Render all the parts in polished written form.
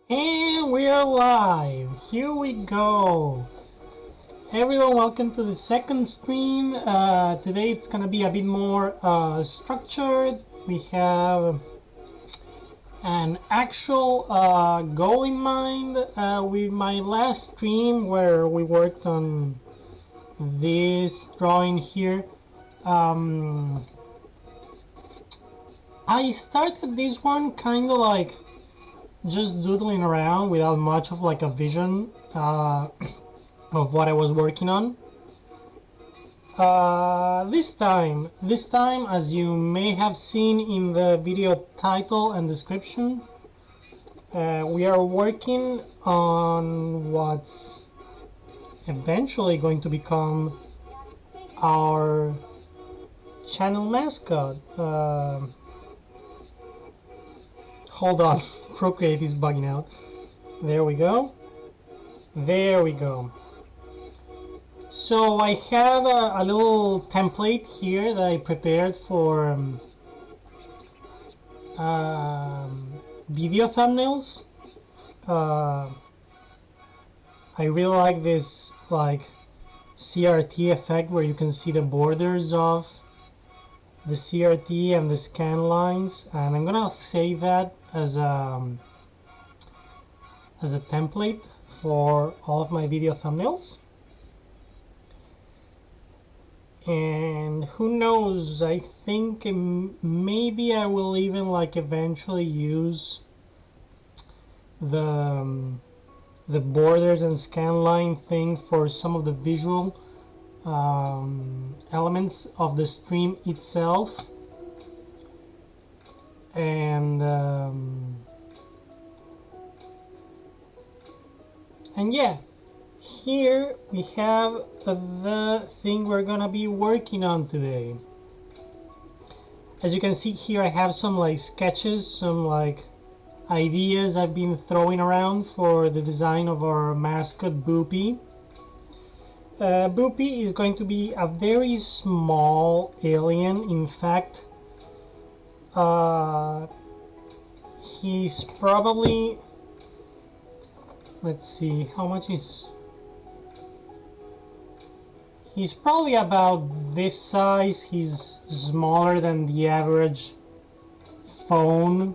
And we are live. Here we go. Hey everyone, welcome to the second stream. Today it's gonna be a bit more structured. We have an actual goal in mind with my last stream where we worked on this drawing here. I started this one kind of like just doodling around without much of like a vision of what I was working on. This time, as you may have seen in the video title and description, we are working on what's eventually going to become our channel mascot. Hold on, Procreate is bugging out. There we go. There we go. So I have a little template here that I prepared for video thumbnails. I really like this CRT effect where you can see the borders of the CRT and the scan lines, and I'm gonna save that as a template for all of my video thumbnails. And who knows, I think maybe I will even eventually use the borders and scan line thing for some of the visual elements of the stream itself. And yeah, here we have the thing we're gonna be working on today. As you can see here, I have some sketches, some ideas I've been throwing around for the design of our mascot Boopie. Boopie is going to be a very small alien. In fact, he's probably, let's see, how much is, he's probably about this size. He's smaller than the average phone.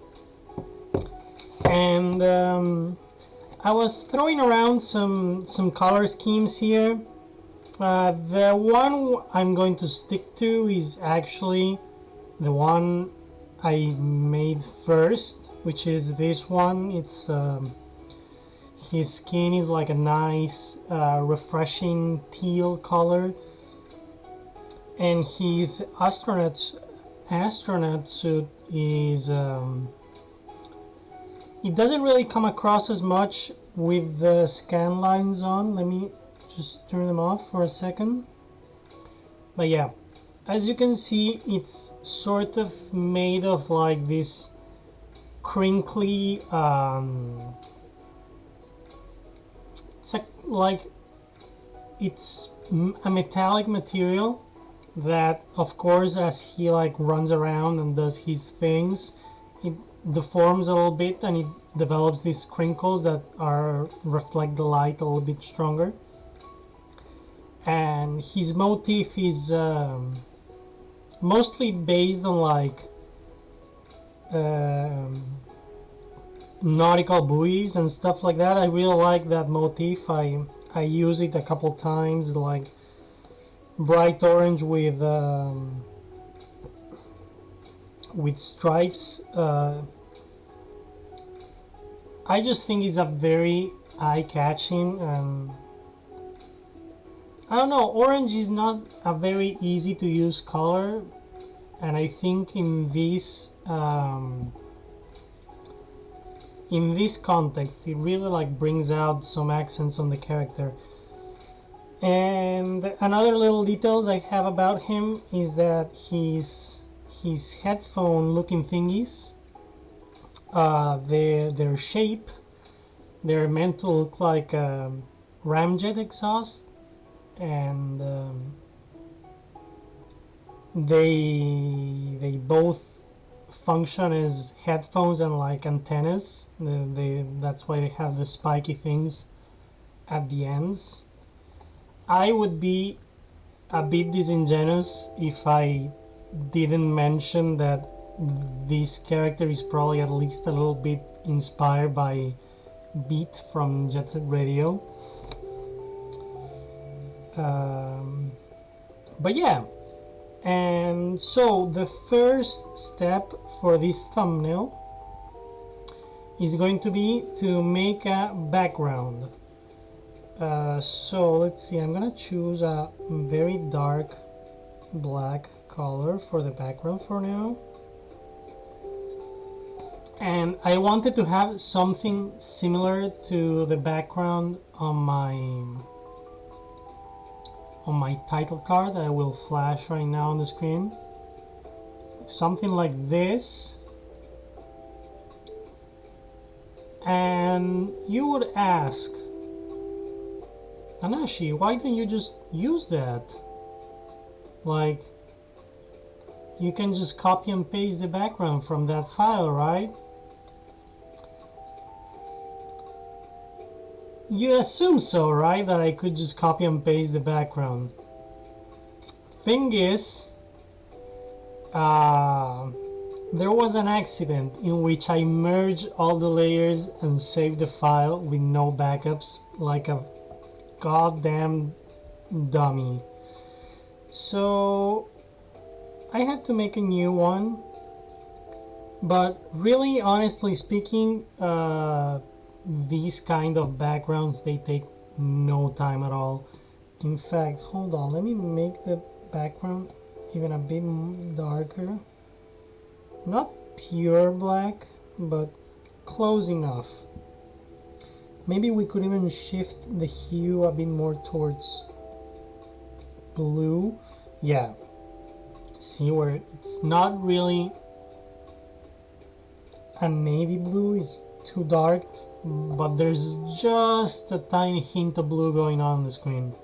And I was throwing around some color schemes here. The one I'm going to stick to is actually the one I made first, which is this one. It's his skin is like a nice refreshing teal color, and his astronaut suit is it doesn't really come across as much with the scan lines on. Let me just turn them off for a second. But yeah, as you can see, it's sort of made of this crinkly it's a metallic material that, of course, as he runs around and does his things, it deforms a little bit and it develops these crinkles that reflect the light a little bit stronger. And his motif is mostly based on nautical buoys and stuff like that. I really like that motif. I use it a couple times, bright orange with stripes. I just think it's a very eye-catching, and I don't know, orange is not a very easy to use color, and I think in this context it really brings out some accents on the character. And another little details I have about him is that his headphone looking thingies, their shape, they're meant to look like a ramjet exhaust, and they both function as headphones and antennas. That's why they have the spiky things at the ends. I would be a bit disingenuous if I didn't mention that this character is probably at least a little bit inspired by Beat from Jet Set Radio. But yeah, and so the first step for this thumbnail is going to be to make a background. So let's see, I'm gonna choose a very dark black color for the background for now. And I wanted to have something similar to the background on my title card that I will flash right now on the screen. Something like this. And you would ask, Anashi, why don't you just use that? Like, you can just copy and paste the background from that file, right? You assume so, right? That I could just copy and paste the background. Thing is, there was an accident in which I merged all the layers and saved the file with no backups, like a goddamn dummy. So I had to make a new one. But really, honestly speaking, these kind of backgrounds, they take no time at all. In fact, hold on, let me make the background even a bit darker. Not pure black, but close enough. Maybe we could even shift the hue a bit more towards blue. Yeah, see where it's not really a navy blue, it's too dark, but there's just a tiny hint of blue going on the screen.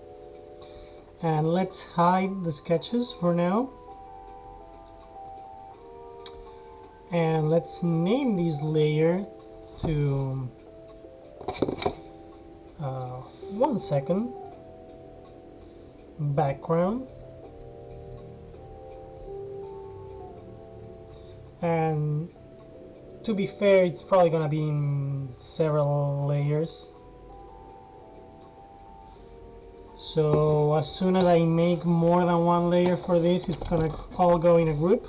And let's hide the sketches for now. And let's name this layer to 1 second, background. And to be fair, it's probably gonna be in several layers. So as soon as I make more than one layer for this, it's gonna all go in a group.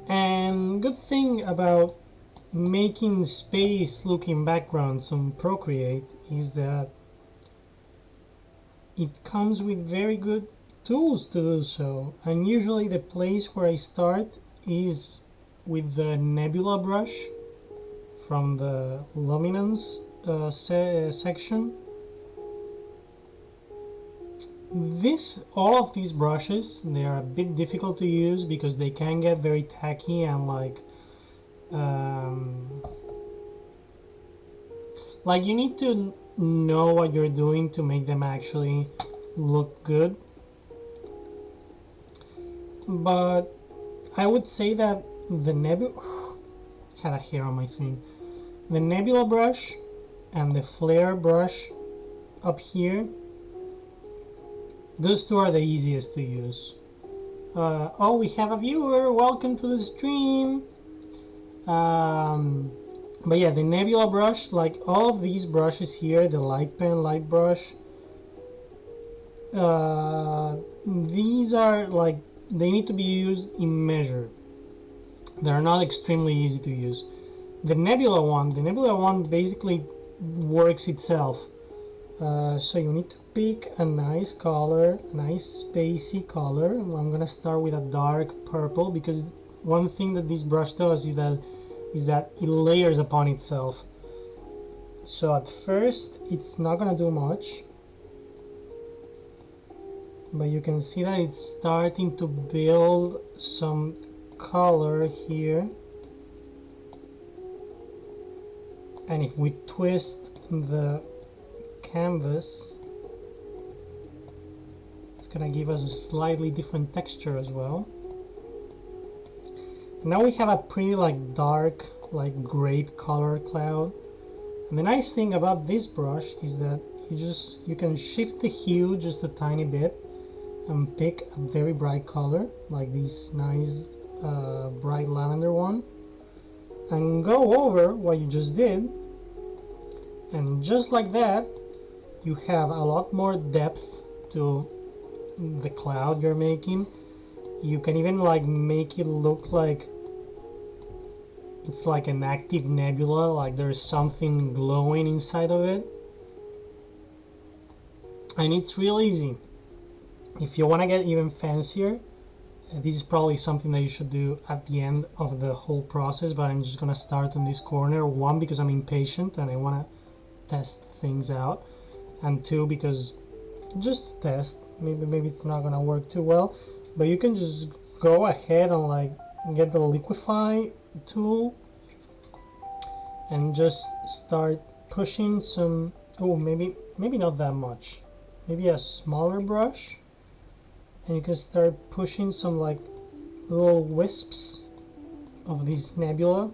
And good thing about making space looking backgrounds on Procreate is that it comes with very good tools to do so. And usually the place where I start is with the nebula brush from the luminance section. All of these brushes, they are a bit difficult to use because they can get very tacky and like you need to know what you're doing to make them actually look good. But I would say that the nebula had a hair on my screen. The nebula brush and the flare brush up here, those two are the easiest to use. Oh, we have a viewer. Welcome to the stream. But yeah, the nebula brush, like all of these brushes here, the light pen, light brush, these are like, they need to be used in measure. They're not extremely easy to use. The nebula one basically works itself. So you need to pick a nice color, a nice spacey color. I'm gonna start with a dark purple because one thing that this brush does is that it layers upon itself. So at first it's not gonna do much, but you can see that it's starting to build some color here. And if we twist the canvas, it's gonna give us a slightly different texture as well. Now we have a pretty like dark, like grape color cloud. And the nice thing about this brush is that you can shift the hue just a tiny bit and pick a very bright color like this nice bright lavender one, and go over what you just did, and just like that you have a lot more depth to the cloud you're making. You can even like make it look like it's like an active nebula, like there's something glowing inside of it. And it's real easy. If you want to get even fancier, this is probably something that you should do at the end of the whole process, but I'm just gonna start on this corner. One, because I'm impatient and I want to test things out, and two, because just to test, maybe it's not gonna work too well, but you can just go ahead and like get the liquefy tool and just start pushing some. Oh, maybe not that much, maybe a smaller brush, and you can start pushing some like little wisps of this nebula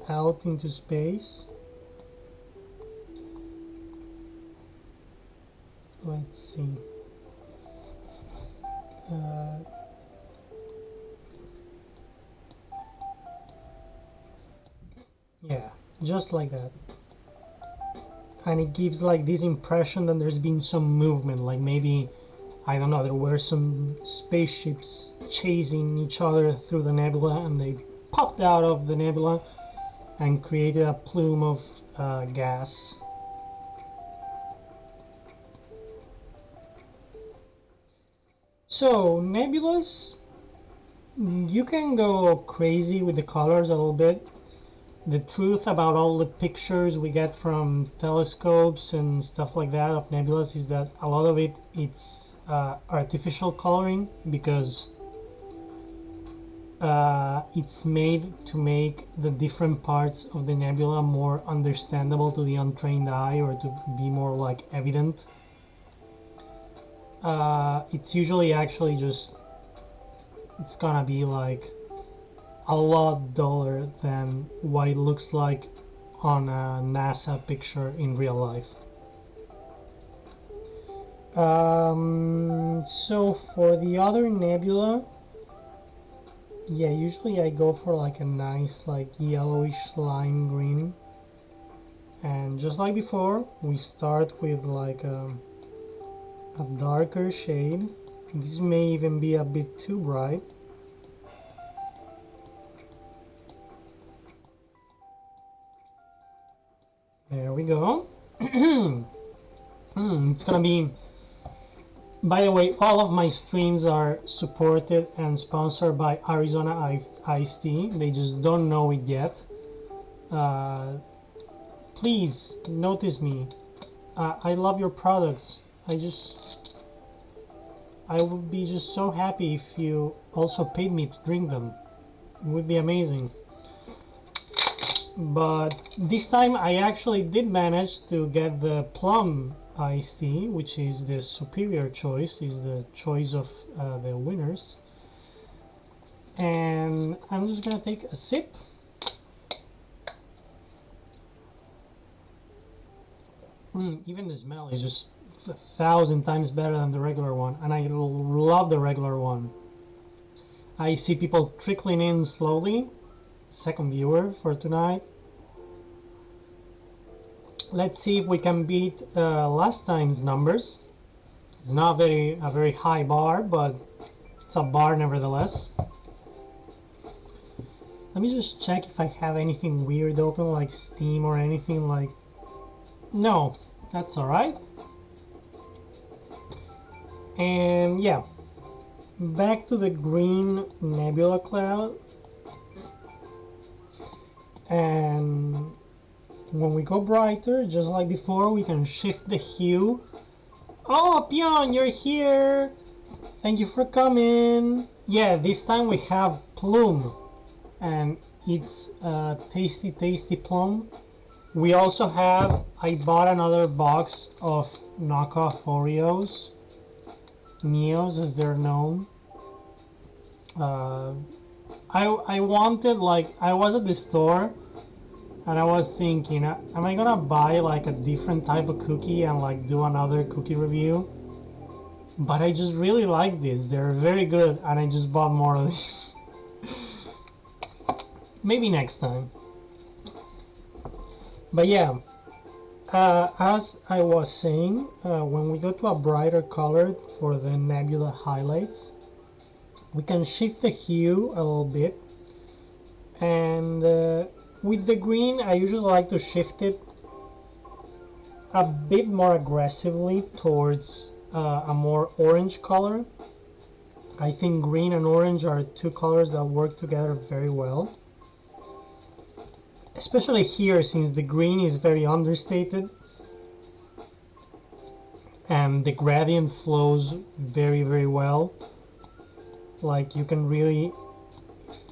out into space. Let's see. Yeah, just like that. And it gives like this impression that there's been some movement, like maybe, I don't know, there were some spaceships chasing each other through the nebula and they popped out of the nebula and created a plume of gas. So, nebulas, you can go crazy with the colors a little bit. The truth about all the pictures we get from telescopes and stuff like that of nebulas is that a lot of it's artificial coloring, because it's made to make the different parts of the nebula more understandable to the untrained eye, or to be more like evident. It's usually actually just, it's gonna be like a lot duller than what it looks like on a NASA picture in real life. So for the other nebula, yeah, usually I go for like a nice like yellowish lime green, and just like before, we start with like a darker shade. This may even be a bit too bright. There we go. It's gonna be, by the way, all of my streams are supported and sponsored by Arizona Iced Tea. They just don't know it yet. Please notice me. I love your products. I would be just so happy if you also paid me to drink them. It would be amazing. But this time I actually did manage to get the plum iced tea, which is the superior choice, is the choice of the winners. And I'm just gonna take a sip. Even the smell is just 1,000 times better than the regular one, and I love the regular one. I see people trickling in slowly. Second viewer for tonight. Let's see if we can beat last time's numbers. It's not a very high bar, but it's a bar nevertheless. Let me just check if I have anything weird open, like Steam or anything like. No, that's alright. And yeah, back to the green nebula cloud. And when we go brighter, just like before, we can shift the hue. Oh, Pion, you're here! Thank you for coming! Yeah, this time we have Plume, and it's a tasty, tasty plum. We also have, I bought another box of knockoff Oreos, Neos as they're known. I wanted, like, I was at the store and I was thinking, am I gonna buy like a different type of cookie and like do another cookie review? But I just really like these. They're very good, and I just bought more of these. Maybe next time. But yeah, as I was saying, when we go to a brighter color for the nebula highlights, we can shift the hue a little bit, and with the green I usually like to shift it a bit more aggressively towards a more orange color. I think green and orange are two colors that work together very well. Especially here, since the green is very understated and the gradient flows very well. Like you can really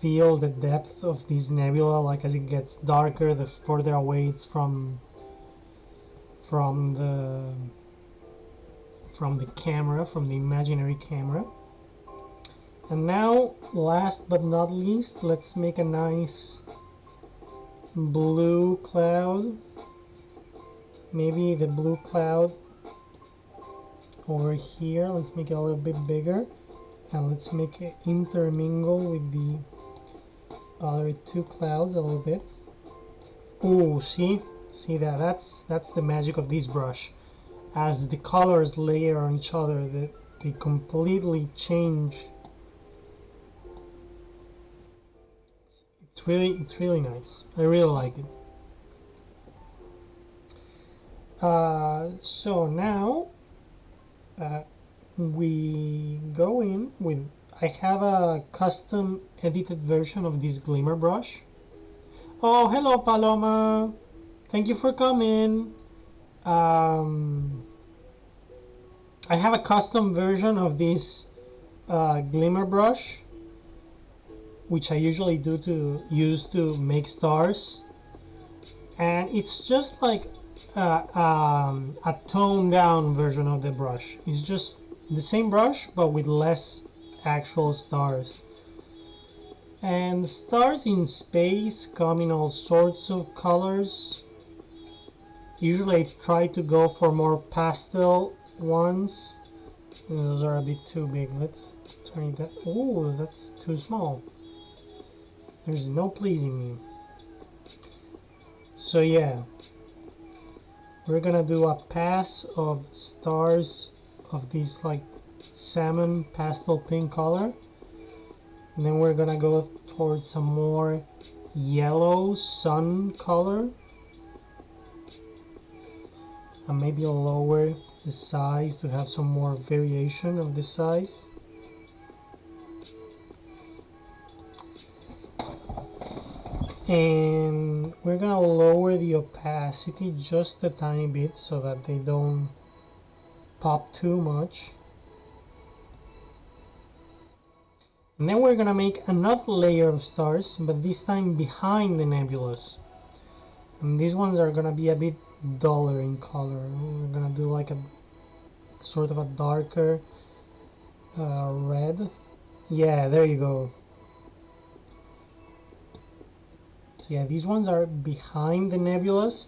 feel the depth of this nebula, like as it gets darker the further away it's from the camera, from the imaginary camera. And now, last but not least, let's make a nice blue cloud. Maybe the blue cloud over here, let's make it a little bit bigger, and let's make it intermingle with the other two clouds a little bit. Oh, see that's the magic of this brush. As the colors layer on each other, they completely change. It's really nice. I really like it. So now we go in with, I have a custom edited version of this glimmer brush. Oh, hello Paloma, thank you for coming. I have a custom version of this glimmer brush, which I usually use to make stars, and it's just like a toned down version of the brush. It's just the same brush but with less actual stars. And stars in space come in all sorts of colors. Usually I try to go for more pastel ones. Those are a bit too big. Let's try that. Oh, that's too small. There's no pleasing me. So yeah, we're gonna do a pass of stars of this like salmon pastel pink color, and then we're gonna go towards some more yellow sun color, and maybe lower the size to have some more variation of the size. And we're gonna lower the opacity just a tiny bit so that they don't pop too much. And then we're gonna make another layer of stars, but this time behind the nebulas. And these ones are gonna be a bit duller in color. We're gonna do like a sort of a darker red. Yeah, there you go. So yeah, these ones are behind the nebulas,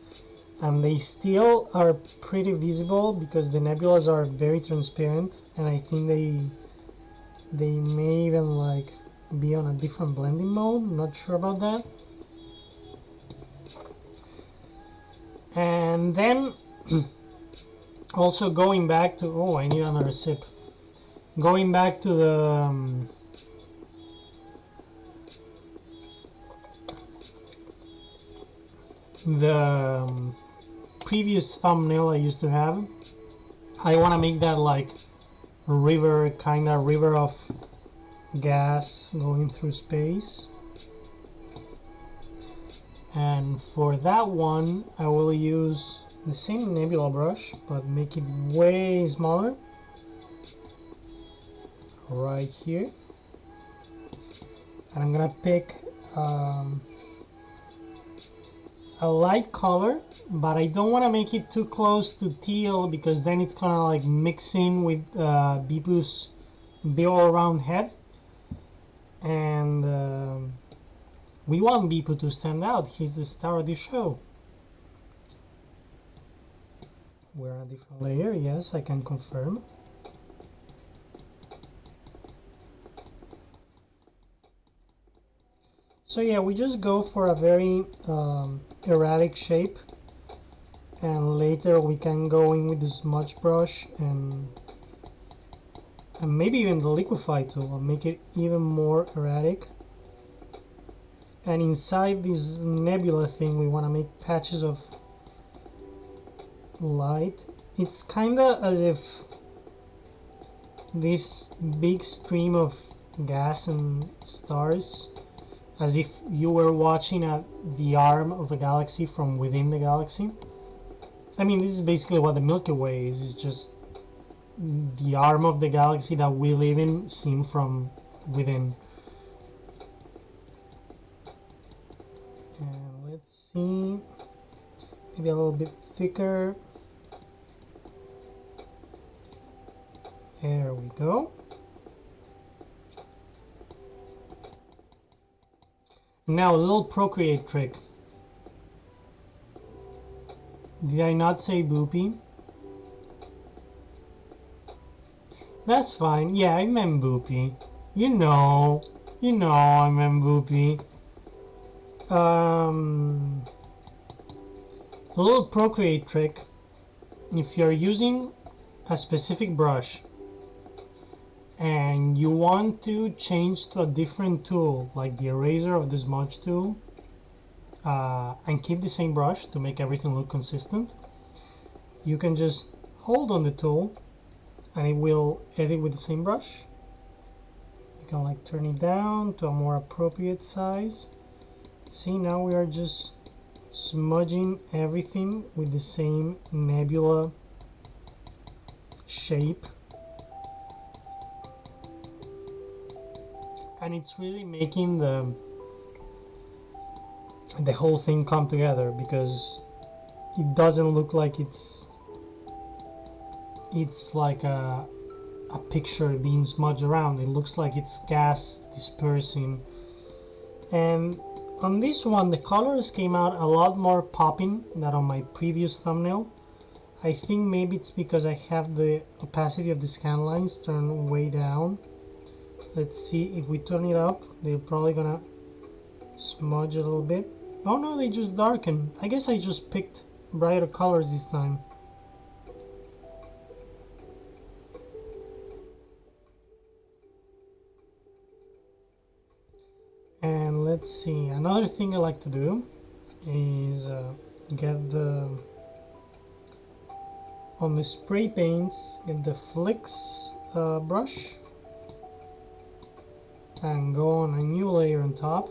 and they still are pretty visible because the nebulas are very transparent, and I think they may even like be on a different blending mode. I'm not sure about that. And then also going back to, oh, I need another sip. Going back to the previous thumbnail I used to have, I want to make that like river, kind of river of gas going through space. And for that one I will use the same nebula brush but make it way smaller right here, and I'm gonna pick a light color, but I don't want to make it too close to teal because then it's kind of like mixing with Bipu's big all around head, and we want Bipu to stand out. He's the star of the show. We're on a different layer, yes, I can confirm. So yeah, we just go for a very erratic shape, and later we can go in with the smudge brush and maybe even the liquify tool and make it even more erratic. And inside this nebula thing we want to make patches of light. It's kinda as if this big stream of gas and stars, as if you were watching at the arm of a galaxy from within the galaxy. I mean, this is basically what the Milky Way is. It's just the arm of the galaxy that we live in seen from within. And let's see, maybe a little bit thicker. There we go. Now a little Procreate trick. Did I not say Boopie? That's fine. Yeah, I meant Boopie. You know I meant Boopie. A little Procreate trick. If you're using a specific brush and you want to change to a different tool, like the eraser of the smudge tool, and keep the same brush to make everything look consistent, you can just hold on the tool and it will edit with the same brush. You can like turn it down to a more appropriate size. See, now we are just smudging everything with the same nebula shape, and it's really making the whole thing come together, because it doesn't look like it's like a picture being smudged around. It looks like it's gas dispersing. And on this one the colors came out a lot more popping than on my previous thumbnail. I think maybe it's because I have the opacity of the scan lines turned way down. Let's see, if we turn it up, they're probably gonna smudge a little bit. Oh no, they just darken. I guess I just picked brighter colors this time. And let's see, another thing I like to do is get the, on the spray paints, get the flicks brush and go on a new layer on top.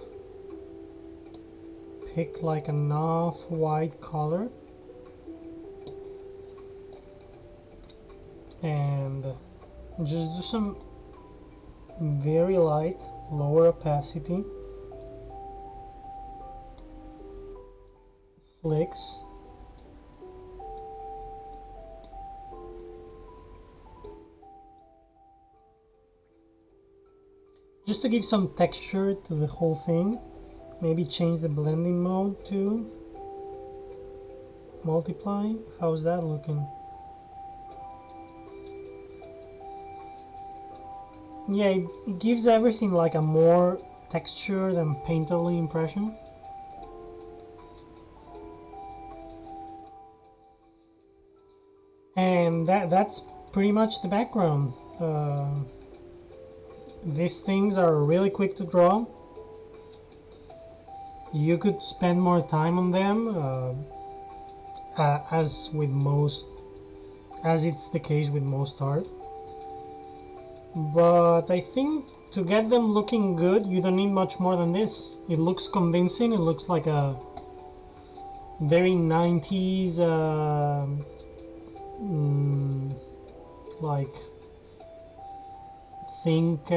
Pick like an off-white color and just do some very light lower opacity flicks. Just to give some texture to the whole thing. Maybe change the blending mode to multiply. How's that looking? Yeah, it gives everything like a more textured and painterly impression. And that's pretty much the background. These things are really quick to draw. You could spend more time on them, as it's the case with most art. But I think to get them looking good, you don't need much more than this. It looks convincing. It looks like a very 90s, like think.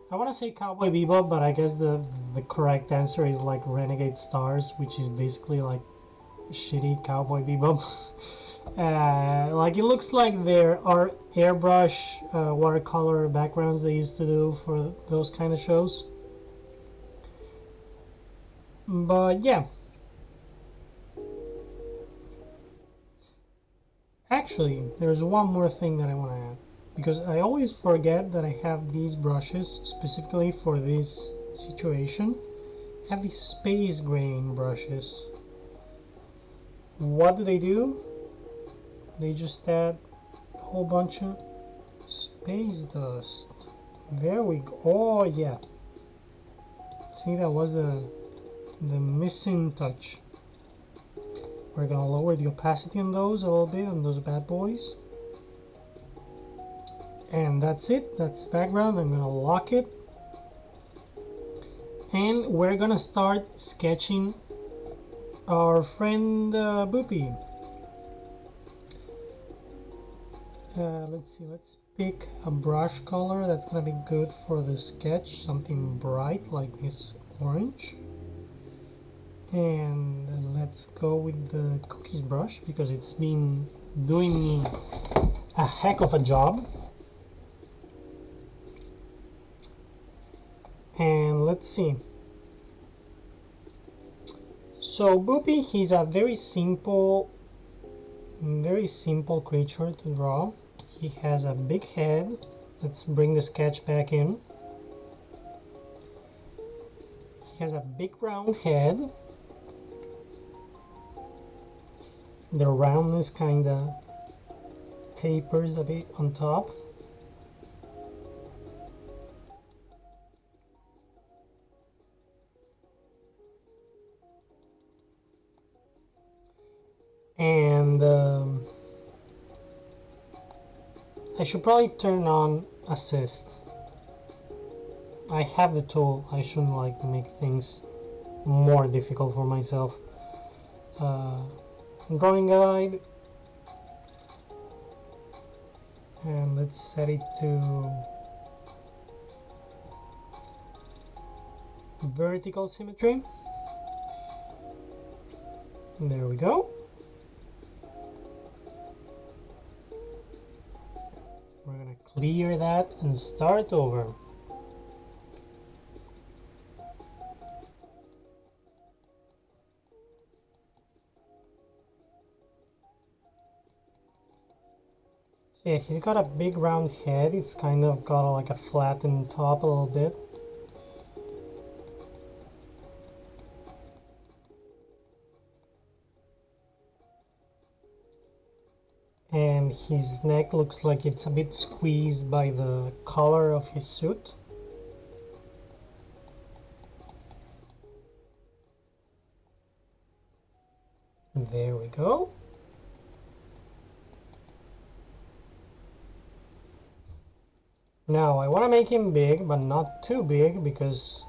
I want to say Cowboy Bebop, but I guess the correct answer is like Renegade Stars, which is basically like shitty Cowboy Bebop. Like it looks like there are airbrush watercolor backgrounds they used to do for those kind of shows. But yeah. Actually, there's one more thing that I want to add, because I always forget that I have these brushes specifically for this situation. I have these space grain brushes. What do? They just add a whole bunch of space dust. There we go. Oh yeah. See, that was the missing touch. We're gonna lower the opacity on those a little bit, on those bad boys. And that's it, that's the background. I'm gonna lock it. And we're gonna start sketching our friend Boopie. Let's see, let's pick a brush color that's gonna be good for the sketch, something bright like this orange. And let's go with the cookies brush because it's been doing me a heck of a job. And let's see. So Boopie, he's a very simple creature to draw. He has a big head. Let's bring the sketch back in. He has a big round head. The roundness kinda tapers a bit on top. And I should probably turn on assist. I have the tool. I shouldn't like make things more difficult for myself. Drawing guide, and let's set it to vertical symmetry. There we go. We're gonna clear that and start over. Yeah, he's got a big round head. It's kind of got like a flattened top a little bit. And his neck looks like it's a bit squeezed by the collar of his suit. There we go. Now I want to make him big, but not too big, because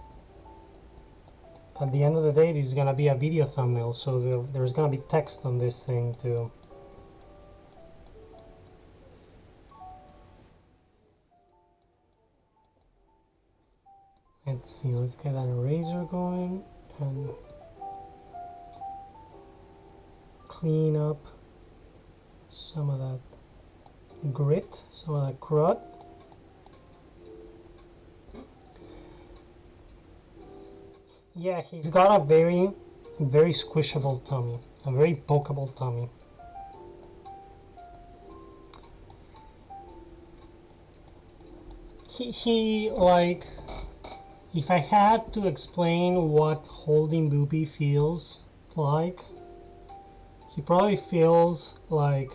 at the end of the day this is gonna be a video thumbnail, so there's gonna be text on this thing too. Let's see, let's get an eraser going and clean up some of that grit, some of that crud. Yeah, he's got a very squishable tummy, a very pokeable tummy. He like, if I had to explain what holding Boopie feels like, he probably feels like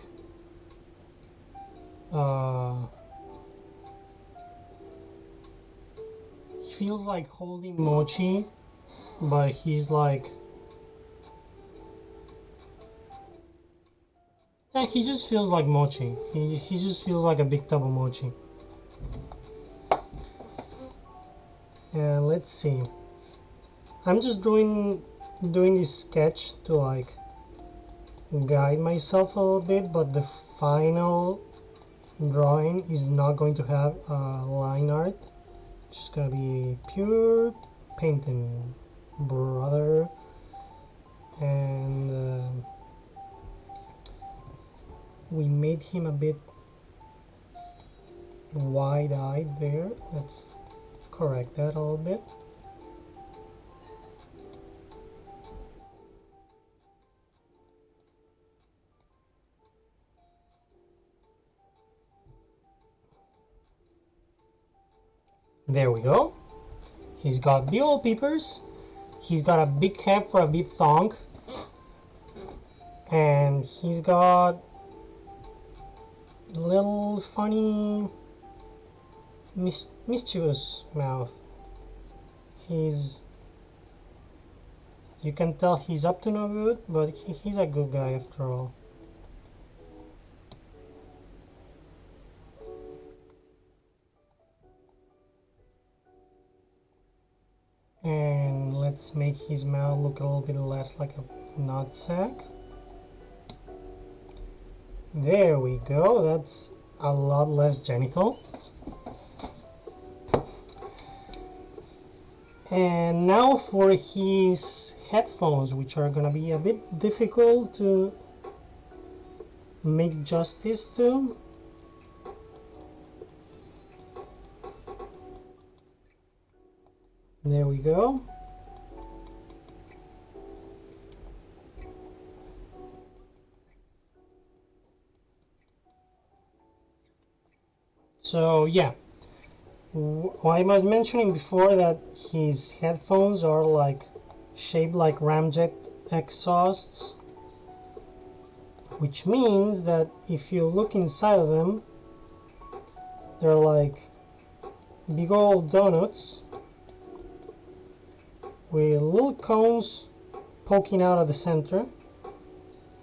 he feels like holding Mochi, but he's like, yeah, he just feels like Mochi. He just feels like a big tub of Mochi. And let's see. I'm just doing this sketch to like guide myself a little bit, but the final drawing is not going to have line art. It's just gonna be pure painting, brother. And we made him a bit wide-eyed there. Let's correct that a little bit. There we go. He's got big old peepers. He's got a big cap for a big thong. And he's got a little funny mischievous mouth. He's You can tell he's up to no good, but he's a good guy after all. And let's make his mouth look a little bit less like a nutsack. There we go, that's a lot less genital. And now for his headphones, which are gonna be a bit difficult to make justice to. There we go. So yeah, I was mentioning before that his headphones are like shaped like ramjet exhausts, which means that if you look inside of them, they're like big old donuts with little cones poking out of the center,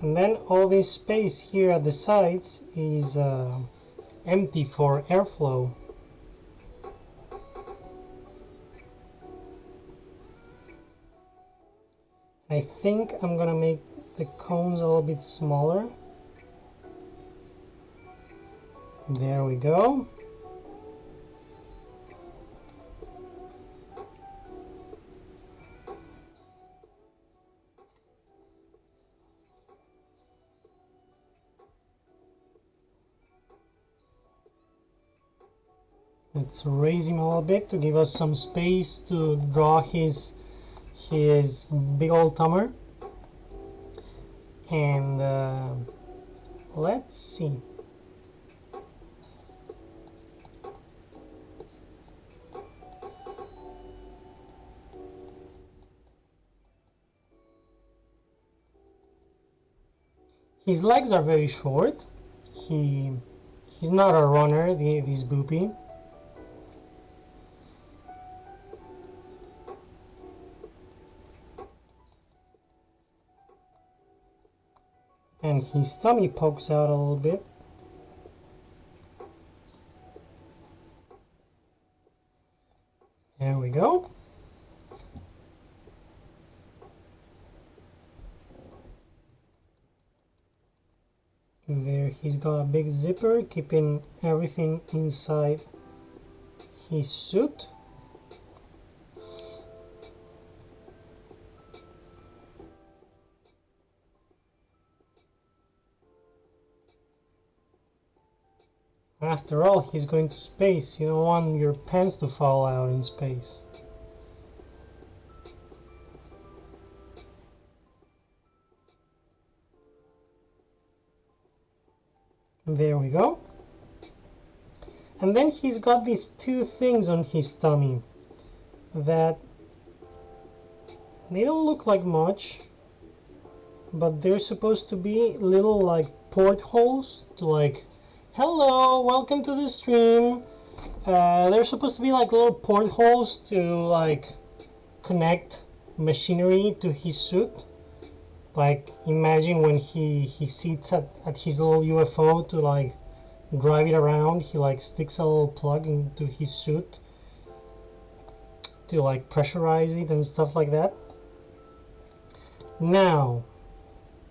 and then all this space here at the sides is empty for airflow. I think I'm gonna make the cones a little bit smaller. There we go. Let's raise him a little bit to give us some space to draw his big old tumor. And let's see. His legs are very short. He's not a runner, this Boopie. And his tummy pokes out a little bit. There we go. There he's got a big zipper keeping everything inside his suit. After all, he's going to space. You don't want your pants to fall out in space. There we go. And then he's got these two things on his tummy that they don't look like much, but they're supposed to be little like portholes to like, hello, welcome to the stream. They're supposed to be like little portholes to like connect machinery to his suit. Like imagine when he sits at his little UFO to like drive it around, he like sticks a little plug into his suit to like pressurize it and stuff like that. Now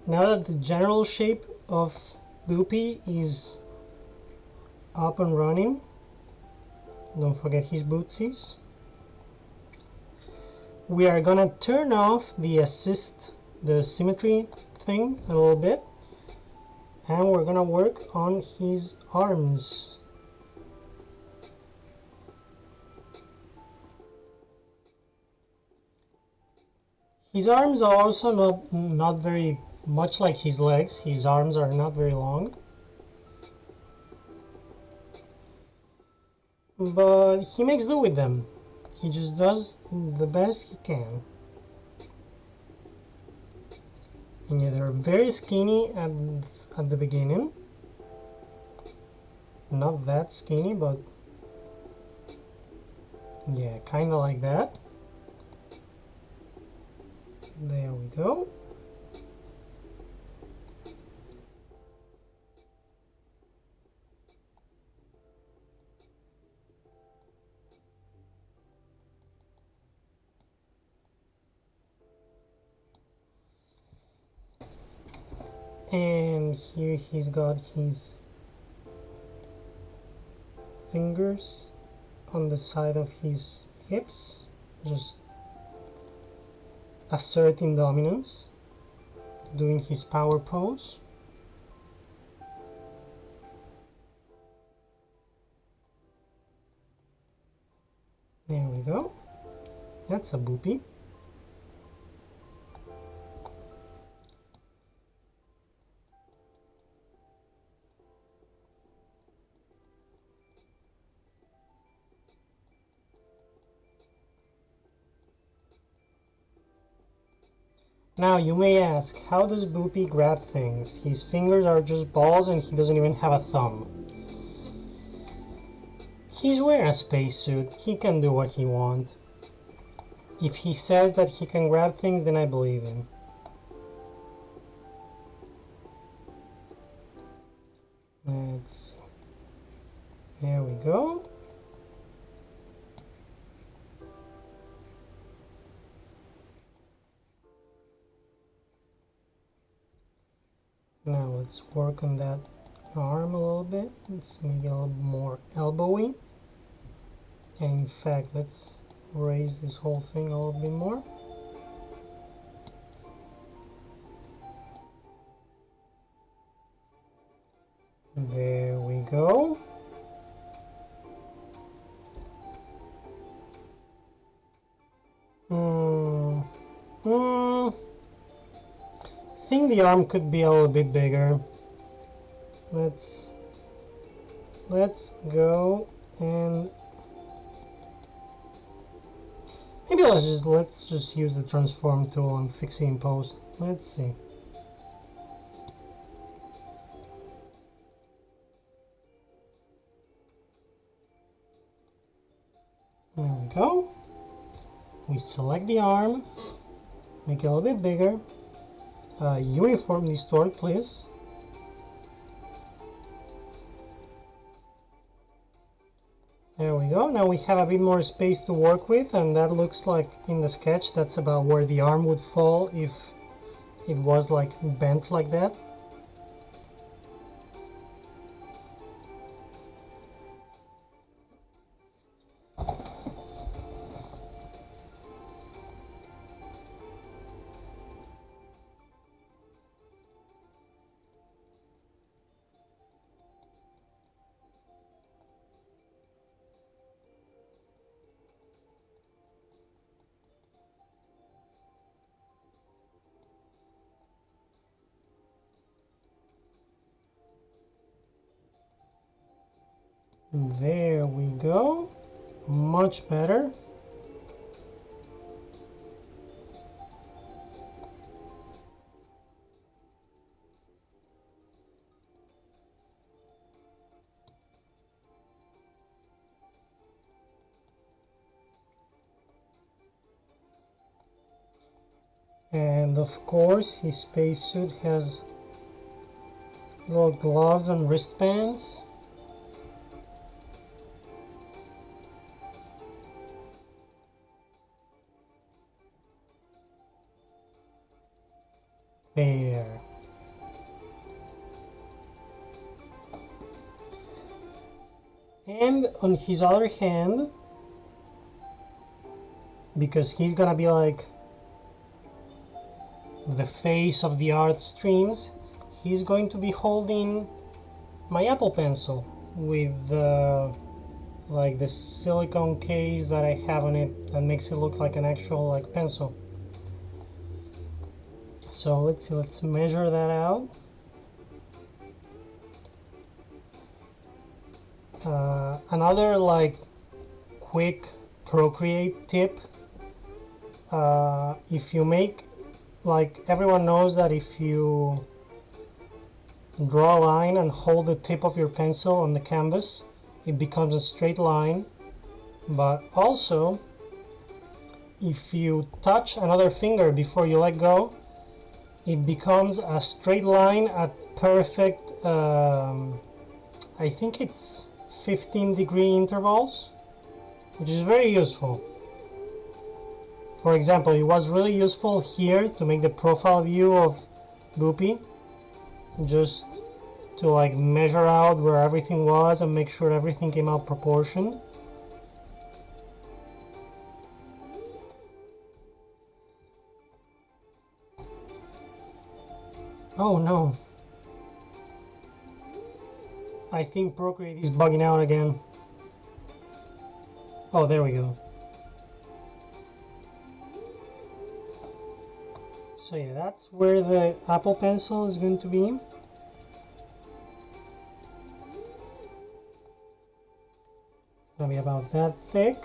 that the general shape of Boopie is up and running, don't forget his bootsies, we are gonna turn off the symmetry thing a little bit, and we're gonna work on his arms. His arms are also not very much like his legs. His arms are not very long, but he makes do with them. He just does the best he can. And yeah, they're very skinny at the beginning. Not that skinny, but yeah, kind of like that. There we go. And here he's got his fingers on the side of his hips, just asserting dominance, doing his power pose. There we go. That's a Boopie. Now you may ask, how does Boopie grab things? His fingers are just balls and he doesn't even have a thumb. He's wearing a spacesuit. He can do what he wants. If he says that he can grab things, then I believe him. Let's see. There we go. Now let's work on that arm a little bit. Let's make it a little more elbowy. And in fact, let's raise this whole thing a little bit more. There we go. I think the arm could be a little bit bigger. Let's go and maybe let's just use the transform tool and fix it in post. Let's see. There we go. We select the arm, make it a little bit bigger. Uniform distort, please. There we go. Now we have a bit more space to work with, and that looks like in the sketch that's about where the arm would fall if it was like bent like that. There we go. Much better. And of course his spacesuit has little gloves and wristbands. There. And on his other hand, because he's gonna be like the face of the art streams, he's going to be holding my Apple Pencil with like the silicone case that I have on it that makes it look like an actual like pencil. So let's see, let's measure that out. Another like quick Procreate tip, if you make, like everyone knows that if you draw a line and hold the tip of your pencil on the canvas, it becomes a straight line. But also, if you touch another finger before you let go, it becomes a straight line at perfect, I think it's 15-degree intervals, which is very useful. For example, it was really useful here to make the profile view of Boopie, just to like measure out where everything was and make sure everything came out proportioned. Oh no. I think Procreate is bugging out again. Oh, there we go. So yeah, that's where the Apple Pencil is going to be. It's going to be about that thick.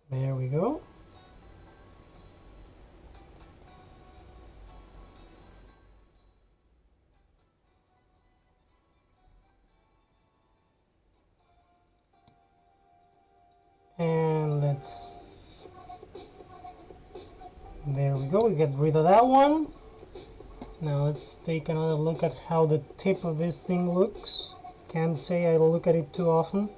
There we go. And there we go, we get rid of that one. Now let's take another look at how the tip of this thing looks. Can't say I look at it too often.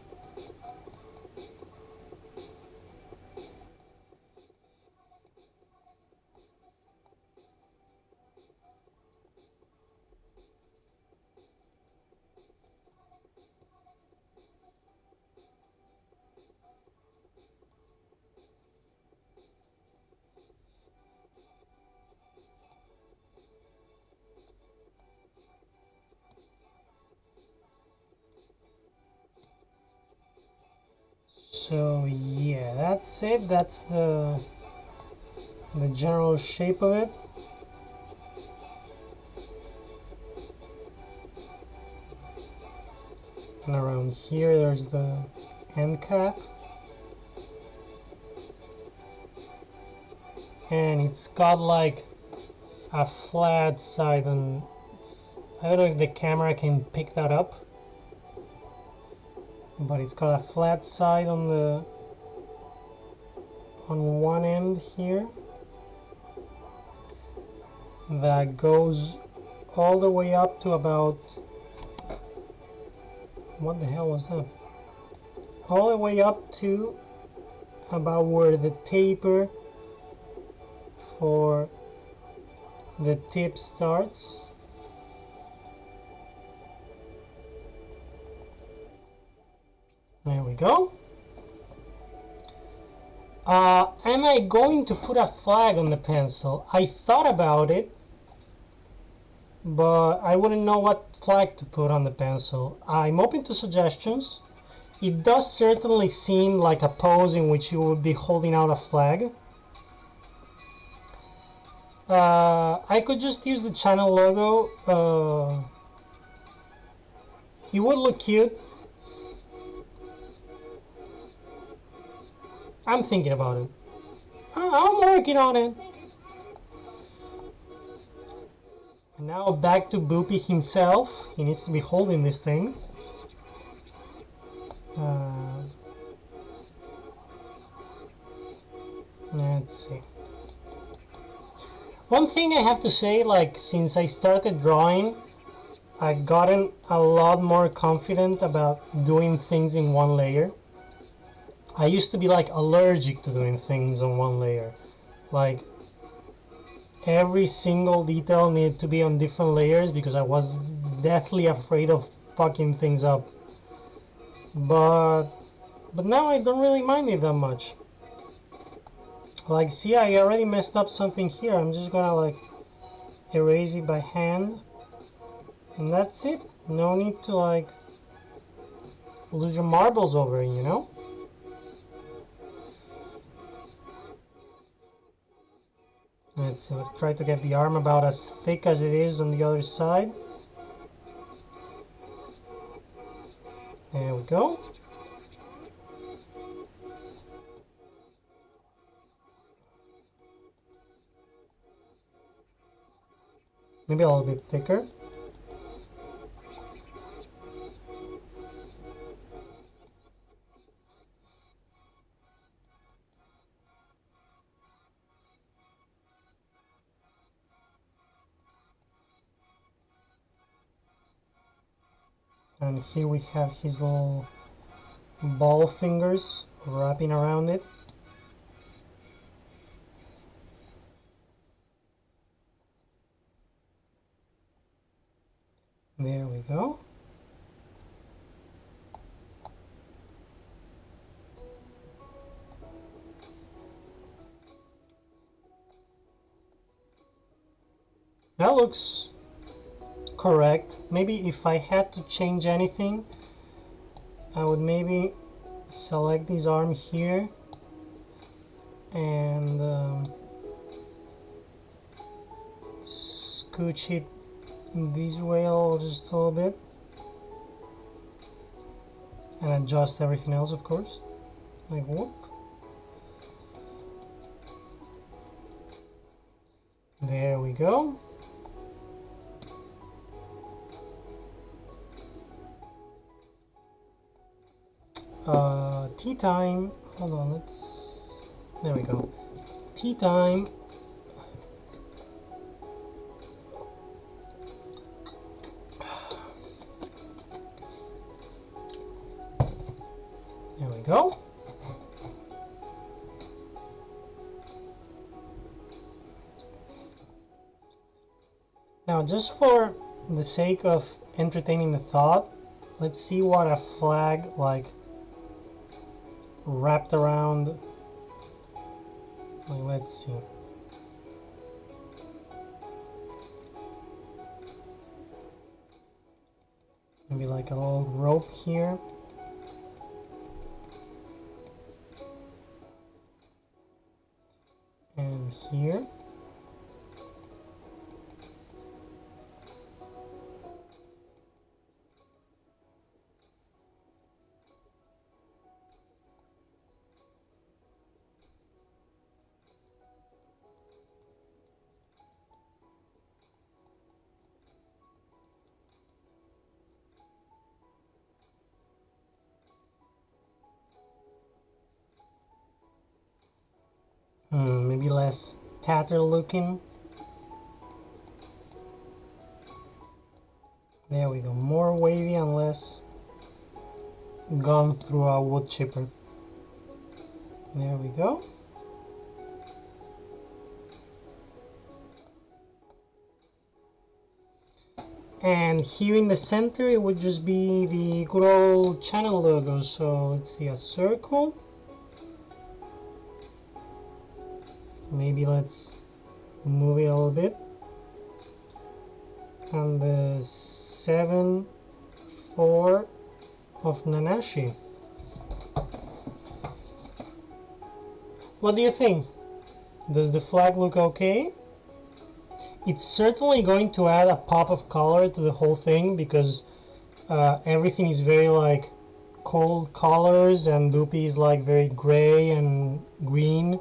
So yeah, that's it. That's the general shape of it. And around here there's the end cap. And it's got like a flat side, and I don't know if the camera can pick that up, but it's got a flat side on one end here that goes all the way up to about, what the hell was that? All the way up to about where the taper for the tip starts. There we go. Am I going to put a flag on the pencil? I thought about it, but I wouldn't know what flag to put on the pencil. I'm open to suggestions. It does certainly seem like a pose in which you would be holding out a flag. I could just use the channel logo. It would look cute. I'm thinking about it. I'm working on it. And now back to Boopie himself. He needs to be holding this thing. Let's see. One thing I have to say, like, since I started drawing, I've gotten a lot more confident about doing things in one layer. I used to be like allergic to doing things on one layer. Like, every single detail needed to be on different layers because I was deathly afraid of fucking things up. But now I don't really mind it that much. Like, see, I already messed up something here. I'm just gonna like erase it by hand, and that's it. No need to like lose your marbles over it, you know? Let's try to get the arm about as thick as it is on the other side. There we go. maybe a little bit thicker. And here we have his little ball fingers wrapping around it. There we go. That looks correct. Maybe if I had to change anything, I would maybe select this arm here and scooch it this way just a little bit and adjust everything else, of course, like whoop. There we go. Tea time. Hold on, there we go. Tea time. There we go. Now, just for the sake of entertaining the thought, let's see what a flag like wrapped around, like, let's see. Maybe like a little rope here. And here. Maybe less tattered looking. There we go, more wavy and less gone through a wood chipper. There we go. And here in the center it would just be the good old channel logo. So let's see, a circle. Maybe let's move it a little bit. And the 7-4 of Nanashi. What do you think? Does the flag look okay? It's certainly going to add a pop of color to the whole thing because everything is very like cold colors and Boopie is like very gray and green.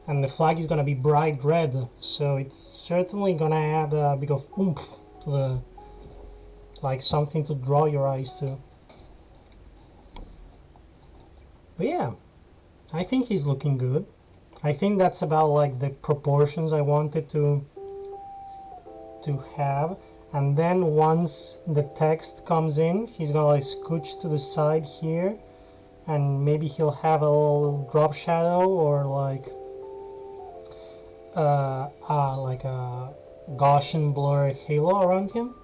And the flag is gonna be bright red, so it's certainly gonna add a bit of oomph to the, like something to draw your eyes to. But yeah, I think he's looking good. I think that's about like the proportions I wanted to have. And then once the text comes in, he's gonna like scooch to the side here, and maybe he'll have a little drop shadow or like a Gaussian blur halo around him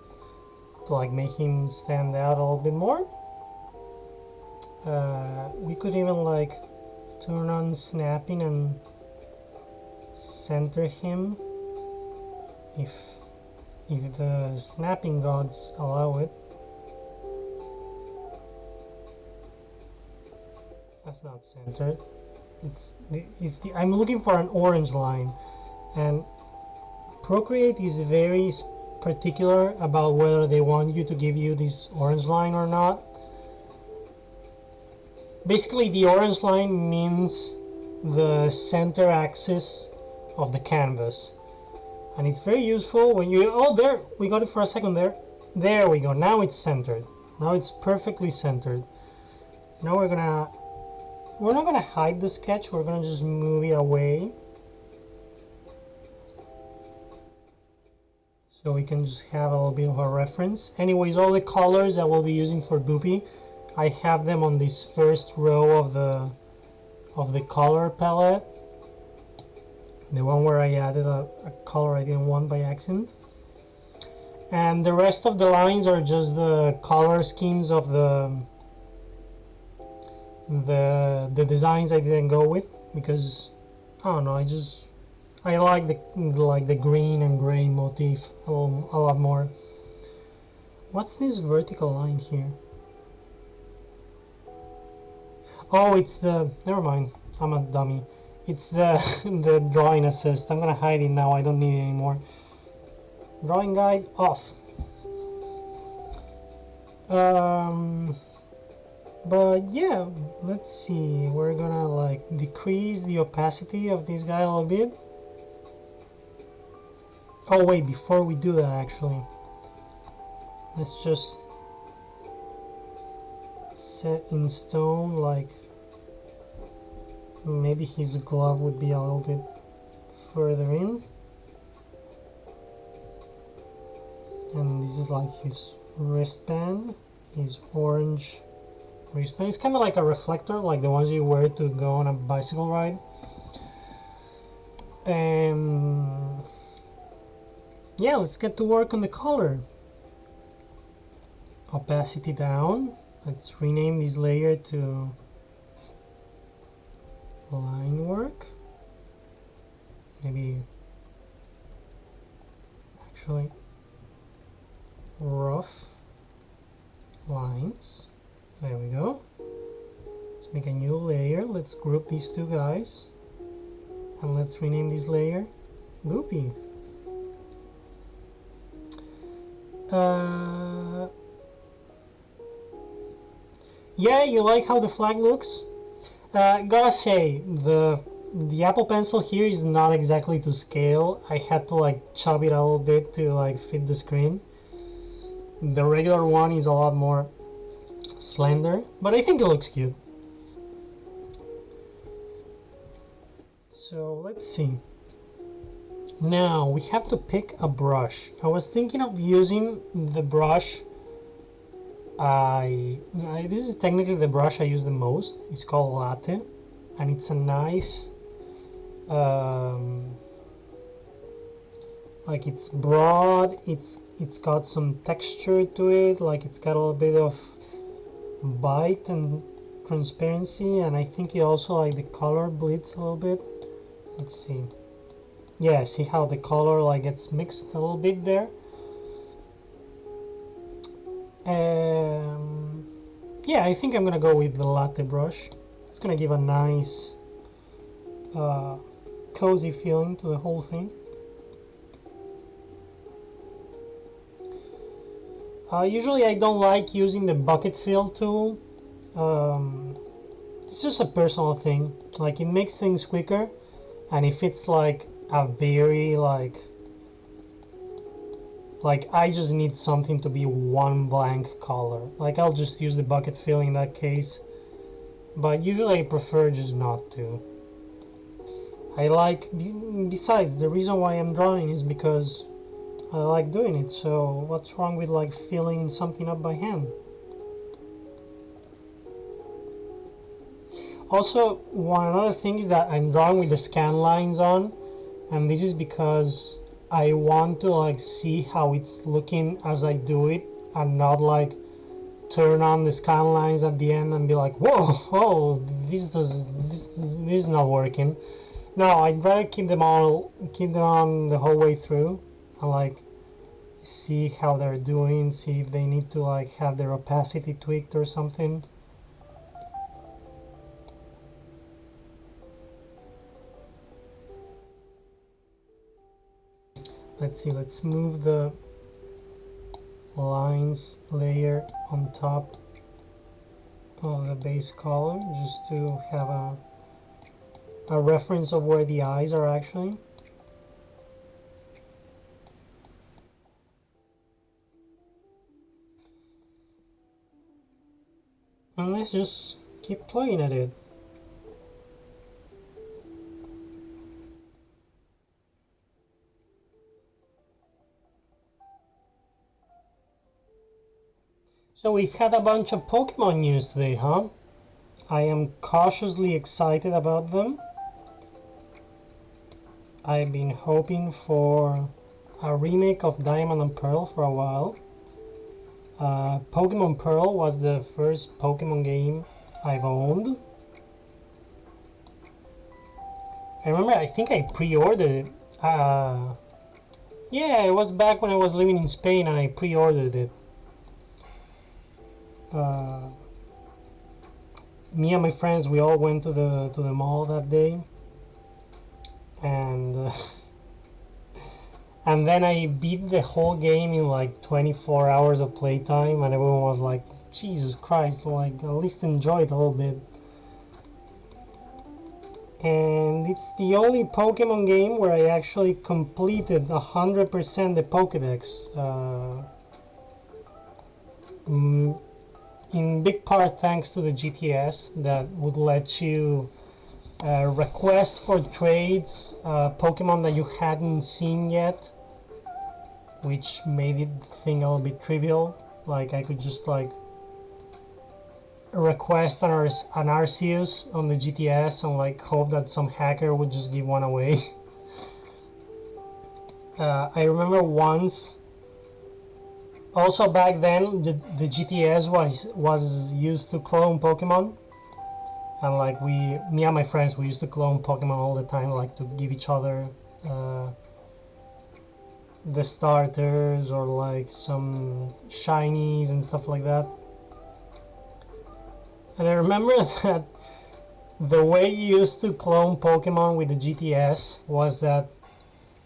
to like make him stand out a little bit more. We could even like turn on snapping and center him if the snapping gods allow it. That's not centered. I'm looking for an orange line. And Procreate is very particular about whether they want you to give you this orange line or not. Basically, the orange line means the center axis of the canvas. And it's very useful when you, oh, there, we got it for a second there. There we go, now it's centered. Now it's perfectly centered. Now we're not gonna hide the sketch, we're gonna just move it away. So we can just have a little bit of a reference. Anyways, all the colors that we'll be using for Boopie, I have them on this first row of the color palette. The one where I added a color I didn't want by accident. And the rest of the lines are just the color schemes of the designs I didn't go with, because I don't know, I like the green and gray motif a lot more. What's this vertical line here? Oh, it's the, never mind, I'm a dummy. It's the the drawing assist. I'm gonna hide it now, I don't need it anymore. Drawing guide off. But yeah, let's see, we're gonna like decrease the opacity of this guy a little bit. Oh wait, before we do that actually, let's just set in stone, like maybe his glove would be a little bit further in. And this is like his wristband, his orange wristband. It's kind of like a reflector, like the ones you wear to go on a bicycle ride. And yeah, let's get to work on the color. Opacity down. Let's rename this layer to line work. Maybe actually rough lines. There we go. Let's make a new layer. Let's group these two guys. And let's rename this layer Boopie. Yeah, you like how the flag looks? Gotta say, the Apple Pencil here is not exactly to scale. I had to like chop it a little bit to like fit the screen. The regular one is a lot more slender, but I think it looks cute. So let's see. Now we have to pick a brush. I was thinking of using the brush. This is technically the brush I use the most. It's called Latte, and it's a nice, like it's broad. It's got some texture to it. Like it's got a little bit of bite and transparency, and I think it also like the color bleeds a little bit. Let's see. Yeah, see how the color like gets mixed a little bit there. Yeah, I think I'm gonna go with the latte brush. It's gonna give a nice cozy feeling to the whole thing. Usually I don't like using the bucket fill tool. It's just a personal thing. Like it makes things quicker, and if it's like a very like I just need something to be one blank color, like I'll just use the bucket fill in that case, but usually I prefer just not to. I like, besides, the reason why I'm drawing is because I like doing it, so what's wrong with like filling something up by hand? Also, one other thing is that I'm drawing with the scan lines on, and this is because I want to like see how it's looking as I do it, and not like turn on the scan lines at the end and be like, whoa, this is not working. No, I'd rather keep them on the whole way through, and like see how they're doing, see if they need to like have their opacity tweaked or something. Let's see, let's move the lines layer on top of the base color just to have a reference of where the eyes are actually. And let's just keep playing at it. So we've had a bunch of Pokemon news today, huh? I am cautiously excited about them. I've been hoping for a remake of Diamond and Pearl for a while. Pokemon Pearl was the first Pokemon game I've owned. I remember, I think I pre-ordered it. Yeah, it was back when I was living in Spain and I pre-ordered it. Me and my friends, we all went to the mall that day, and and then I beat the whole game in like 24 hours of playtime, and everyone was like, Jesus Christ, like at least enjoy it a little bit. And it's the only Pokemon game where I actually completed 100% the Pokedex. In big part thanks to the GTS that would let you request for trades Pokemon that you hadn't seen yet, which made it thing a little bit trivial. Like I could just like request an Arceus on the GTS and like hope that some hacker would just give one away. I remember once. Also back then, the GTS was used to clone Pokemon, and like me and my friends, we used to clone Pokemon all the time, like to give each other the starters or like some shinies and stuff like that. And I remember that the way you used to clone Pokemon with the GTS was that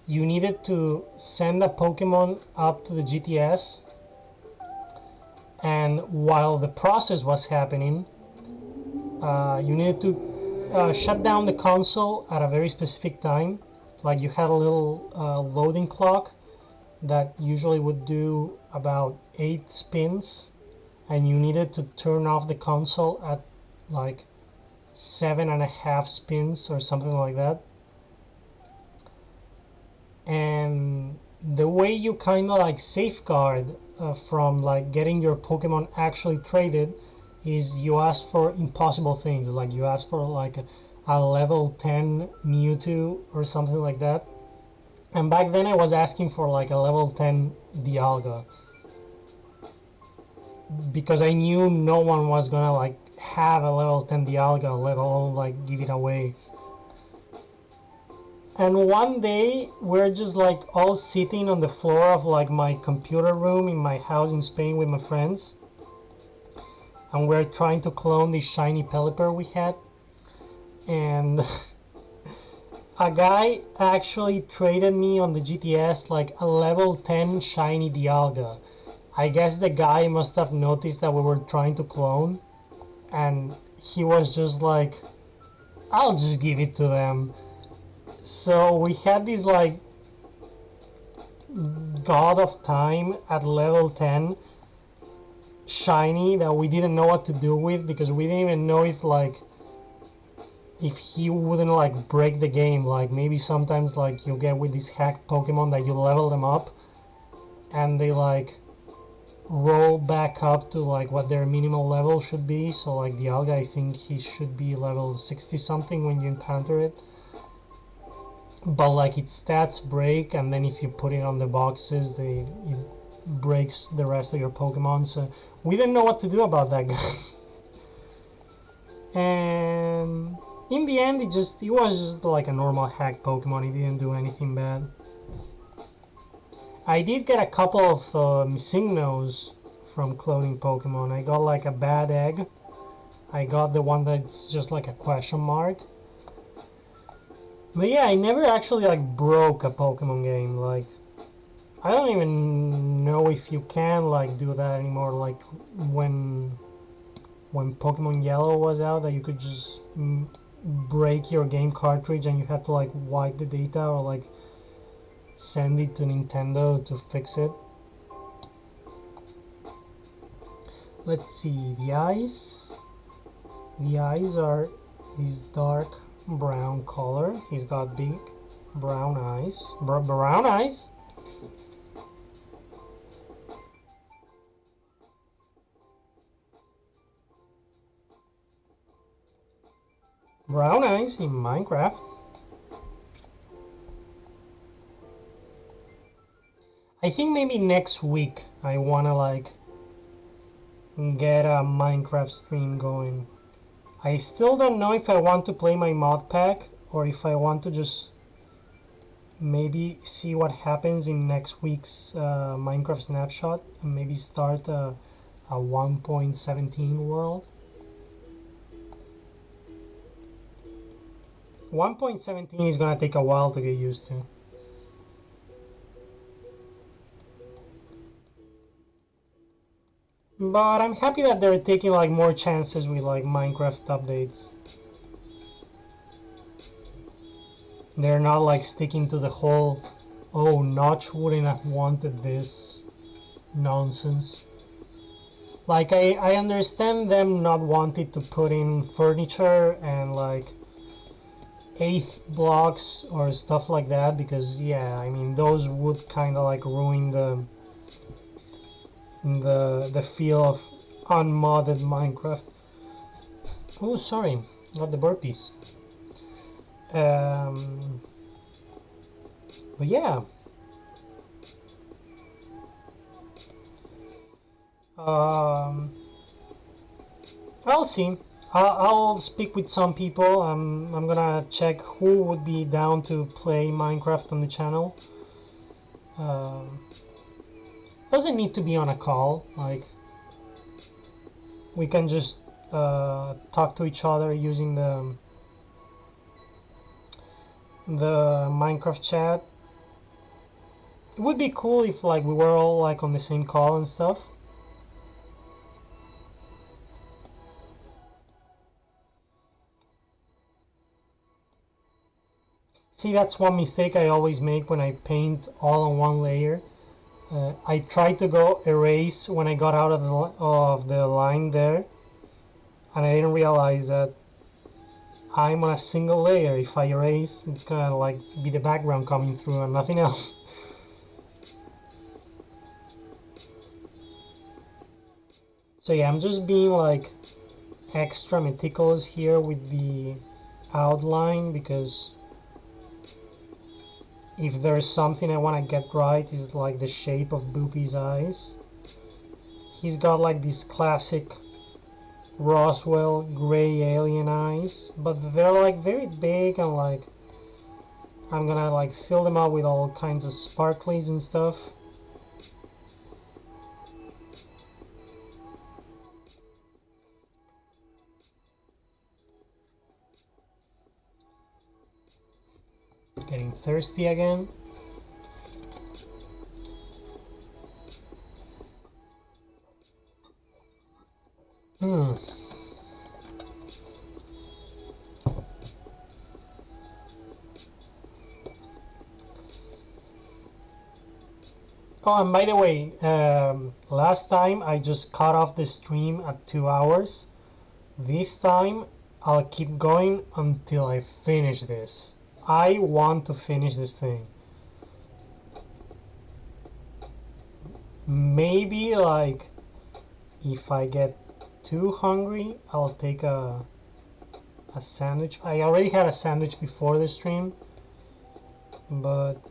you needed to send a Pokemon up to the GTS, and while the process was happening, you needed to shut down the console at a very specific time. Like you had a little loading clock that usually would do about 8 spins, and you needed to turn off the console at like 7.5 spins or something like that. And the way you kind of like safeguard from like getting your Pokemon actually traded is you ask for impossible things. Like you ask for like a level 10 Mewtwo or something like that. And back then I was asking for like a level 10 Dialga, because I knew no one was gonna like have a level 10 Dialga, let alone like give it away. And one day we're just like all sitting on the floor of like my computer room in my house in Spain with my friends, and we're trying to clone this shiny Pelipper we had, and a guy actually traded me on the GTS like a level 10 shiny Dialga. I guess the guy must have noticed that we were trying to clone, and he was just like, I'll just give it to them. So we had this like god of time at level 10 shiny that we didn't know what to do with, because we didn't even know if he wouldn't like break the game. Like maybe sometimes like you get with these hacked Pokemon that you level them up and they like roll back up to like what their minimal level should be. So like the Dialga, I think he should be level 60 something when you encounter it, but like its stats break, and then if you put it on the boxes it breaks the rest of your Pokemon. So we didn't know what to do about that guy. And in the end it was just like a normal hack Pokemon. It didn't do anything bad. I did get a couple of Missignos from cloning Pokemon. I got like a bad egg. I got the one that's just like a question mark. But yeah, I never actually like broke a Pokemon game. Like I don't even know if you can like do that anymore. Like when Pokemon Yellow was out, that you could just break your game cartridge and you had to like wipe the data or like send it to Nintendo to fix it. Let's see, the ice. The eyes are this dark brown color. He's got big brown eyes. Brown eyes? Brown eyes in Minecraft. I think maybe next week I wanna like get a Minecraft stream going. I still don't know if I want to play my mod pack or if I want to just maybe see what happens in next week's Minecraft snapshot and maybe start a 1.17 world. 1.17 is gonna take a while to get used to. But I'm happy that they're taking like more chances with like Minecraft updates. They're not like sticking to the whole, oh, Notch wouldn't have wanted this nonsense. Like I understand them not wanting to put in furniture and like eighth blocks or stuff like that because yeah, I mean those would kind of like ruin the feel of unmodded Minecraft. Oh, sorry, got the burpees. But yeah. I'll see. I'll speak with some people. I'm gonna check who would be down to play Minecraft on the channel. Doesn't need to be on a call. Like we can just talk to each other using the Minecraft chat. It would be cool if like we were all like on the same call and stuff. See, that's one mistake I always make when I paint all on one layer. I tried to go erase when I got out of the line there, and I didn't realize that I'm on a single layer. If I erase, it's gonna like be the background coming through and nothing else. So yeah, I'm just being like extra meticulous here with the outline because if there's something I want to get right is like the shape of Boopie's eyes. He's got like these classic Roswell gray alien eyes, but they're like very big and like I'm gonna like fill them up with all kinds of sparklies and stuff. Getting thirsty again. Oh, and by the way, last time I just cut off the stream at 2 hours. This time I'll keep going until I finish this. I want to finish this thing. Maybe like if I get too hungry, I'll take a sandwich. I already had a sandwich before the stream, but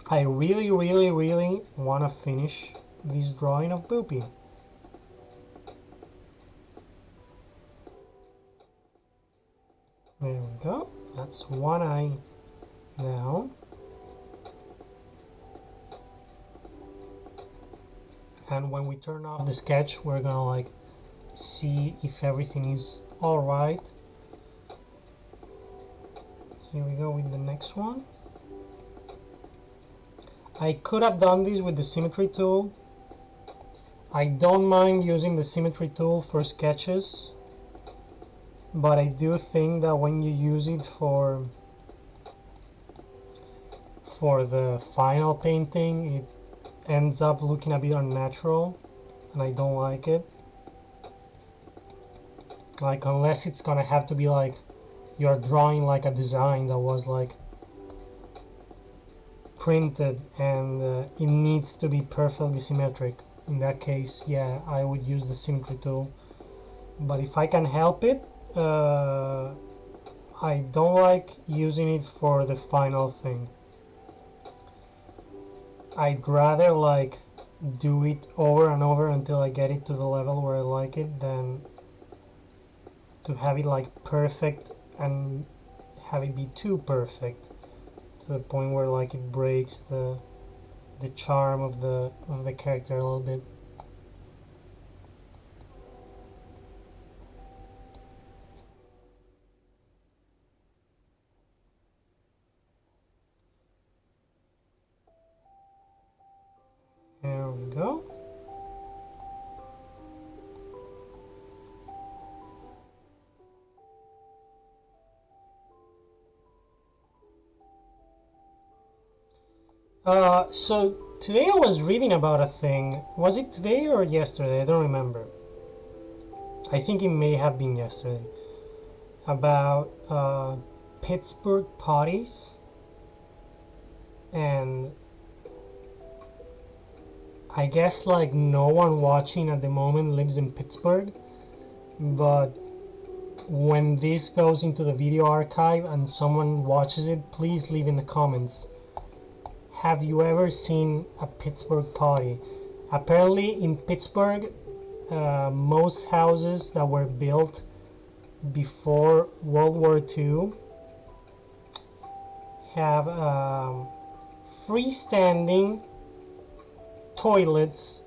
I really want to finish this drawing of Boopie. There we go. That's one eye down. And when we turn off the sketch, we're gonna like see if everything is alright. Here we go with the next one. I could have done this with the symmetry tool. I don't mind using the symmetry tool for sketches, but I do think that when you use it for the final painting, it ends up looking a bit unnatural, and I don't like it. Like, unless it's gonna have to be like you're drawing like a design that was like printed and it needs to be perfectly symmetric. In that case, yeah, I would use the symmetry tool. But if I can help it, I don't like using it for the final thing. I'd rather like do it over and over until I get it to the level where I like it than to have it like perfect and have it be too perfect to the point where like it breaks the charm of the character a little bit. There we go. So today I was reading about a thing. Was it today or yesterday? I don't remember. I think it may have been yesterday. About Pittsburgh potties. And I guess like no one watching at the moment lives in Pittsburgh. But when this goes into the video archive and someone watches it, please leave in the comments. Have you ever seen a Pittsburgh potty? Apparently in Pittsburgh, most houses that were built before World War II have freestanding toilets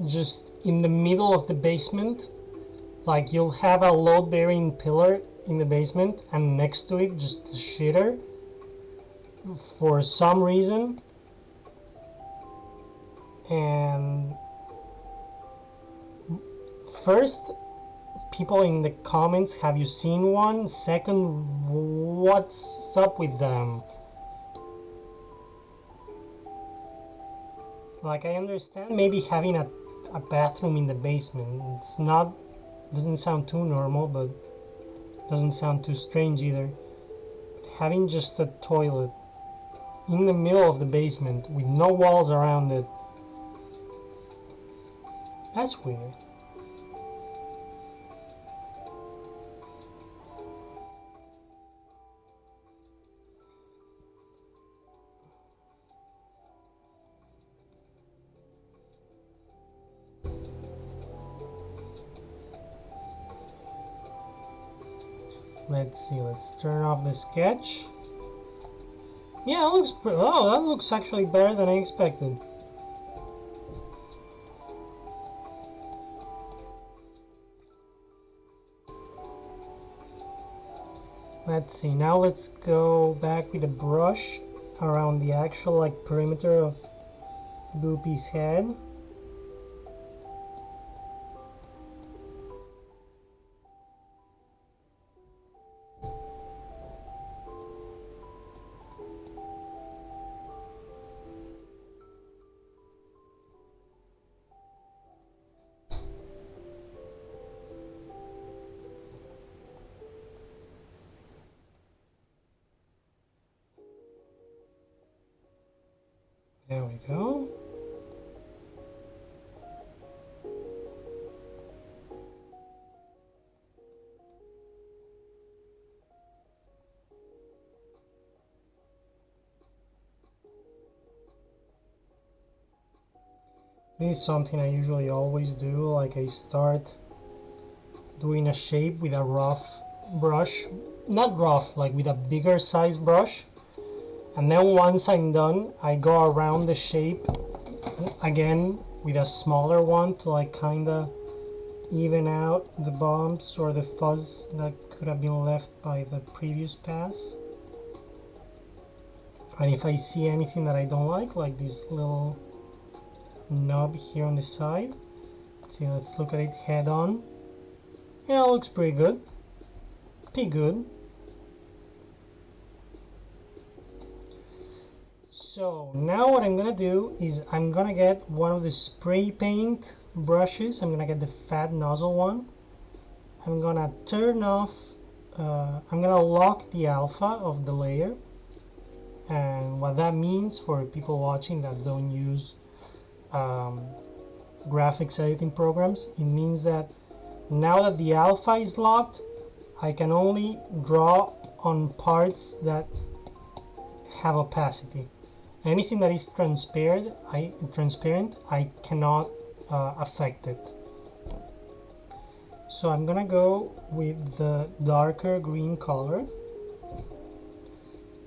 just in the middle of the basement. Like you'll have a load-bearing pillar in the basement and next to it just a shitter for some reason. And first, people in the comments, have you seen one? Second, what's up with them? Like, I understand maybe having a bathroom in the basement. It's not, doesn't sound too normal, but doesn't sound too strange either. Having just a toilet in the middle of the basement with no walls around it, that's weird. Let's see, let's turn off the sketch. Yeah, it looks oh, that looks actually better than I expected. Let's see, now let's go back with a brush around the actual like perimeter of Boopie's head. There we go. This is something I usually always do, like I start doing a shape with a rough brush, not rough, like with a bigger size brush, and then once I'm done I go around the shape again with a smaller one to like kinda even out the bumps or the fuzz that could have been left by the previous pass. And if I see anything that I don't like this little knob here on the side, let's see, let's look at it head on. Yeah, it looks pretty good. Pretty good. So now what I'm gonna do is I'm gonna get one of the spray paint brushes. I'm gonna get the fat nozzle one, I'm gonna turn off, I'm gonna lock the alpha of the layer. And what that means for people watching that don't use graphics editing programs, it means that now that the alpha is locked, I can only draw on parts that have opacity. Anything that is transparent, I cannot affect it. So I'm gonna go with the darker green color,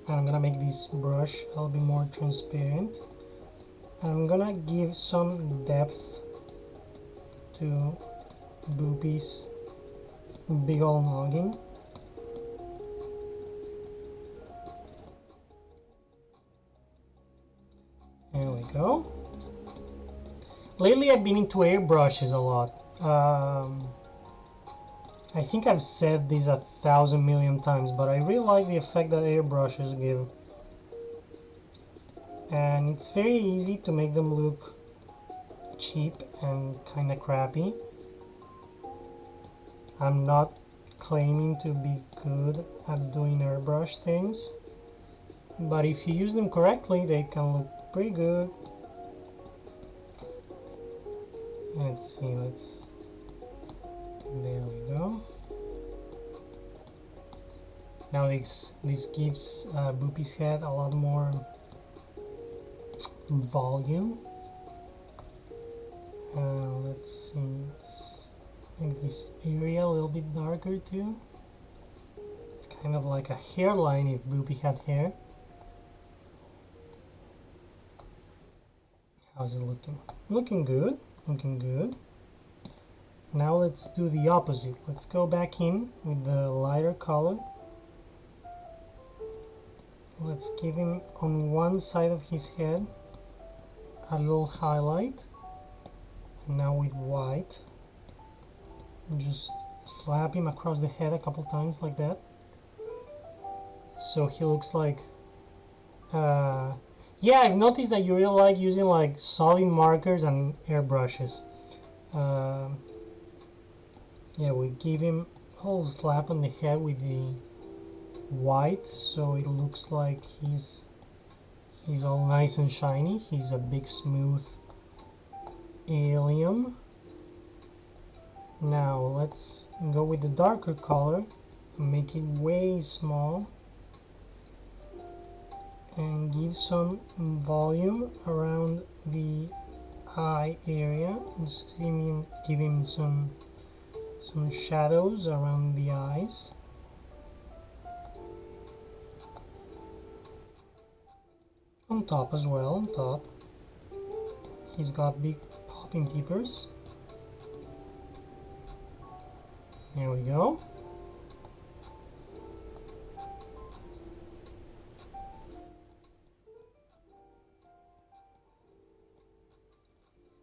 and I'm gonna make this brush a little bit more transparent. I'm gonna give some depth to Boopie's big ol' noggin. There we go. Lately I've been into airbrushes a lot. I think I've said this 1,000 million times, but I really like the effect that airbrushes give. And it's very easy to make them look cheap and kinda crappy. I'm not claiming to be good at doing airbrush things, but if you use them correctly, they can look pretty good. Let's see, there we go. Now this gives Boopie's head a lot more volume. Let's see, let's make this area a little bit darker too. Kind of like a hairline if Boopie had hair. How's it looking? Looking good, looking good. Now let's do the opposite. Let's go back in with the lighter color. Let's give him on one side of his head a little highlight. And now with white, just slap him across the head a couple times like that. So he looks like, yeah, I've noticed that you really like using like solid markers and airbrushes. Yeah, we give him a little slap on the head with the white, so it looks like he's all nice and shiny. He's a big smooth alien. Now let's go with the darker color and make it way small and give some volume around the eye area. Just give him some shadows around the eyes. On top as well, on top. He's got big popping peepers. There we go.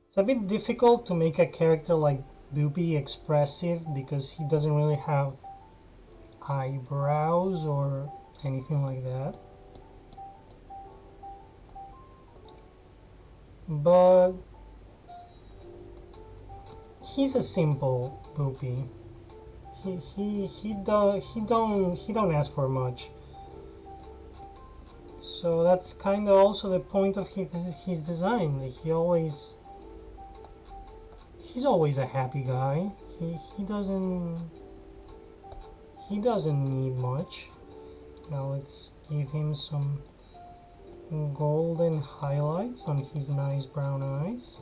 It's a bit difficult to make a character like Boopie expressive because he doesn't really have eyebrows or anything like that. But he's a simple Boopie. He don't ask for much. So that's kind of also the point of his design. He's always a happy guy. He doesn't need much. Now let's give him some golden highlights on his nice brown eyes.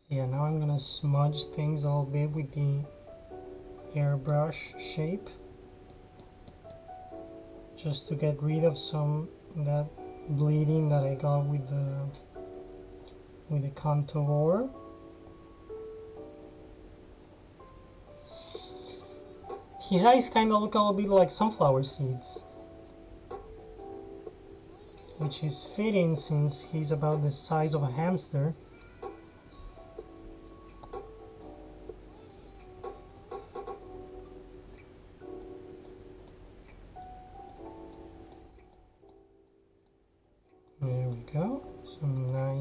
So yeah, now I'm gonna smudge things a little bit with the airbrush shape, just to get rid of some of that bleeding that I got with the contour. His eyes kind of look a little bit like sunflower seeds, which is fitting since he's about the size of a hamster.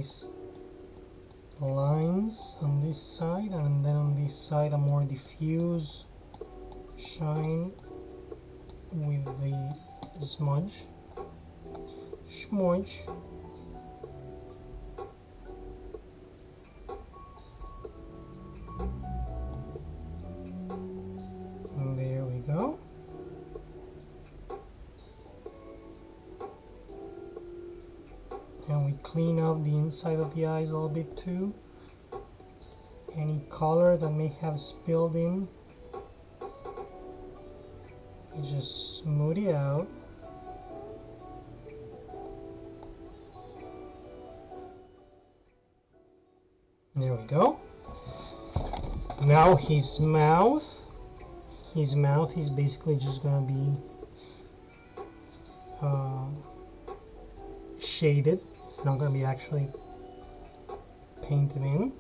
nice lines on this side, and then on this side a more diffuse shine with the smudge. Smudge. And there we go. And we clean up the inside of the eyes a little bit too. Any color that may have spilled in, you just smooth it out. There we go. Now his mouth is basically just gonna be shaded. It's not gonna be actually painted in.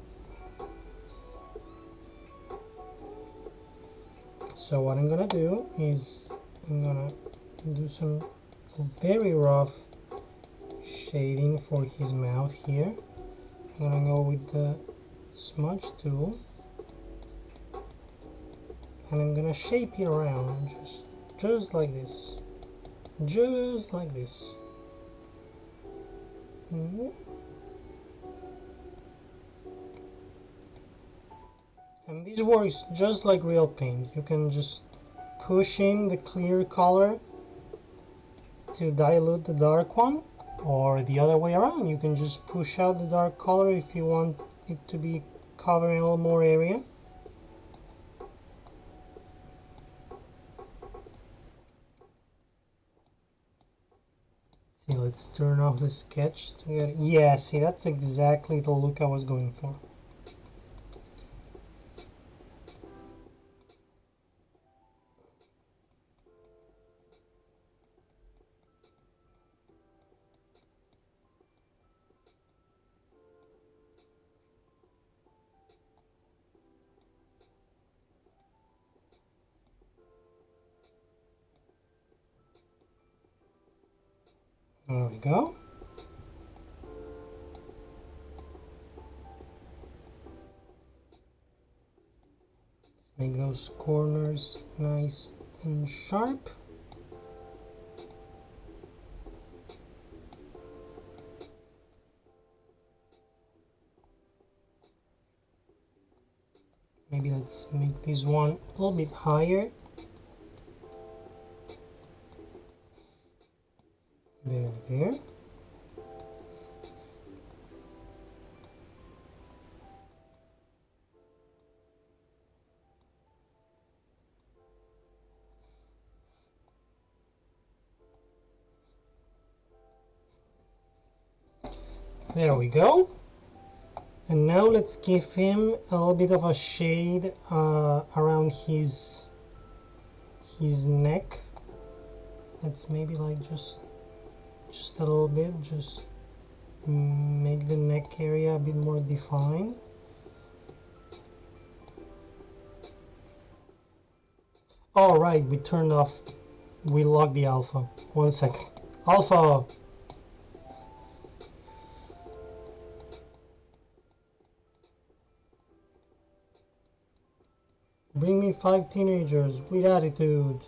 So what I'm gonna do is I'm gonna do some very rough shading for his mouth here. I'm gonna go with the smudge tool and I'm gonna shape it around just like this. Just like this. And this works just like real paint. You can just push in the clear color to dilute the dark one, or the other way around. You can just push out the dark color if you want it to be covering a little more area. See, let's turn off the sketch to get it. Yeah, see, that's exactly the look I was going for. There we go. Let's make those corners nice and sharp. Maybe let's make this one a little bit higher. There. There we go. And now let's give him a little bit of a shade around his neck. Let's maybe like just a little bit, just make the neck area a bit more defined. All right, we locked the alpha. 1 second. Alpha! Bring me 5 teenagers with attitudes.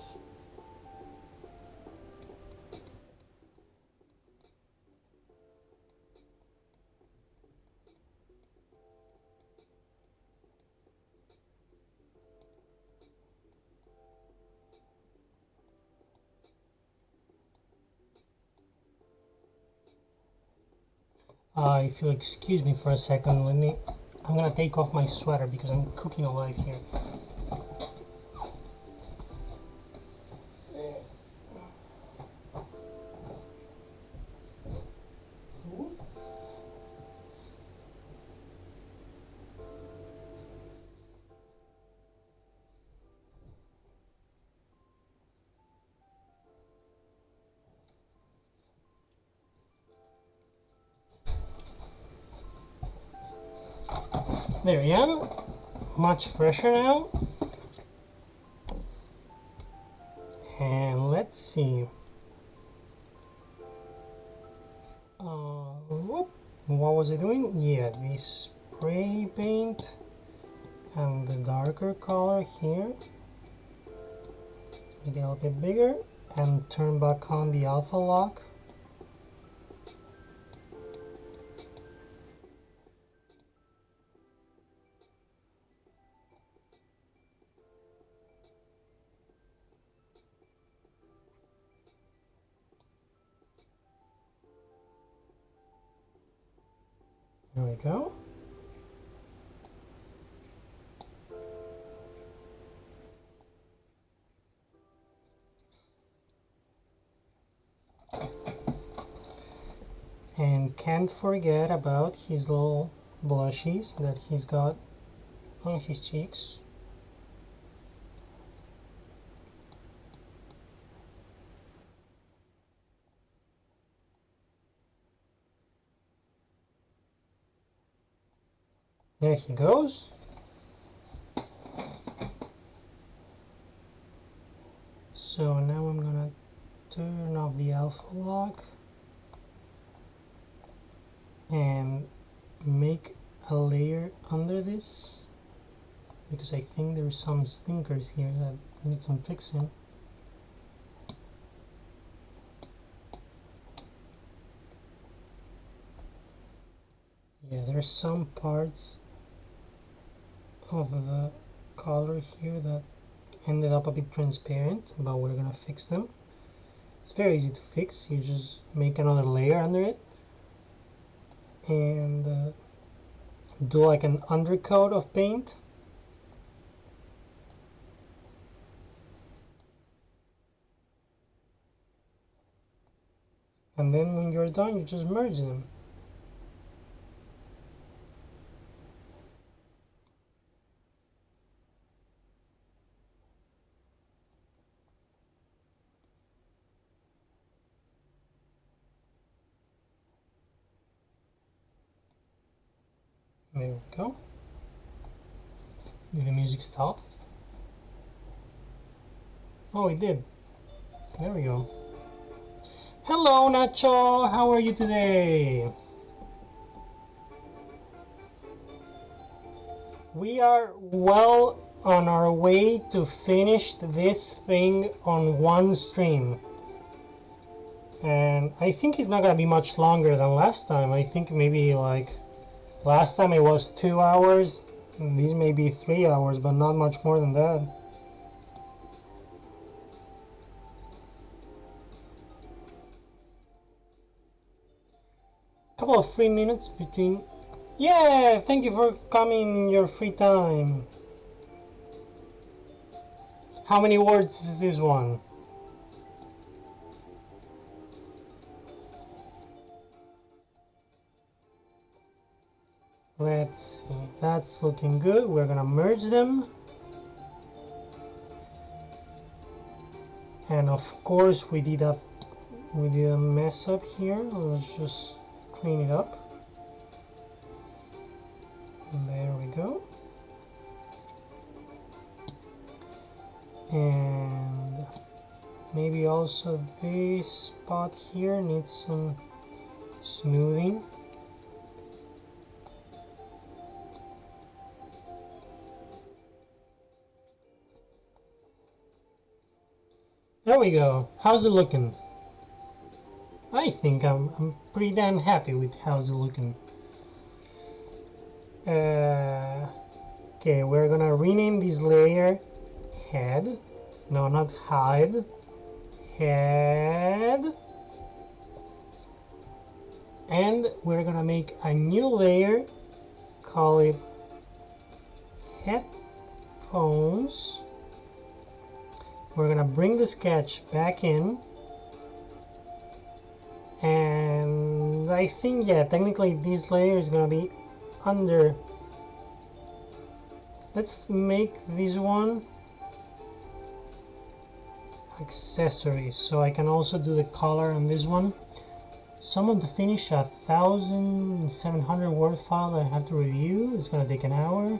If you'll excuse me for a second, I'm gonna take off my sweater because I'm cooking alive here. There I am, much fresher now. And let's see. One what was I doing? Yeah, the spray paint and the darker color here. Let's make it a little bit bigger and turn back on the alpha lock. There we go. And can't forget about his little blushies that he's got on his cheeks. There he goes. So now I'm gonna turn off the alpha lock and make a layer under this, because I think there's some stinkers here that need some fixing. Yeah, there's some parts of the color here that ended up a bit transparent, but we're gonna fix them. It's very easy to fix. You just make another layer under it and do like an undercoat of paint. And then when you're done, you just merge them. There we go. Did the music stop? Oh, it did. There we go. Hello, Nacho. How are you today? We are well on our way to finish this thing on one stream. And I think it's not gonna be much longer than last time. I think maybe like last time it was 2 hours, and these may be 3 hours, but not much more than that. Couple of free minutes between. Yeah, thank you for coming in your free time. How many words is this one? Let's see, that's looking good. We're gonna merge them. And of course we did a mess up here. Let's just clean it up. There we go. And maybe also this spot here needs some smoothing. There we go. How's it looking? I think I'm pretty damn happy with how's it looking. Okay, we're gonna rename this layer head. No, not hide. Head. And we're gonna make a new layer. Call it headphones. We're gonna bring the sketch back in, and I think, yeah, technically this layer is gonna be under. Let's make this one accessories, so I can also do the color on this one. Someone to finish a 1,700 word file that I have to review. It's gonna take an hour.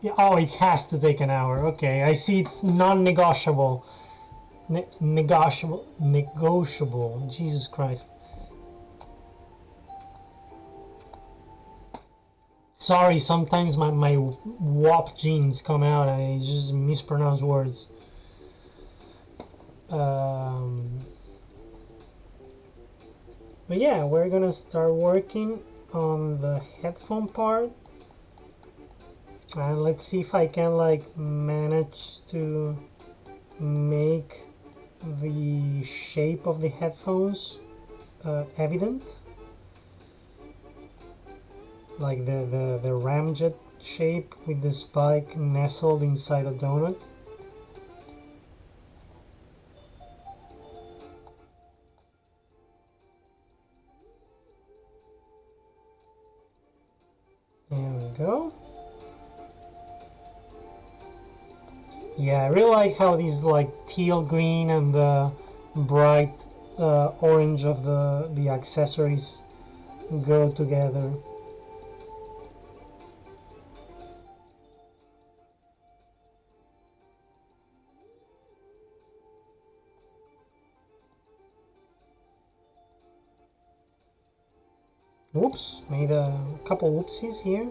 Yeah, oh, it has to take an hour. Okay, I see it's non-negotiable. Negotiable. Jesus Christ. Sorry, sometimes my WAP genes come out. I just mispronounce words. But yeah, we're gonna start working on the headphone part, and let's see if I can like manage to make the shape of the headphones evident, like the ramjet shape with the spike nestled inside a donut. There we go. Yeah, I really like how these like teal green and the bright orange of the accessories go together. Whoops, made a couple whoopsies here.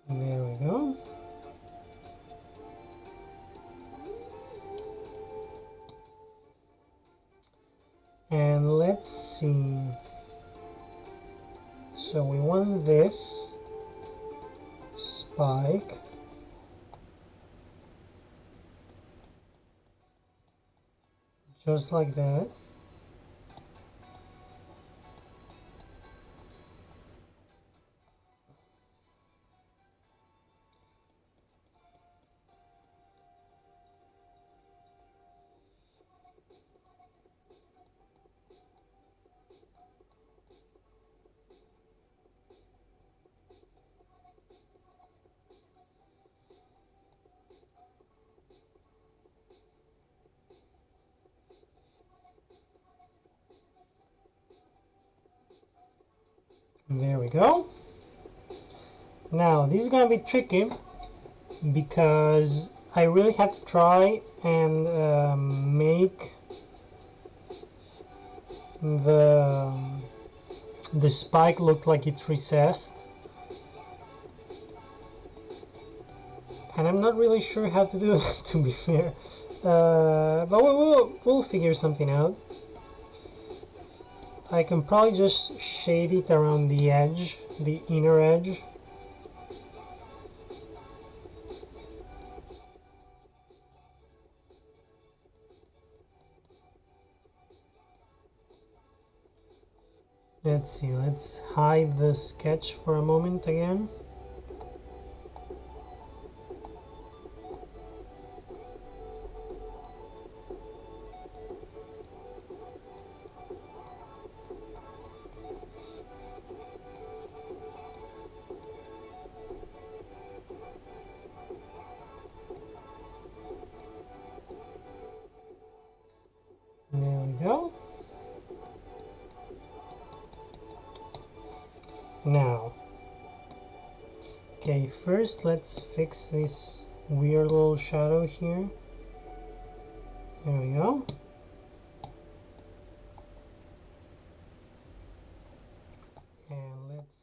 There we go. And let's see. So we want this spike. Just like that. There we go. Now this is gonna be tricky because I really have to try and make the spike look like it's recessed, and I'm not really sure how to do that, to be fair, but we'll figure something out. I can probably just shade it around the edge, the inner edge. Let's see, let's hide the sketch for a moment again. There we go. Now, okay, first let's fix this weird little shadow here. There we go. And let's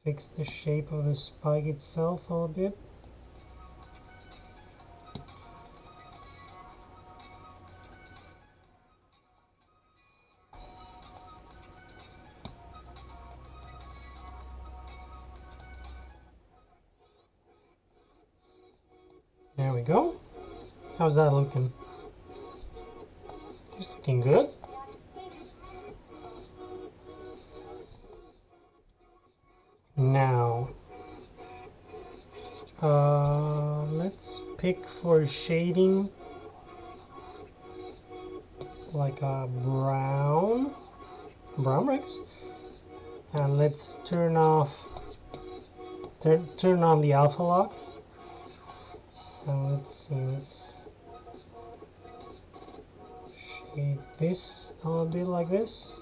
fix the shape of the spike itself a little bit. There we go. How's that looking? It's looking good. Now, let's pick for shading like a brown bricks, and let's turn on the alpha lock. And let's see, let's shade this a little bit like this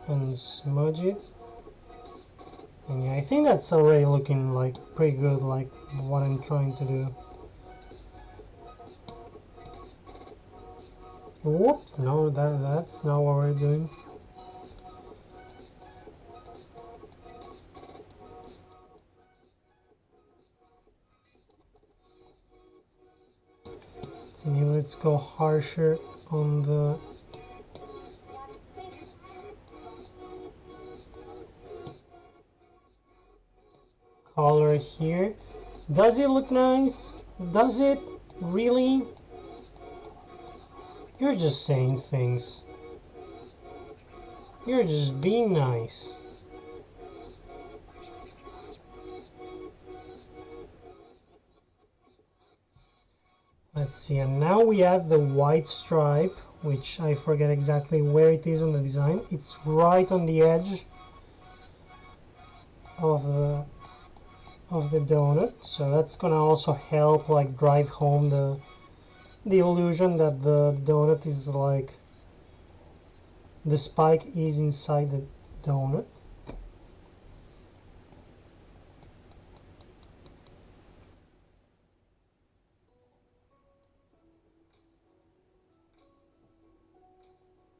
and smudge it. And yeah, I think that's already looking like pretty good, like what I'm trying to do. Whoops, no, that's not what we're doing. So maybe let's go harsher on the color here. Does it look nice? Does it really? You're just saying things. You're just being nice. Let's see, and now we add the white stripe, which I forget exactly where it is on the design. It's right on the edge of the donut, so that's gonna also help like drive home the illusion that the donut is like the spike is inside the donut.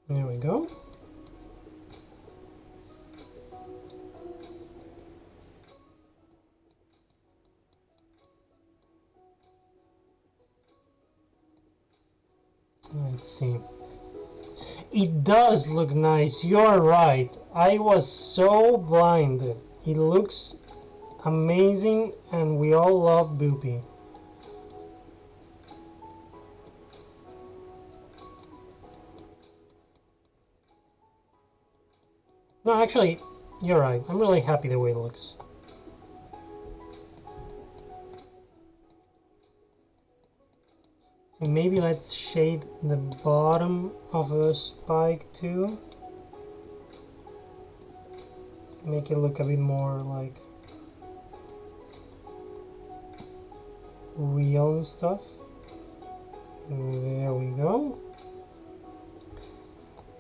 There we go. Let's see. It does look nice. You're right. I was so blinded. It looks amazing, and we all love Boopie. No, actually, you're right. I'm really happy the way it looks. So maybe let's shade the bottom of the spike too. Make it look a bit more like real and stuff. There we go.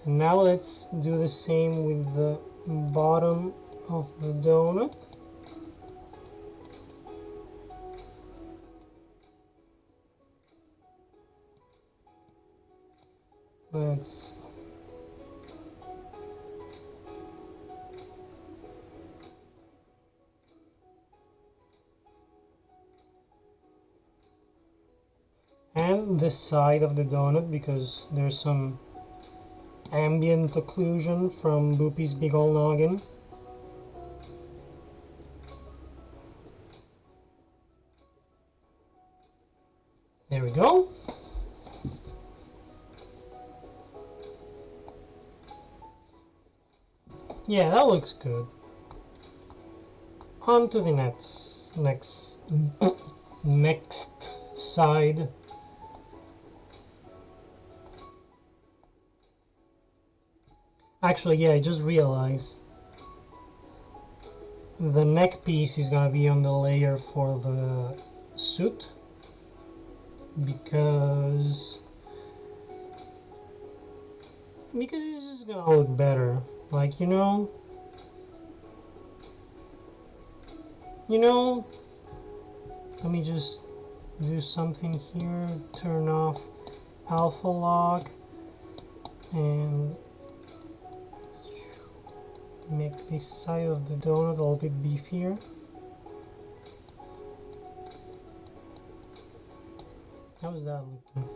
And now let's do the same with the bottom of the donut. Let's and the side of the donut, because there's some ambient occlusion from Boopie's big ol' noggin. There we go. Yeah, that looks good. On to the next side. Actually, yeah, I just realized the neck piece is gonna be on the layer for the suit, because it's just gonna look better. Like, you know, let me just do something here, turn off alpha lock, and make this side of the donut a little bit beefier. How's that looking?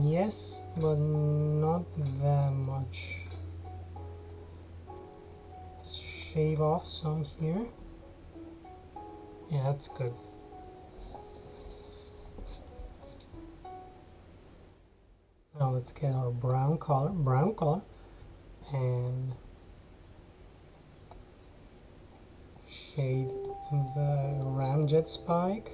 Yes, but not that much. Let's shave off some here. Yeah, that's good. Now let's get our brown color, and shade the ramjet spike.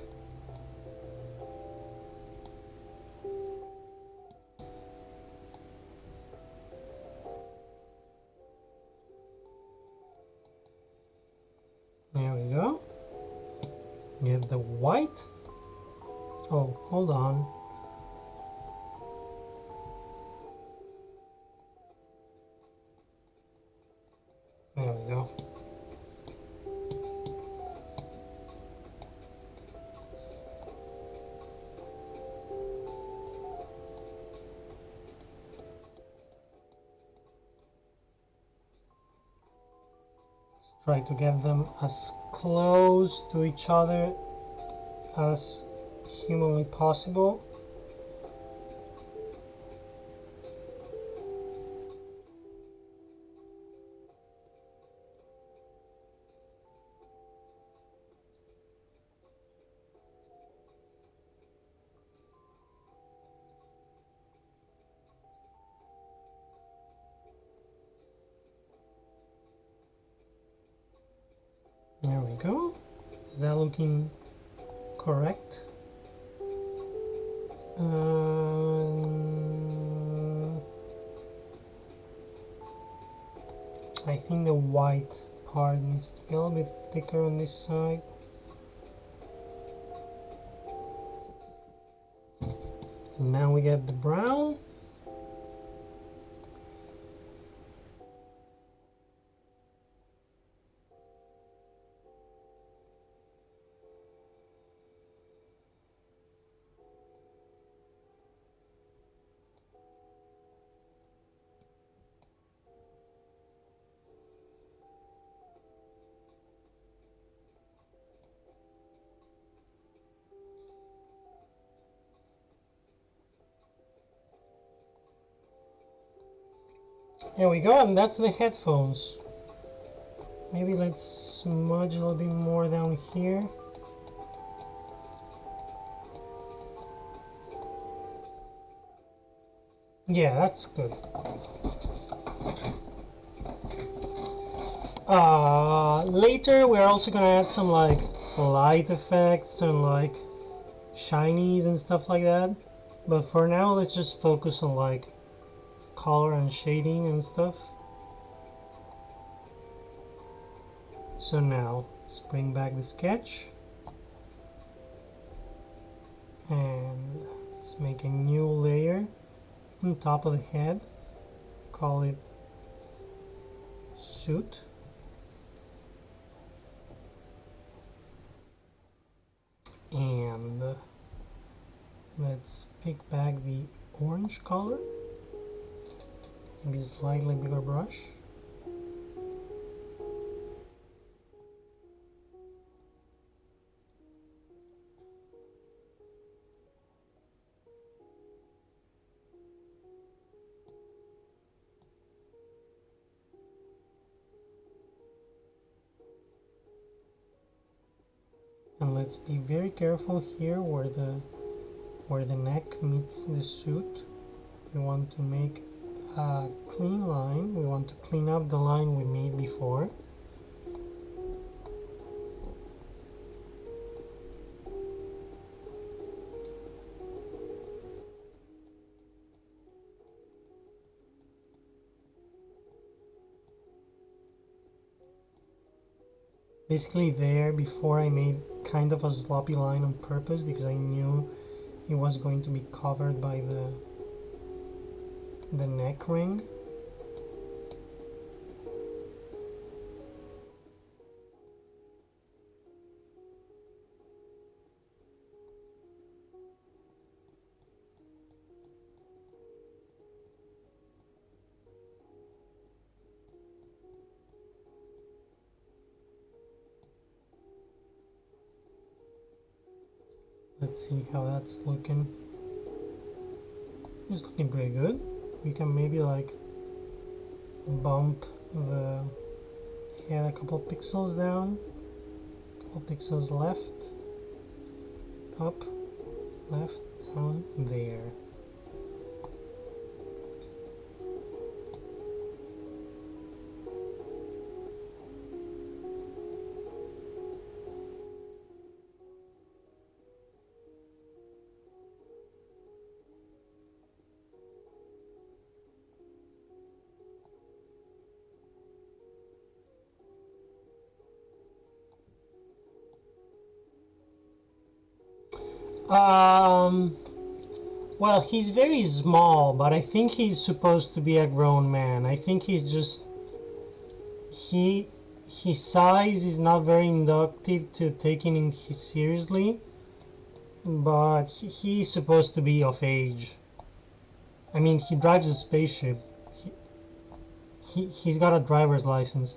There we go. Get the white. Oh, hold on. There we go. Try to get them as close to each other as humanly possible. There we go. Is that looking correct? I think the white part needs to be a little bit thicker on this side. And now we get the brown. There we go, and that's the headphones. Maybe let's smudge a little bit more down here. Yeah, that's good. Later we're also gonna add some like light effects and like shinies and stuff like that. But for now, let's just focus on like color and shading and stuff. So now let's bring back the sketch and let's make a new layer on top of the head. Call it suit. And let's pick back the orange color. Maybe a slightly bigger brush. And let's be very careful here where the neck meets the suit. We want to make a clean line. We want to clean up the line we made before. Basically there, before I made kind of a sloppy line on purpose because I knew it was going to be covered by the neck ring. Let's see how that's looking. It's looking pretty good. We can maybe like bump the head a couple pixels down, a couple pixels left, up, left, down, there. Well, he's very small, but I think he's supposed to be a grown man. I think he's just his size is not very inductive to taking him seriously, but he's supposed to be of age. I mean, he drives a spaceship. He's got a driver's license.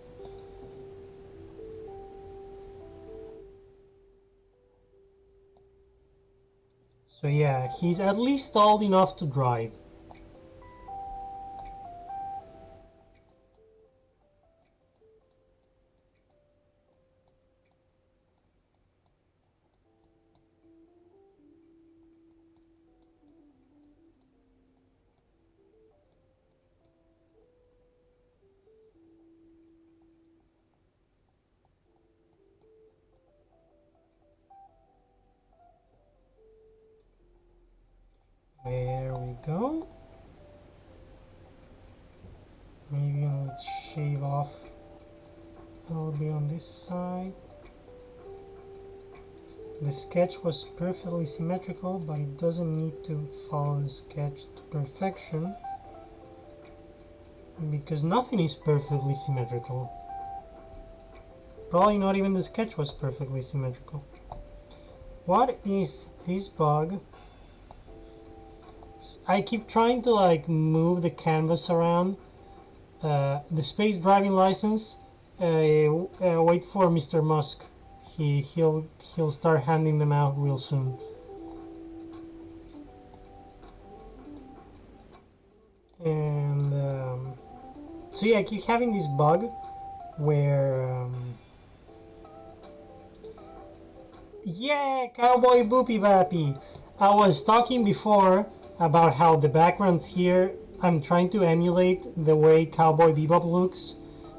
So yeah, he's at least old enough to drive. There we go. Maybe let's shave off a little bit on this side. The sketch was perfectly symmetrical, but it doesn't need to follow the sketch to perfection because nothing is perfectly symmetrical. Probably not even the sketch was perfectly symmetrical. What is this bug? I keep trying to like move the canvas around. The space driving license. Wait for Mr. Musk. He'll start handing them out real soon. And so yeah, I keep having this bug where yeah, Cowboy Boopie Bappy. I was talking before about how the backgrounds here, I'm trying to emulate the way Cowboy Bebop looks,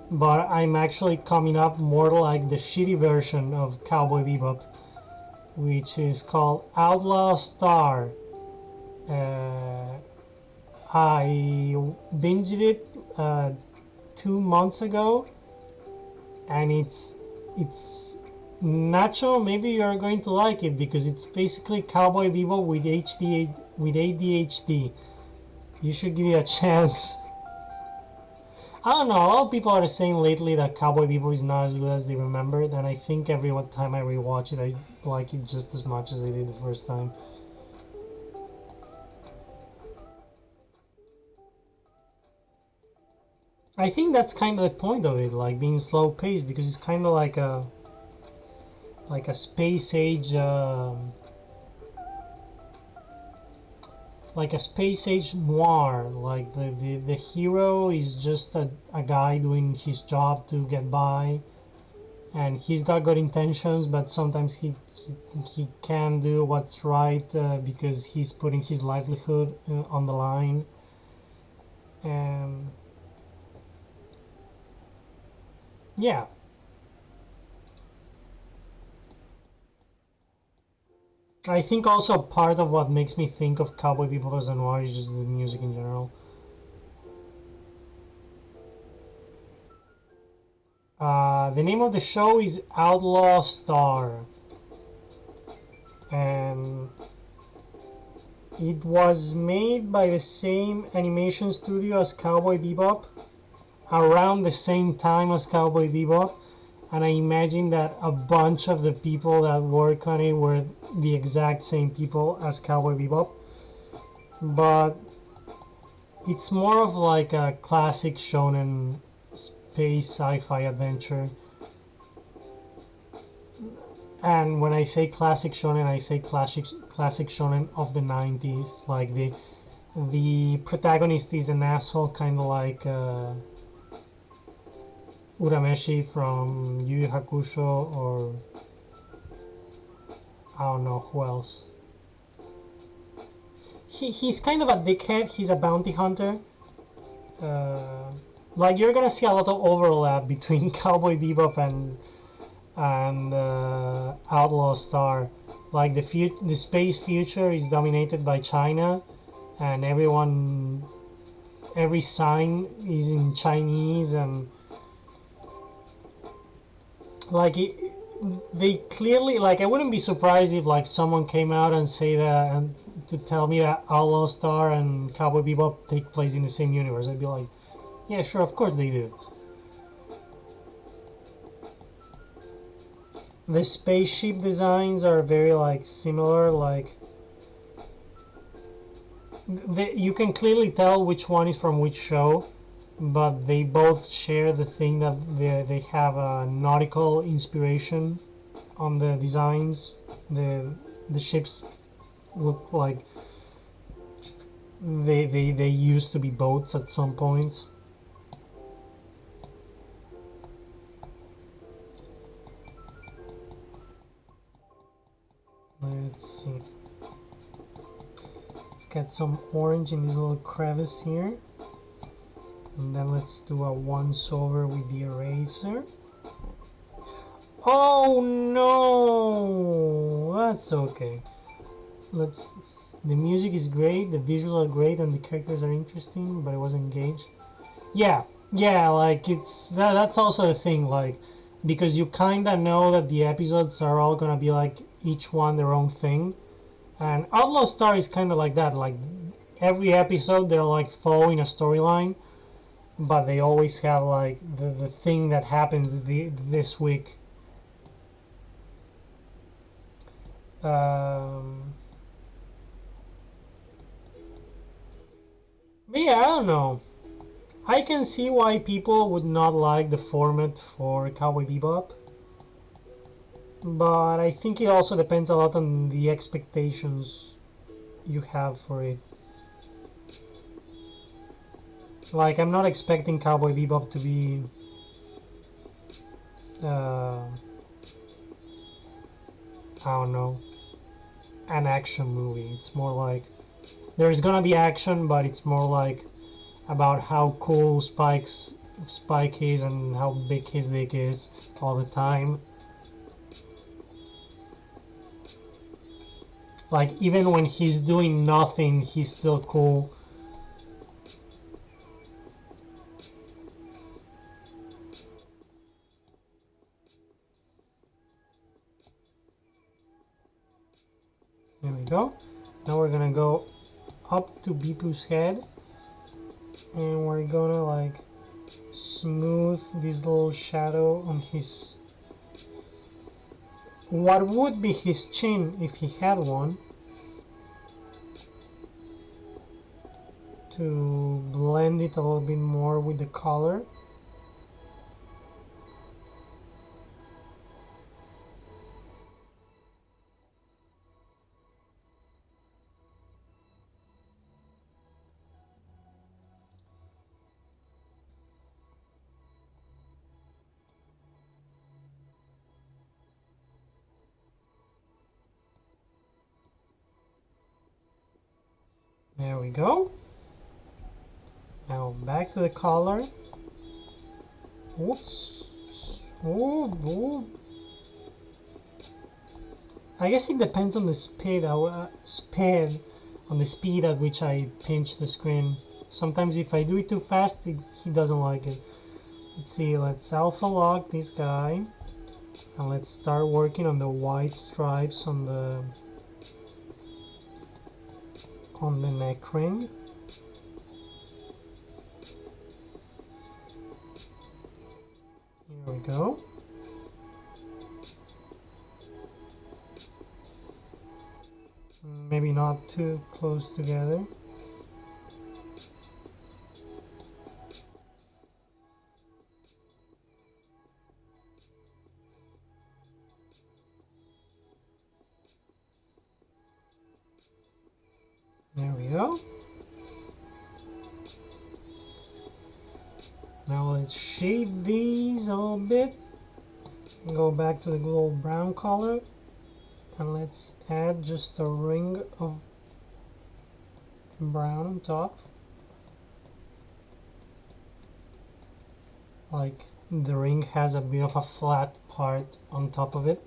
but I'm actually coming up more like the shitty version of Cowboy Bebop, which is called Outlaw Star. I binged it 2 months ago, and it's Nacho. Maybe you're going to like it because it's basically Cowboy Bebop with ADHD. You should give it a chance. I don't know, a lot of people are saying lately that Cowboy Bebop is not as good as they remembered, and I think every time I rewatch it, I like it just as much as I did the first time. I think that's kind of the point of it, like being slow paced, because it's kind of like a space age noir. Like the hero is just a guy doing his job to get by, and he's got good intentions, but sometimes he can't do what's right because he's putting his livelihood on the line. And yeah, I think also part of what makes me think of Cowboy Bebop as a noir is just the music in general. The name of the show is Outlaw Star, and it was made by the same animation studio as Cowboy Bebop, around the same time as Cowboy Bebop, and I imagine that a bunch of the people that work on it were the exact same people as Cowboy Bebop, but it's more of like a classic shonen space sci-fi adventure. And when I say classic shonen, I say classic shonen of the 90s. Like the protagonist is an asshole, kind of like Urameshi from Yu Yu Hakusho, or I don't know who else. He's kind of a dickhead. He's a bounty hunter. Like you're gonna see a lot of overlap between Cowboy Bebop and Outlaw Star. Like the space future is dominated by China, and every sign is in Chinese, and like they clearly, like I wouldn't be surprised if like someone came out and say that and to tell me that Outlaw Star and Cowboy Bebop take place in the same universe. I'd be like, yeah, sure, of course they do. The spaceship designs are very like similar. Like you can clearly tell which one is from which show, but they both share the thing that they have a nautical inspiration on the designs. The ships look like they used to be boats at some points. Let's see. Let's get some orange in this little crevice here. And then let's do a once over with the eraser. Oh no! That's okay. The music is great, the visuals are great, and the characters are interesting, but I wasn't engaged. Yeah, like that's also the thing, like, because you kinda know that the episodes are all gonna be like each one their own thing. And Outlaw Star is kinda like that, like every episode they're like following a storyline, but they always have like the thing that happens this week. But yeah, I don't know. I can see why people would not like the format for Cowboy Bebop, but I think it also depends a lot on the expectations you have for it. Like, I'm not expecting Cowboy Bebop to be I don't know, an action movie. It's more like there's gonna be action, but it's more like about how cool Spike is and how big his dick is all the time. Like, even when he's doing nothing, he's still cool. There we go. Now we're gonna go up to Bipu's head, and we're gonna like smooth this little shadow on his, what would be his chin if he had one, to blend it a little bit more with the color. There we go. Now back to the color. Oops. Ooh. I guess it depends on the speed. On the speed at which I pinch the screen. Sometimes if I do it too fast, he doesn't like it. Let's see. Let's alpha lock this guy, and let's start working on the white stripes on the neck ring. Here we go. Maybe not too close together. There we go. Now let's shade these a little bit. Go back to the little brown color, and let's add just a ring of brown on top. Like the ring has a bit of a flat part on top of it,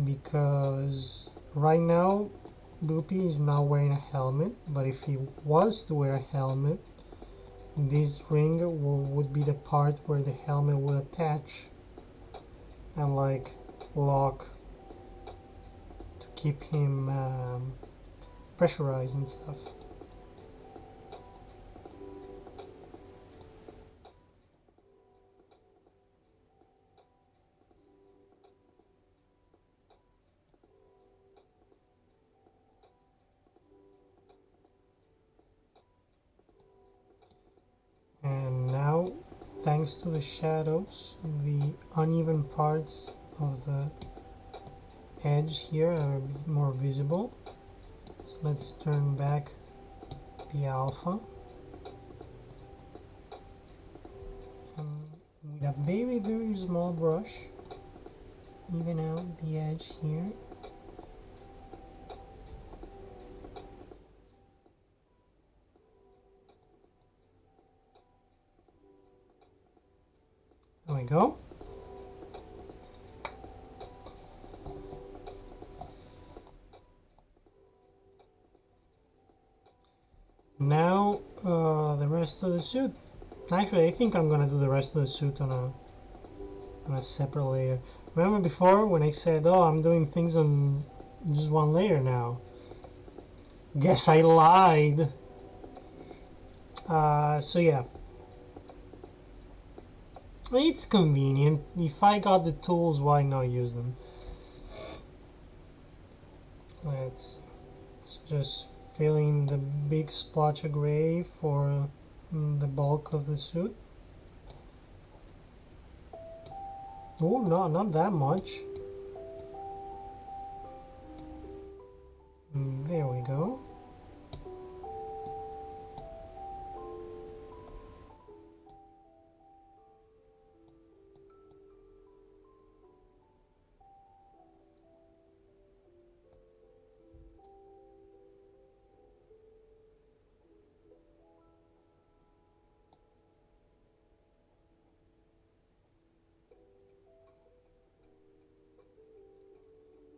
because right now Boopie is not wearing a helmet, but if he was to wear a helmet, this ring would be the part where the helmet would attach and like lock to keep him pressurized and stuff. And now, thanks to the shadows, the uneven parts of the edge here are a bit more visible. So let's turn back the alpha. And with a very, very small brush, even out the edge here. There we go. Now the rest of the suit. Actually, I think I'm gonna do the rest of the suit on a separate layer. Remember before when I said, oh, I'm doing things on just one layer now? Guess I lied. So yeah. It's convenient. If I got the tools, why not use them? Let's just fill in the big splotch of gray for the bulk of the suit. Oh, no, not that much. There we go.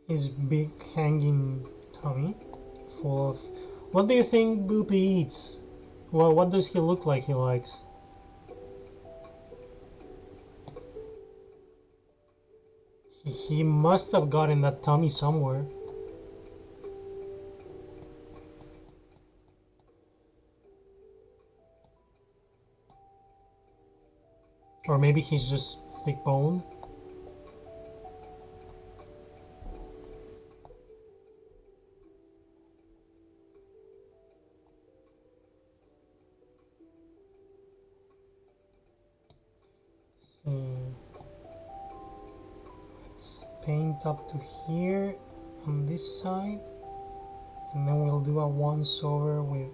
His big hanging tummy full of... What do you think Boopie eats? Well, what does he look like he likes? He must have gotten that tummy somewhere. Or maybe he's just thick boned. Let's paint up to here on this side, and then we'll do a once over with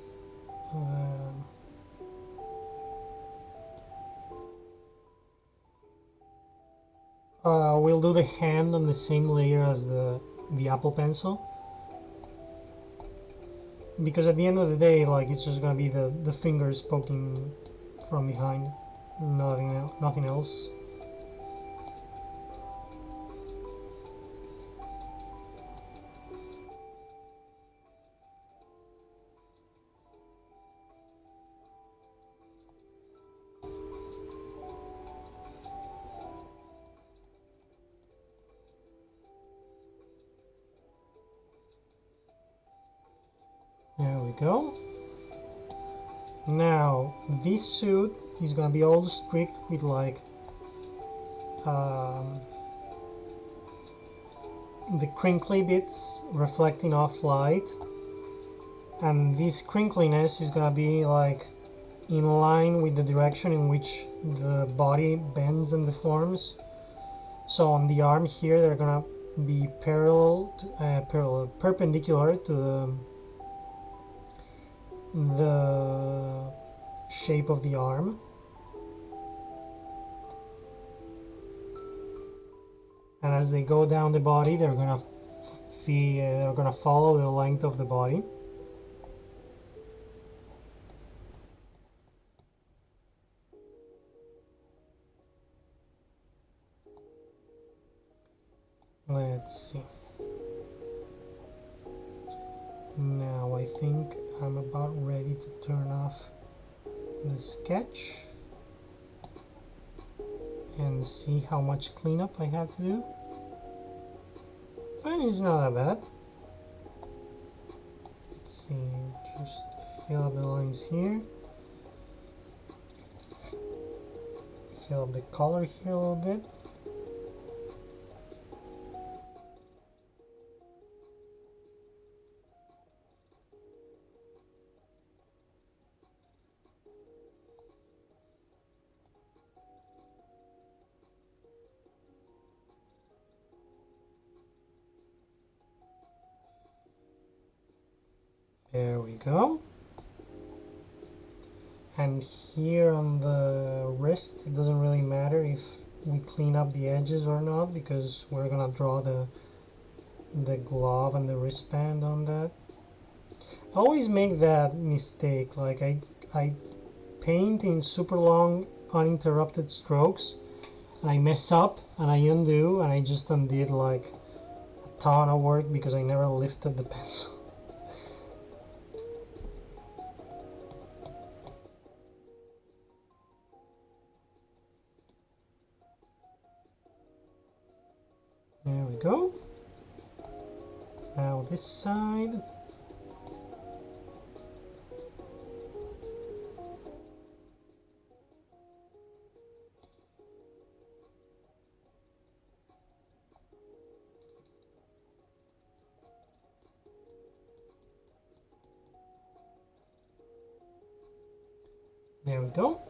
we'll do the hand on the same layer as the Apple Pencil, because at the end of the day, like, it's just gonna be the fingers poking from behind, nothing else. There we go. Now this suit is gonna be all streaked with like the crinkly bits reflecting off light, and this crinkliness is gonna be like in line with the direction in which the body bends and deforms. So on the arm here, they're gonna be perpendicular to the shape of the arm, and as they go down the body, they're gonna follow the length of the body. Let's see. Now I think I'm about ready to turn off the sketch and see how much cleanup I have to do. But it's not that bad. Let's see, just fill up the lines here. Fill up the color here a little bit. There we go. And here on the wrist, it doesn't really matter if we clean up the edges or not, because we're gonna draw the glove and the wristband on that. I always make that mistake, like I paint in super long uninterrupted strokes, and I mess up and I undo, and I just undid like a ton of work because I never lifted the pencil. There we go. Now this side. There we go.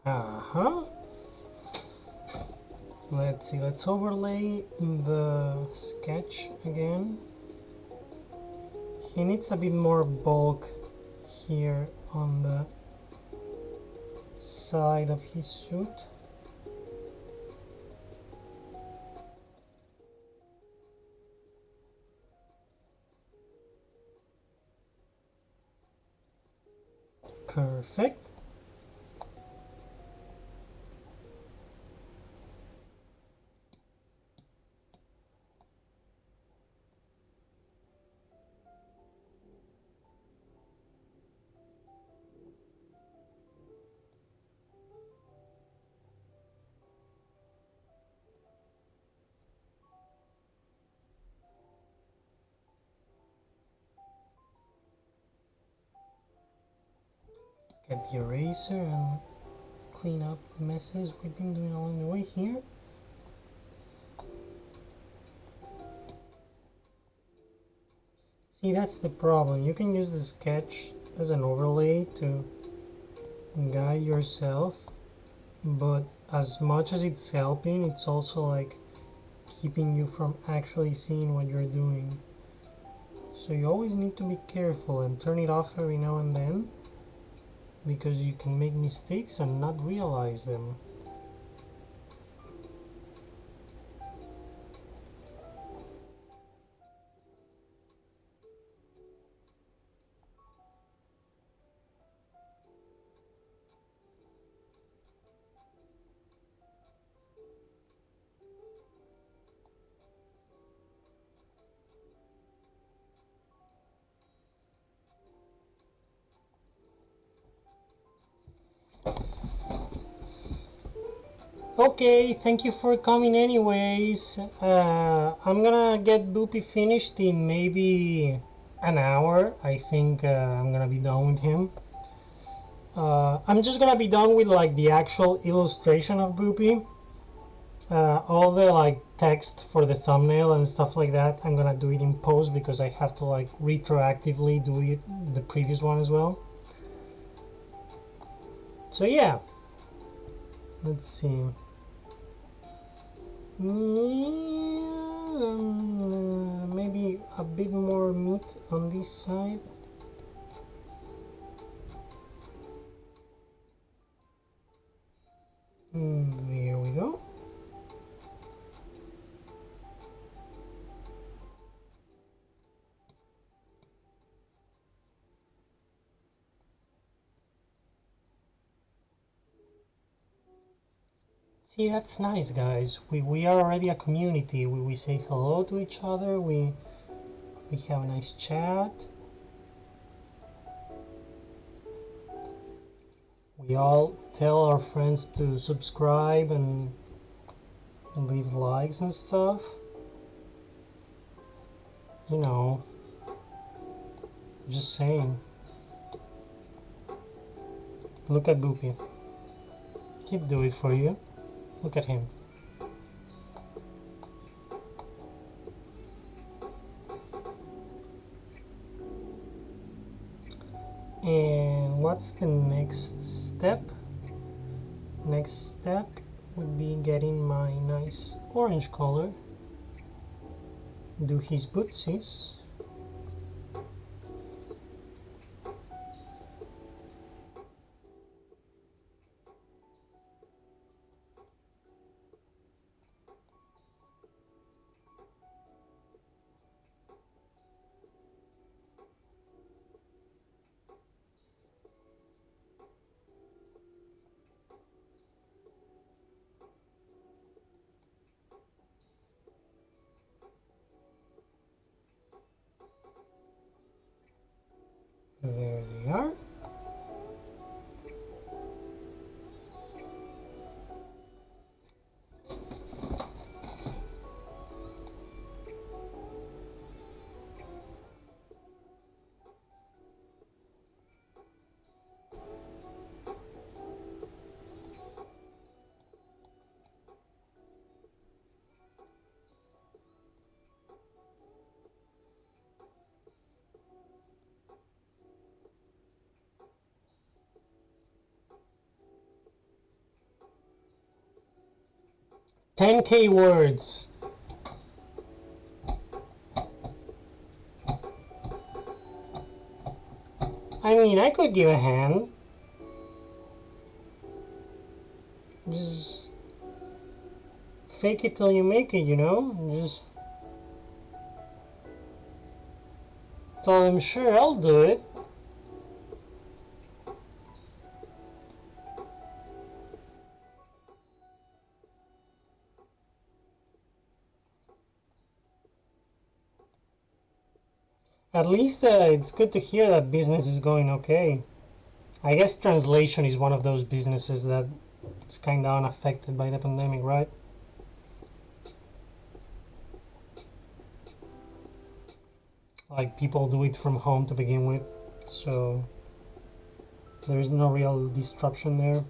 Uh-huh. Let's see, let's overlay the sketch again. He needs a bit more bulk here on the side of his suit. Perfect. Get the eraser and clean up messes we've been doing along the way here. See, that's the problem. You can use the sketch as an overlay to guide yourself, but as much as it's helping, it's also like keeping you from actually seeing what you're doing. So you always need to be careful and turn it off every now and then, because you can make mistakes and not realize them. Okay, thank you for coming anyways. I'm gonna get Boopie finished in maybe an hour. I think I'm gonna be done with him. I'm just gonna be done with like the actual illustration of Boopie. All the like text for the thumbnail and stuff like that, I'm gonna do it in post because I have to like retroactively do it the previous one as well. So yeah, let's see. Maybe a bit more meat on this side. There we go. See, that's nice, guys. We are already a community. We say hello to each other. We have a nice chat. We all tell our friends to subscribe and leave likes and stuff. You know. Just saying. Look at Boopie. He'd do it for you. Look at him. And what's the next step? Next step would be getting my nice orange color. Do his bootsies. There they are. $10K words. I mean, I could give a hand. Just fake it till you make it, you know? Just tell them, sure, I'll do it. At least it's good to hear that business is going okay. I guess translation is one of those businesses that is kind of unaffected by the pandemic, right? Like people do it from home to begin with, so there is no real disruption there.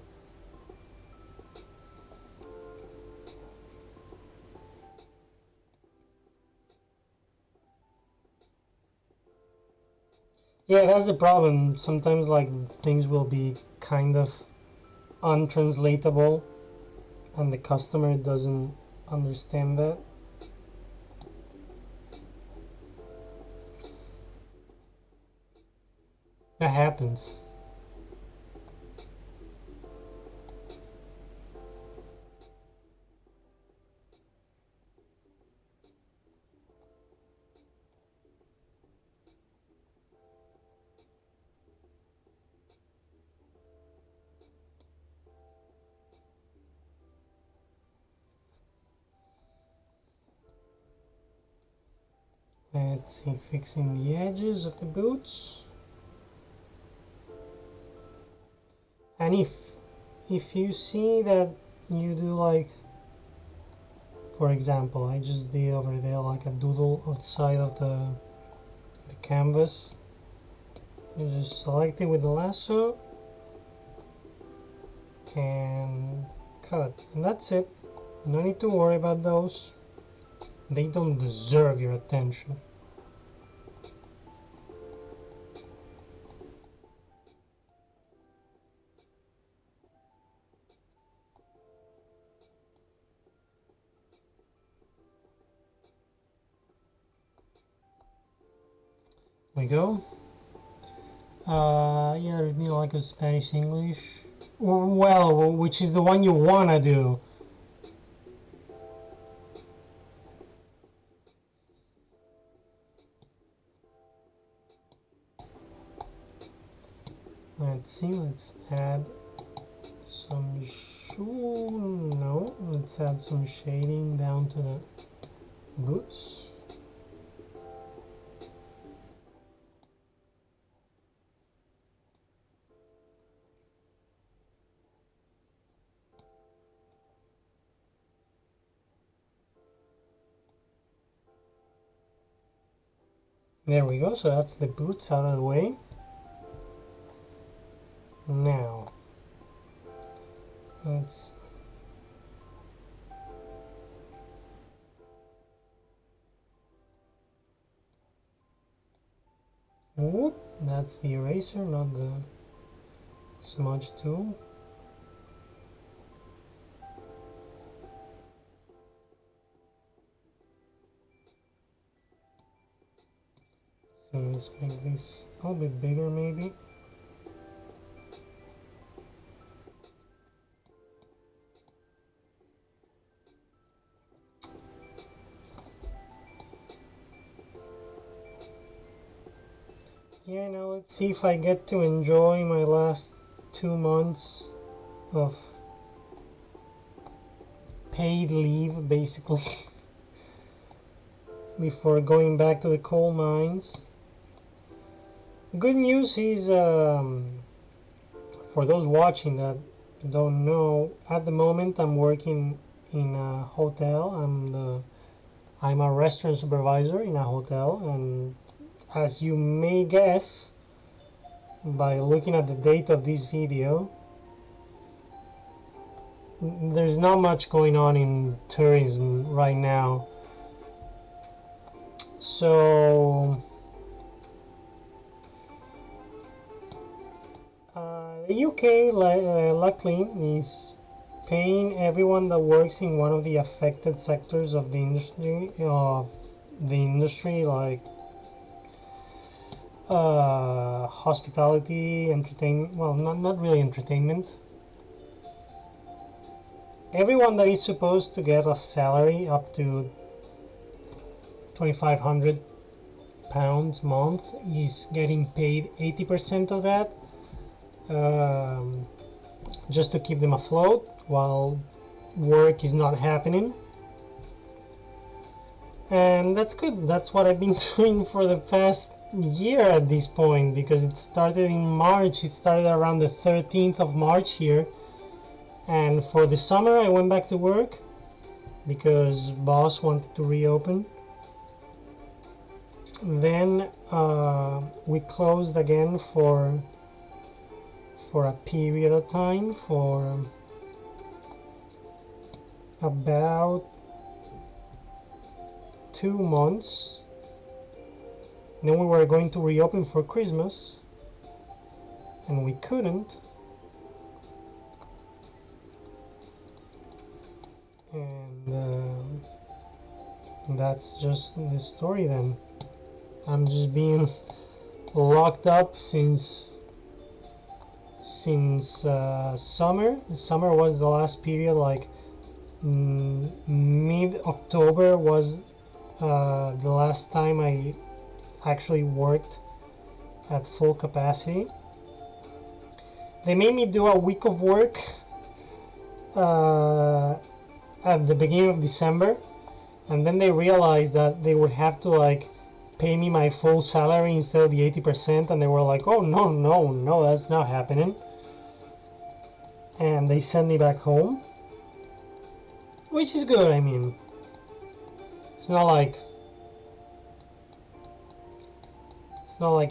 Yeah, that's the problem. Sometimes like things will be kind of untranslatable and the customer doesn't understand that. That happens. Let's see, fixing the edges of the boots. And if you see that you do like, for example, I just did over there like a doodle outside of the canvas. You just select it with the lasso and cut, and that's it. No need to worry about those. They don't deserve your attention. We go. Yeah, there'd be like a Spanish English. Well, which is the one you wanna do. Let's see, let's add some no, let's add some shading down to the boots. There we go, so that's the boots out of the way. Now, let's... Whoop, that's the eraser, not the smudge tool. So let's make this a little bit bigger maybe. Yeah, now let's see if I get to enjoy my last 2 months of paid leave, basically, before going back to the coal mines. Good news is, for those watching that don't know, at the moment I'm working in a hotel. I'm a restaurant supervisor in a hotel, and as you may guess by looking at the date of this video, there's not much going on in tourism right now. So the UK luckily is paying everyone that works in one of the affected sectors of the industry, like hospitality, entertainment. Well, not really entertainment. Everyone that is supposed to get a salary up to £2,500 a month is getting paid 80% of that, just to keep them afloat while work is not happening. And that's good. That's what I've been doing for the past year at this point, because it started in March. It started around the 13th of March here, and for the summer I went back to work because boss wanted to reopen. Then we closed again for a period of time, for about 2 months. Then we were going to reopen for Christmas, and we couldn't. And that's just the story then. I'm just being locked up since summer. Summer was the last period, like mid-October was the last time I actually worked at full capacity. They made me do a week of work at the beginning of December, and then they realized that they would have to like pay me my full salary instead of the 80%, and they were like, oh no, that's not happening. And they sent me back home, which is good. I mean, it's not like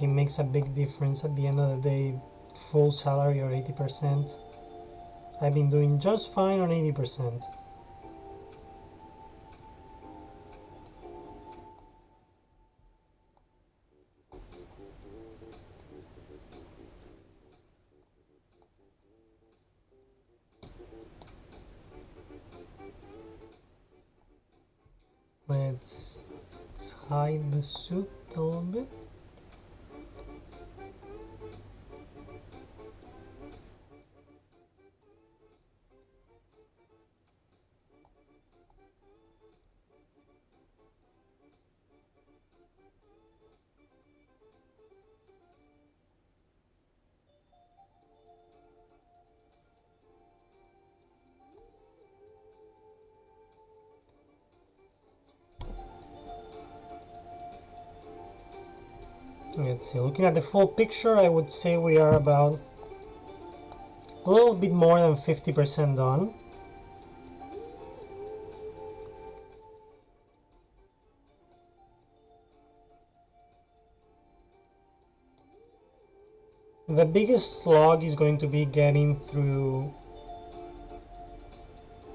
it makes a big difference at the end of the day, full salary or 80%. I've been doing just fine on 80%. Let's hide the suit a little bit. Let's see, looking at the full picture, I would say we are about a little bit more than 50% done. The biggest slog is going to be getting through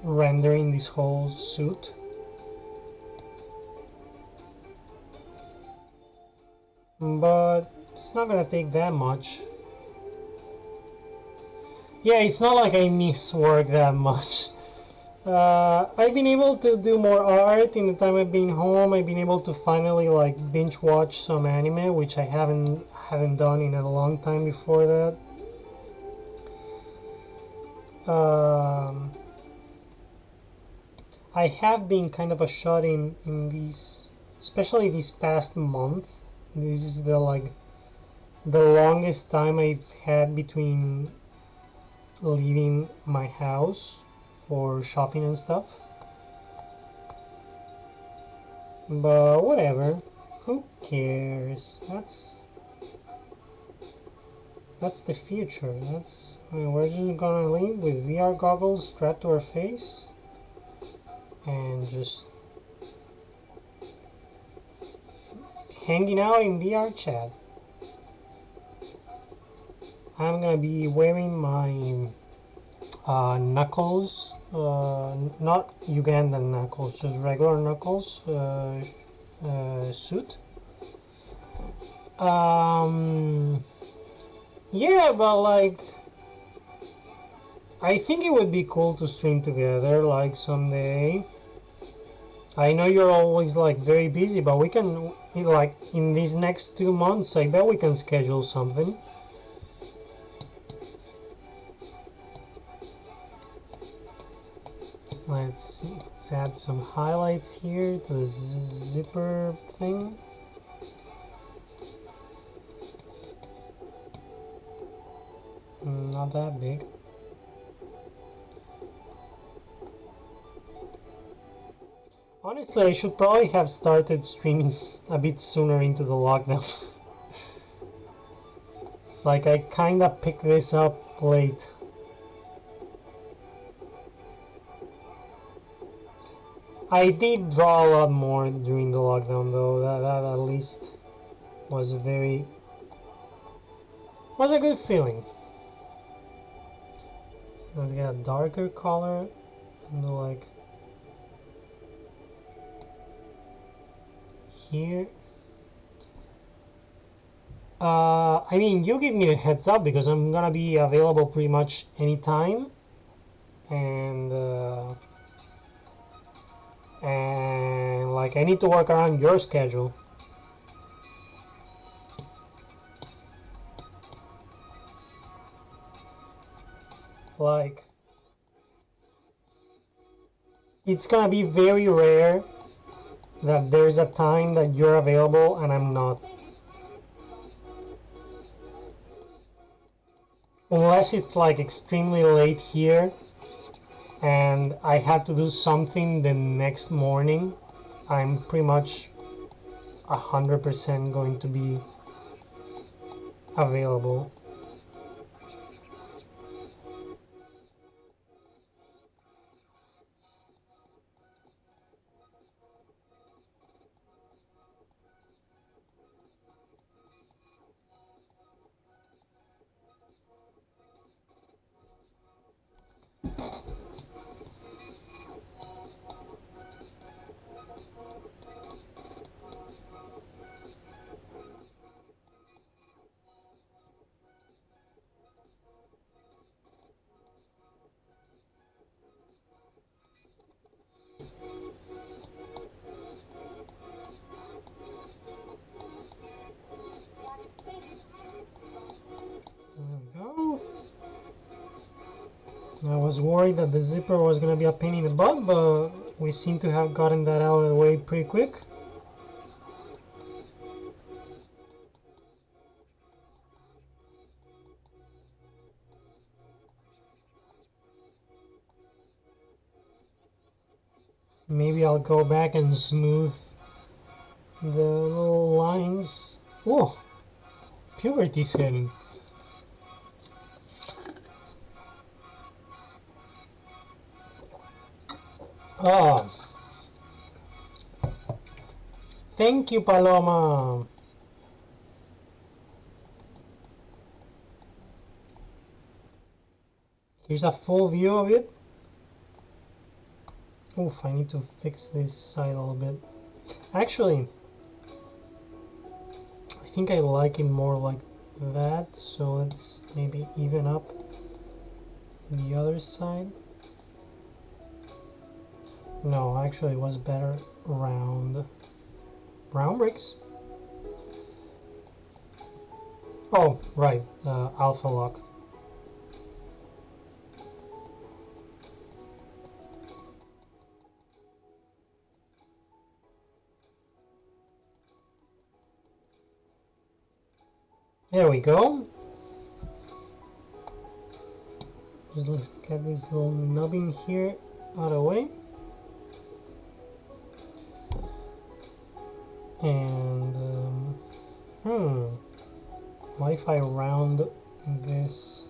rendering this whole suit. But it's not gonna take that much. Yeah, it's not like I miss work that much. I've been able to do more art in the time I've been home. I've been able to finally like binge watch some anime, which I haven't done in a long time before that. I have been kind of a shut in these, especially this past month. This is the longest time I've had between leaving my house for shopping and stuff. But whatever, who cares? That's the future. We're just gonna leave with VR goggles strapped to our face and just hanging out in VR chat. I'm gonna be wearing my knuckles, not Ugandan knuckles, just regular knuckles suit. Yeah, but like, I think it would be cool to stream together, like someday. I know you're always like very busy, but we can, like, in these next 2 months, I bet we can schedule something. Let's see. Let's add some highlights here to the zipper thing. Not that big. Honestly, I should probably have started streaming a bit sooner into the lockdown. Like, I kinda picked this up late. I did draw a lot more during the lockdown, though. That at least was a good feeling. So we got a darker color, and like here. I mean, you give me a heads up because I'm gonna be available pretty much anytime, and like I need to work around your schedule. Like, it's gonna be very rare that there's a time that you're available and I'm not. Unless it's like extremely late here and I have to do something the next morning, I'm pretty much 100% going to be available. I was worried that the zipper was going to be a pain in the butt, but we seem to have gotten that out of the way pretty quick. Maybe I'll go back and smooth the little lines. Whoa, puberty's hitting. Oh, thank you, Paloma. Here's a full view of it. Oof, I need to fix this side a little bit. Actually, I think I like it more like that, so let's maybe even up the other side. No, actually it was better round. Round bricks. Oh, right, alpha lock. There we go. Just let's get this little nubbin here out of the way. And what if I round this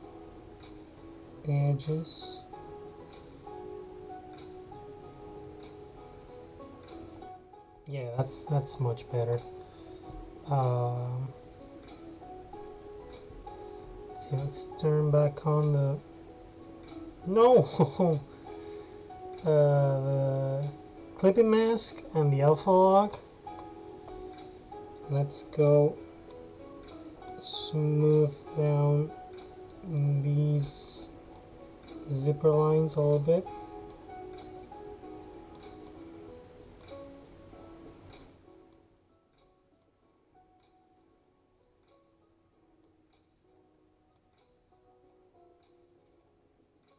edges? Yeah, that's much better. Let's see, let's turn back on the the clipping mask and the alpha lock. Let's go smooth down these zipper lines a little bit.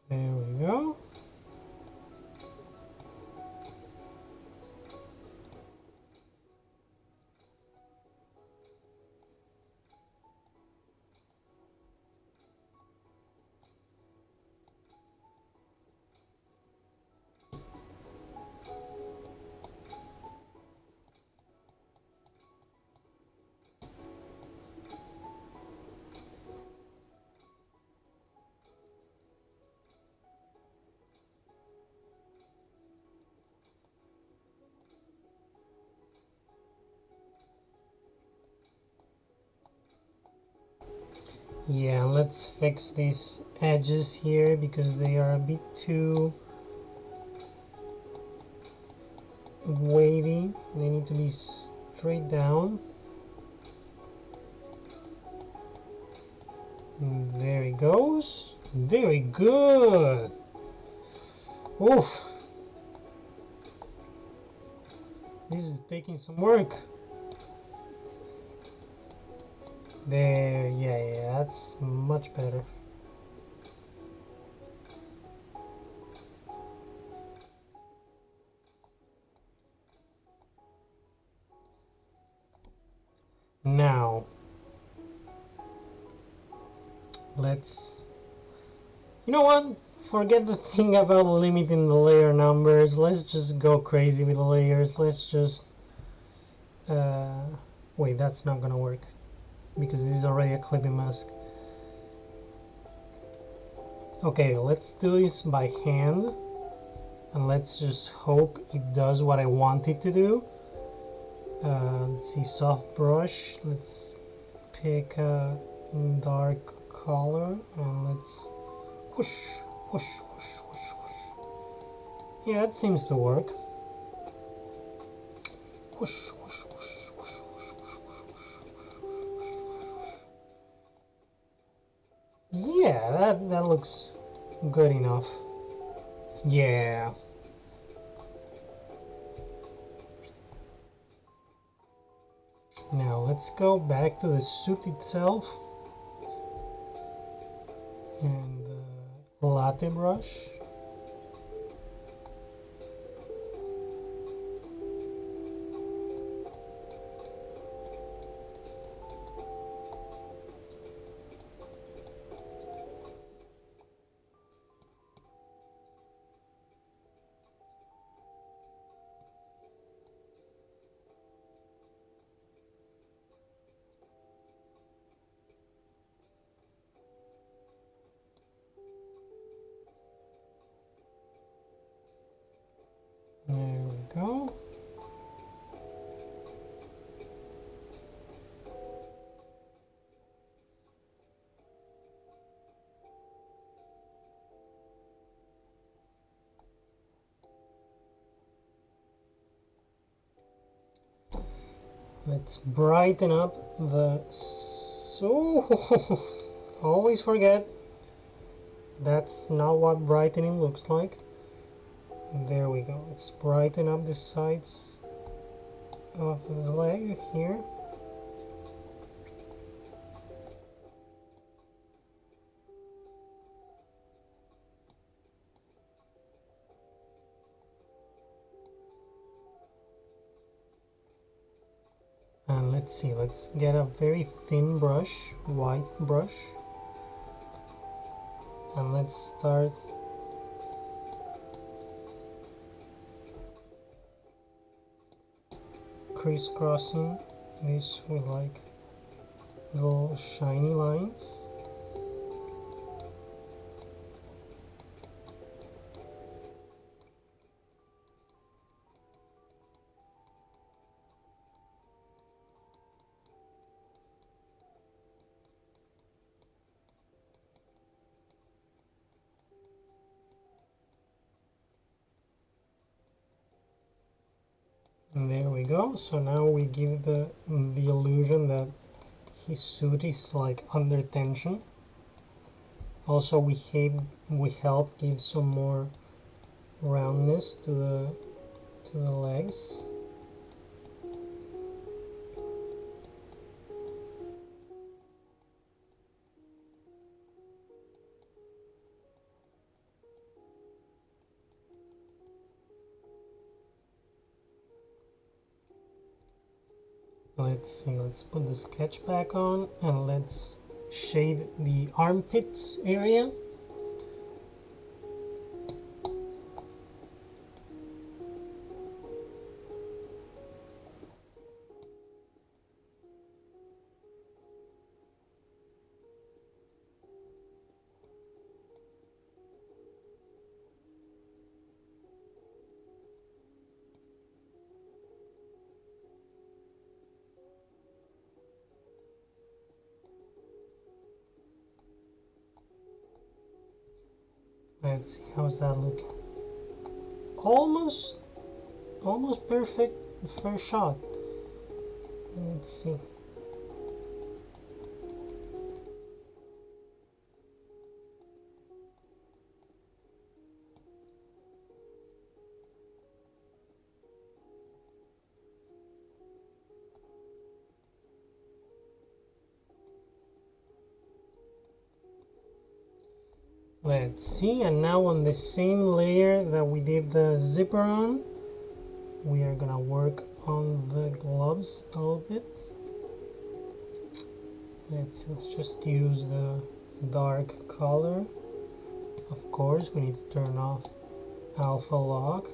There we go. Yeah, let's fix these edges here because they are a bit too wavy. They need to be straight down. There it goes. Very good. Oof. This is taking some work. There, yeah, that's much better. Now, let's, you know what? Forget the thing about limiting the layer numbers. Let's just go crazy with the layers. Let's just, wait, that's not gonna work because this is already a clipping mask. Okay, let's do this by hand and let's just hope it does what I want it to do. Let's see, soft brush. Let's pick a dark color and let's whoosh, whoosh, whoosh, whoosh, whoosh. Yeah, it seems to work. Whoosh, whoosh, whoosh, whoosh, whoosh, whoosh, whoosh. Yeah, that looks good enough. Yeah. Now let's go back to the suit itself and latte brush. Let's brighten up the... So, always forget, that's not what brightening looks like. There we go. Let's brighten up the sides of the leg here. And let's see, let's get a very thin brush, white brush, and let's start crisscrossing this with like little shiny lines. And there we go. So now we give the illusion that his suit is like under tension. Also, we help give some more roundness to the legs. Let's see, let's put the sketch back on and let's shade the armpits area. Let's see, how's that looking? Almost perfect first shot. Let's see. Let's see, and now on the same layer that we did the zipper on, we are gonna work on the gloves a little bit. Let's just use the dark color. Of course, we need to turn off alpha lock.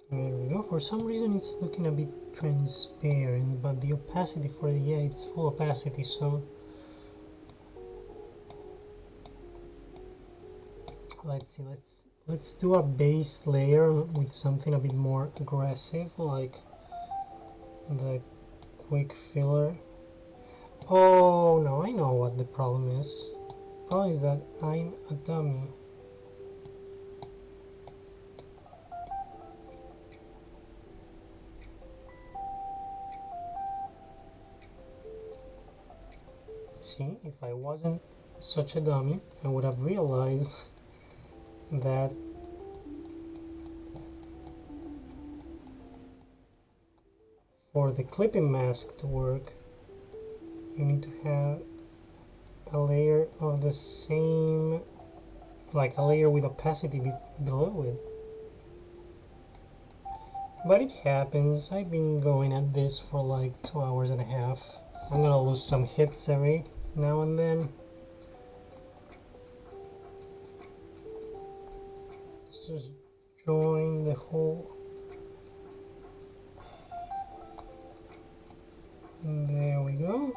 There we go. For some reason it's looking a bit transparent, but the opacity for it, yeah, it's full opacity, so let's see, let's do a base layer with something a bit more aggressive, like the quick filler. Oh no, I know what the problem is. The problem is that I'm a dummy. See, if I wasn't such a dummy, I would have realized that for the clipping mask to work, you need to have a layer of the same, like a layer with opacity below it. But it happens. I've been going at this for like 2 hours and a half. I'm gonna lose some hits every now and then. Let's just join the whole. There we go.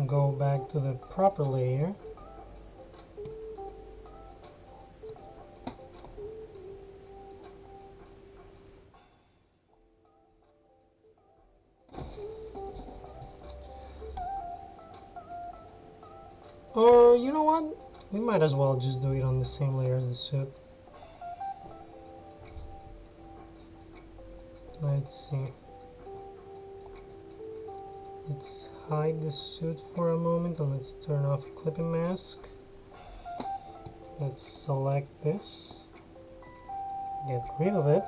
go back to the proper layer. Or you know what? We might as well just do it on the same layer as the suit. Let's see. Let's hide the suit for a moment and let's turn off clipping mask. Let's select this. Get rid of it.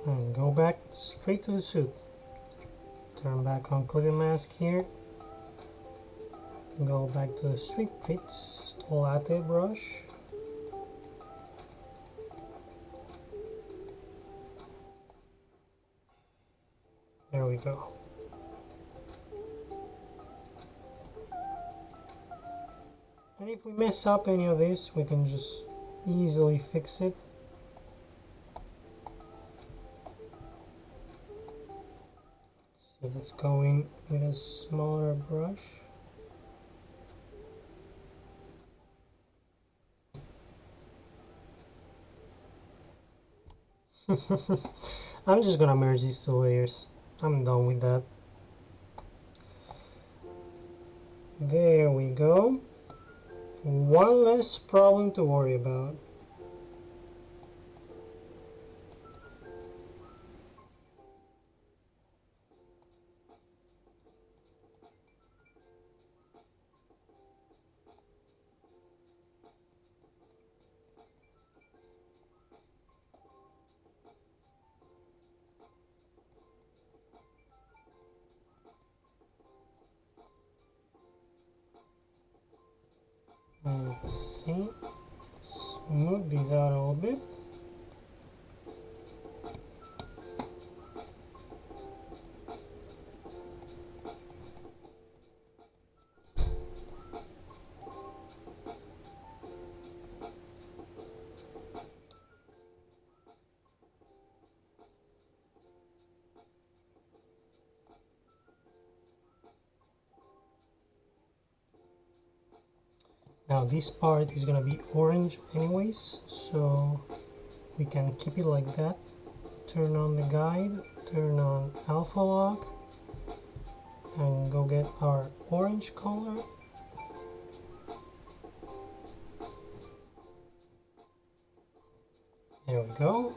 And go back straight to the suit. Turn back on clipping mask here. Go back to the Sweep Fits latte brush. There we go. And if we mess up any of this, we can just easily fix it. Let's see, let's go in with a smaller brush. I'm just gonna merge these two layers. I'm done with that. There we go. One less problem to worry about. Let's see. Smooth these out a little bit. Now this part is gonna be orange anyways, so we can keep it like that. Turn on the guide, turn on alpha lock, and go get our orange color. There we go.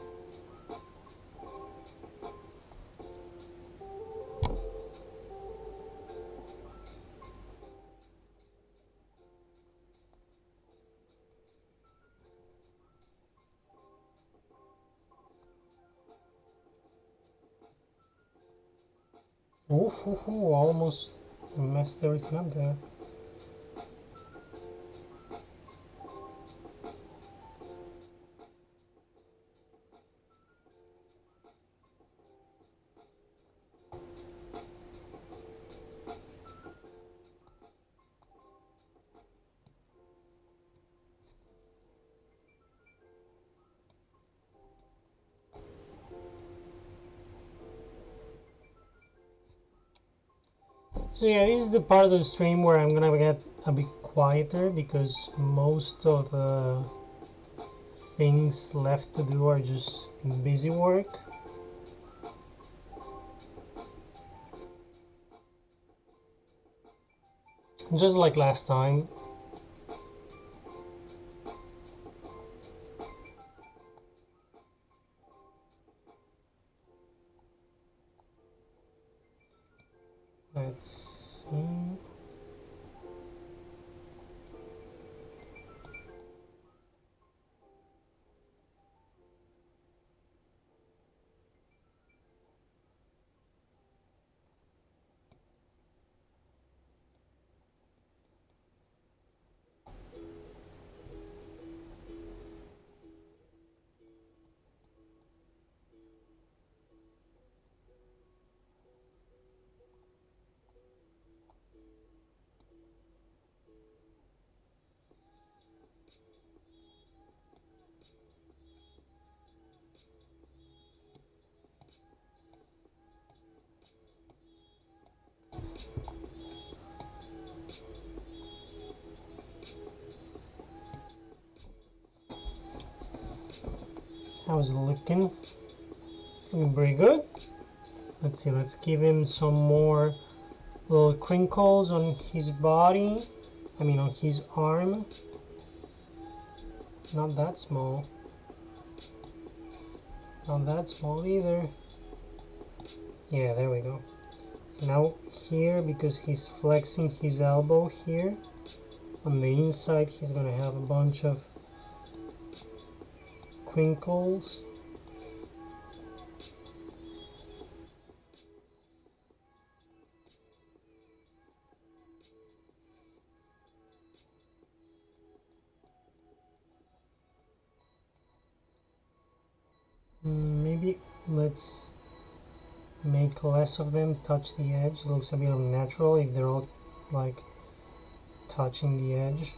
Ooh, almost messed everything up there. So yeah, this is the part of the stream where I'm gonna get a bit quieter because most of the things left to do are just busy work. Just like last time. Let's see. How's it looking? Looking pretty good. Let's see, let's give him some more little crinkles on his body. I mean on his arm. Not that small. Not that small either. Yeah, there we go. Now here, because he's flexing his elbow here, on the inside he's gonna have a bunch of crinkles. Maybe let's make less of them touch the edge. It looks a bit unnatural if they're all like touching the edge.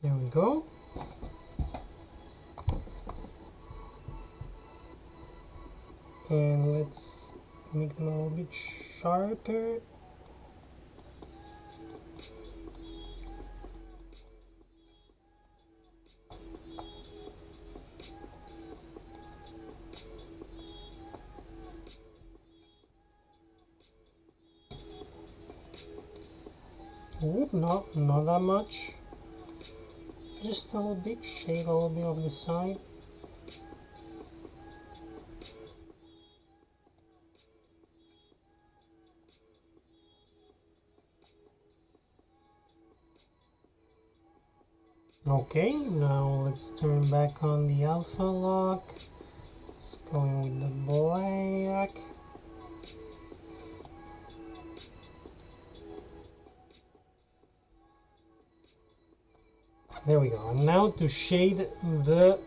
There we go. And let's make them a little bit sharper. Ooh, not that much. Just a little bit, shave a little bit of the side. Okay, now let's turn back on the alpha lock. Let's go in with the black. There we go. And now to shade the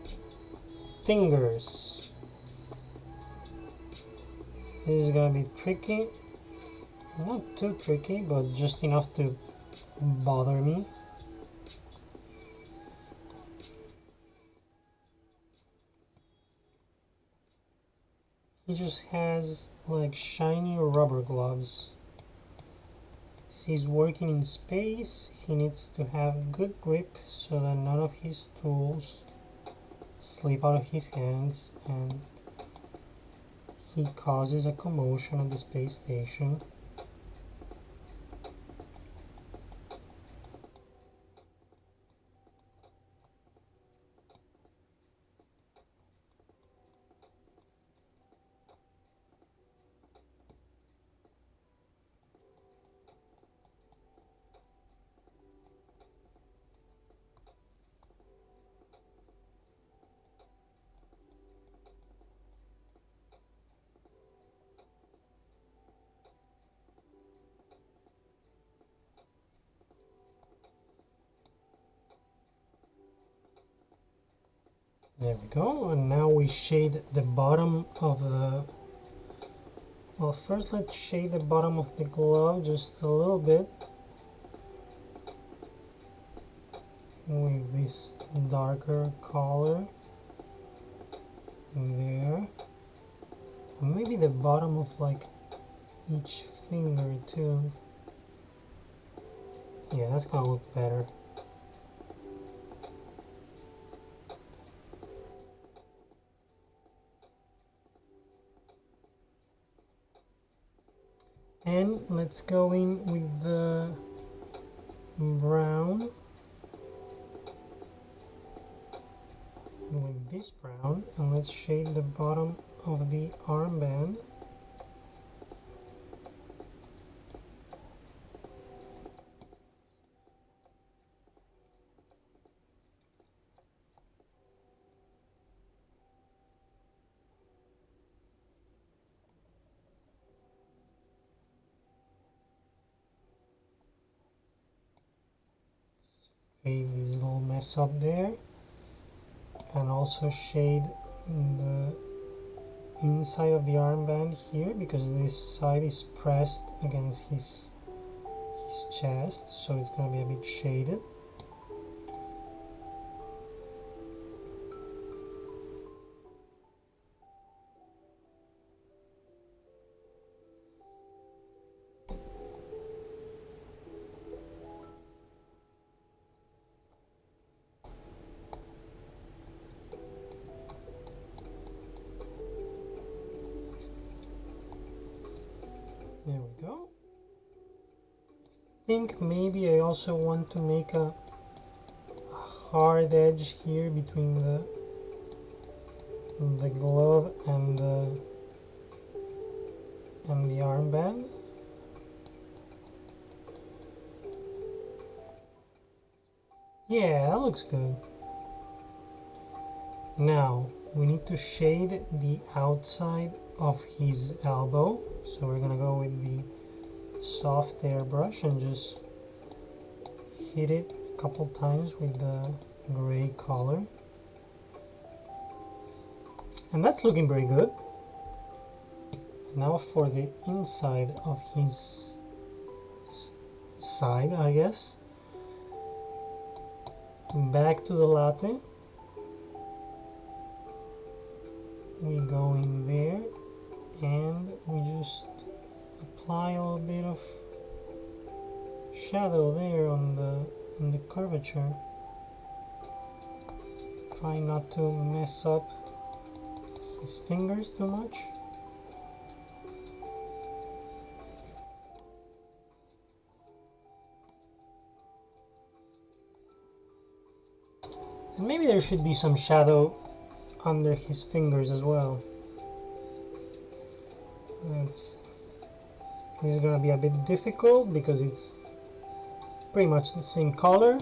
fingers. This is gonna be tricky. Not too tricky, but just enough to bother me. He just has like shiny rubber gloves. He's working in space. He needs to have good grip so that none of his tools slip out of his hands and he causes a commotion at the space station. There we go, and now we shade the bottom of the... Well, first let's shade the bottom of the glove just a little bit with this darker color there. And maybe the bottom of like each finger too. Yeah, that's gonna look better. And let's go in with the brown. With this brown, and let's shade the bottom of the armband. Shade this little mess up there, and also shade the inside of the armband here because this side is pressed against his chest, so it's gonna be a bit shaded. think maybe I also want to make a hard edge here between the glove and the armband. Yeah, that looks good. Now we need to shade the outside of his elbow, so we're gonna go with the soft airbrush and just hit it a couple times with the gray color, and that's looking pretty good. Now for the inside of his side, I guess, back to the latte, we go in there and we just apply a little bit of shadow there on the curvature. Try not to mess up his fingers too much. And maybe there should be some shadow under his fingers as well. This is gonna be a bit difficult because it's pretty much the same color,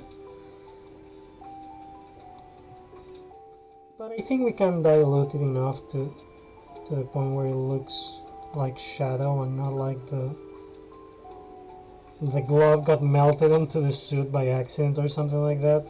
but I think we can dilute it enough to the point where it looks like shadow and not like the glove got melted onto the suit by accident or something like that.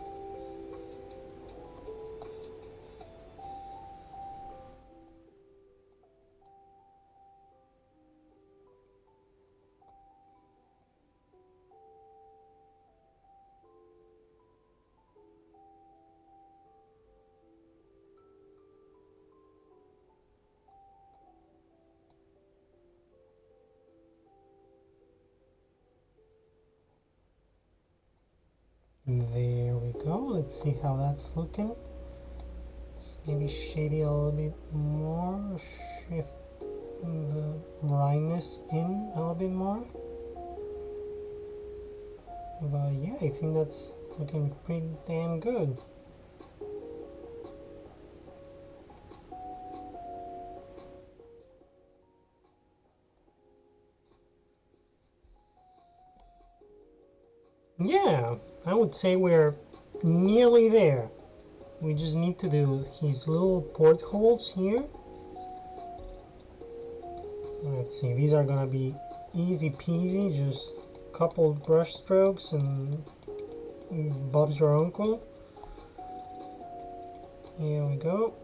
There we go. Let's see how that's looking. Let's maybe shade it a little bit more, shift the brightness in a little bit more. But yeah, I think that's looking pretty damn good. Yeah, I would say we're nearly there. We just need to do his little portholes here. Let's see, these are gonna be easy peasy, just a couple brush strokes and Bob's your uncle. Here we go.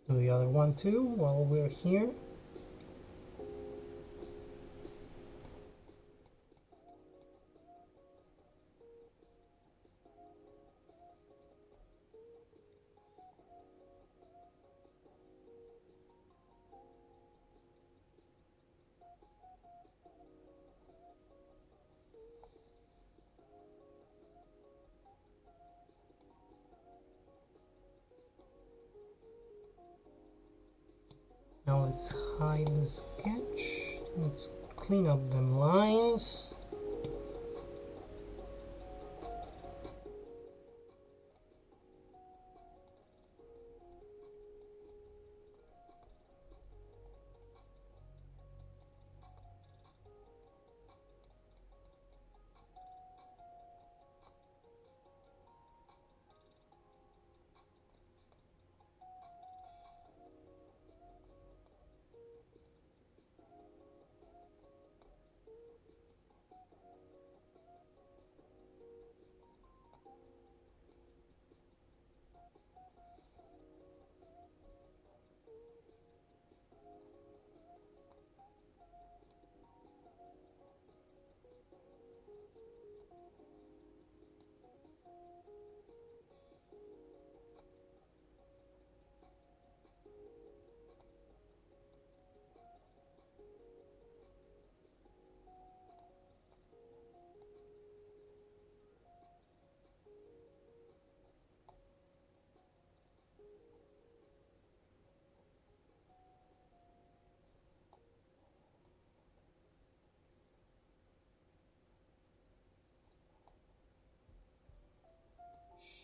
Do the other one too while we're here. Now let's hide the sketch. Let's clean up them lines.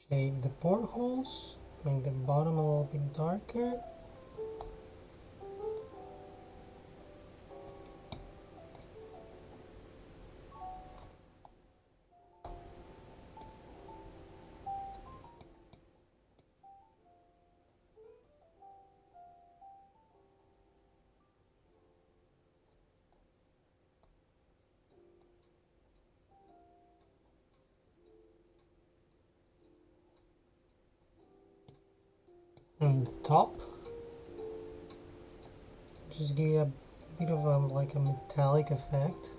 Shade the portholes, make the bottom a little bit darker. And the top, just give you a bit of a like a metallic effect.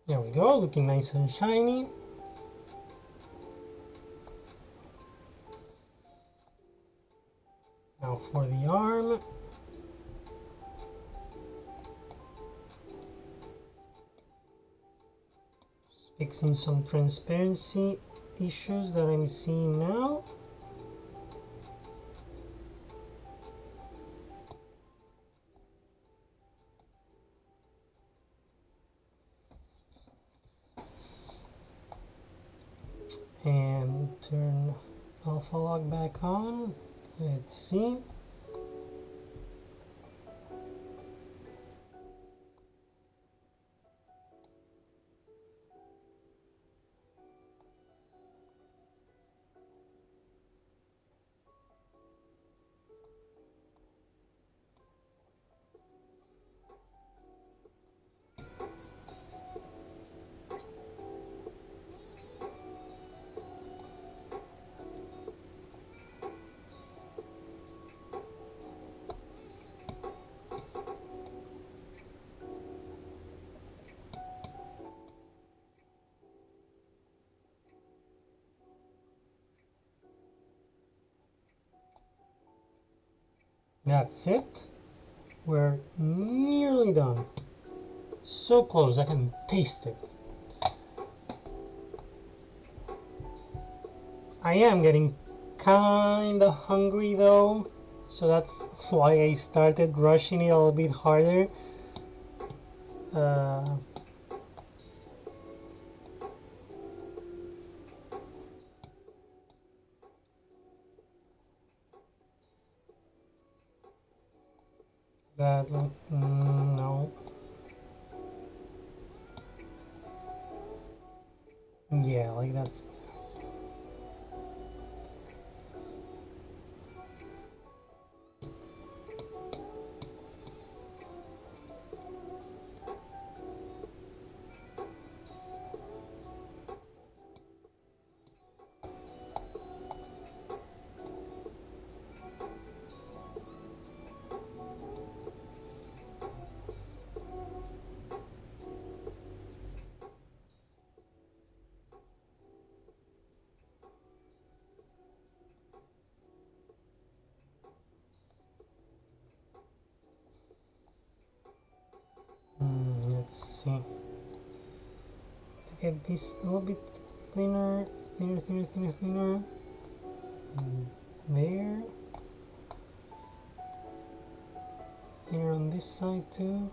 There we go, looking nice and shiny. Now for the arm. Fixing some transparency issues that I'm seeing now. And turn alpha lock back on. Let's see. That's it. We're nearly done. So close, I can taste it. I am getting kinda hungry though, so that's why I started rushing it a little bit harder. Uh, that look, no. Yeah, like that's. Let's see. To get this a little bit thinner, thinner. There. Thinner on this side too.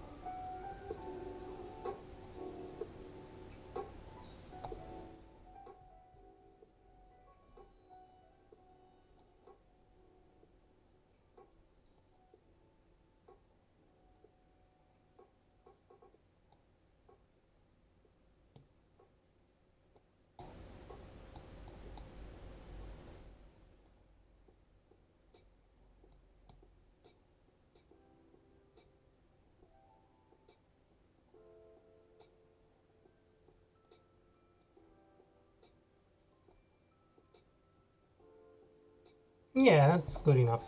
Yeah, that's good enough.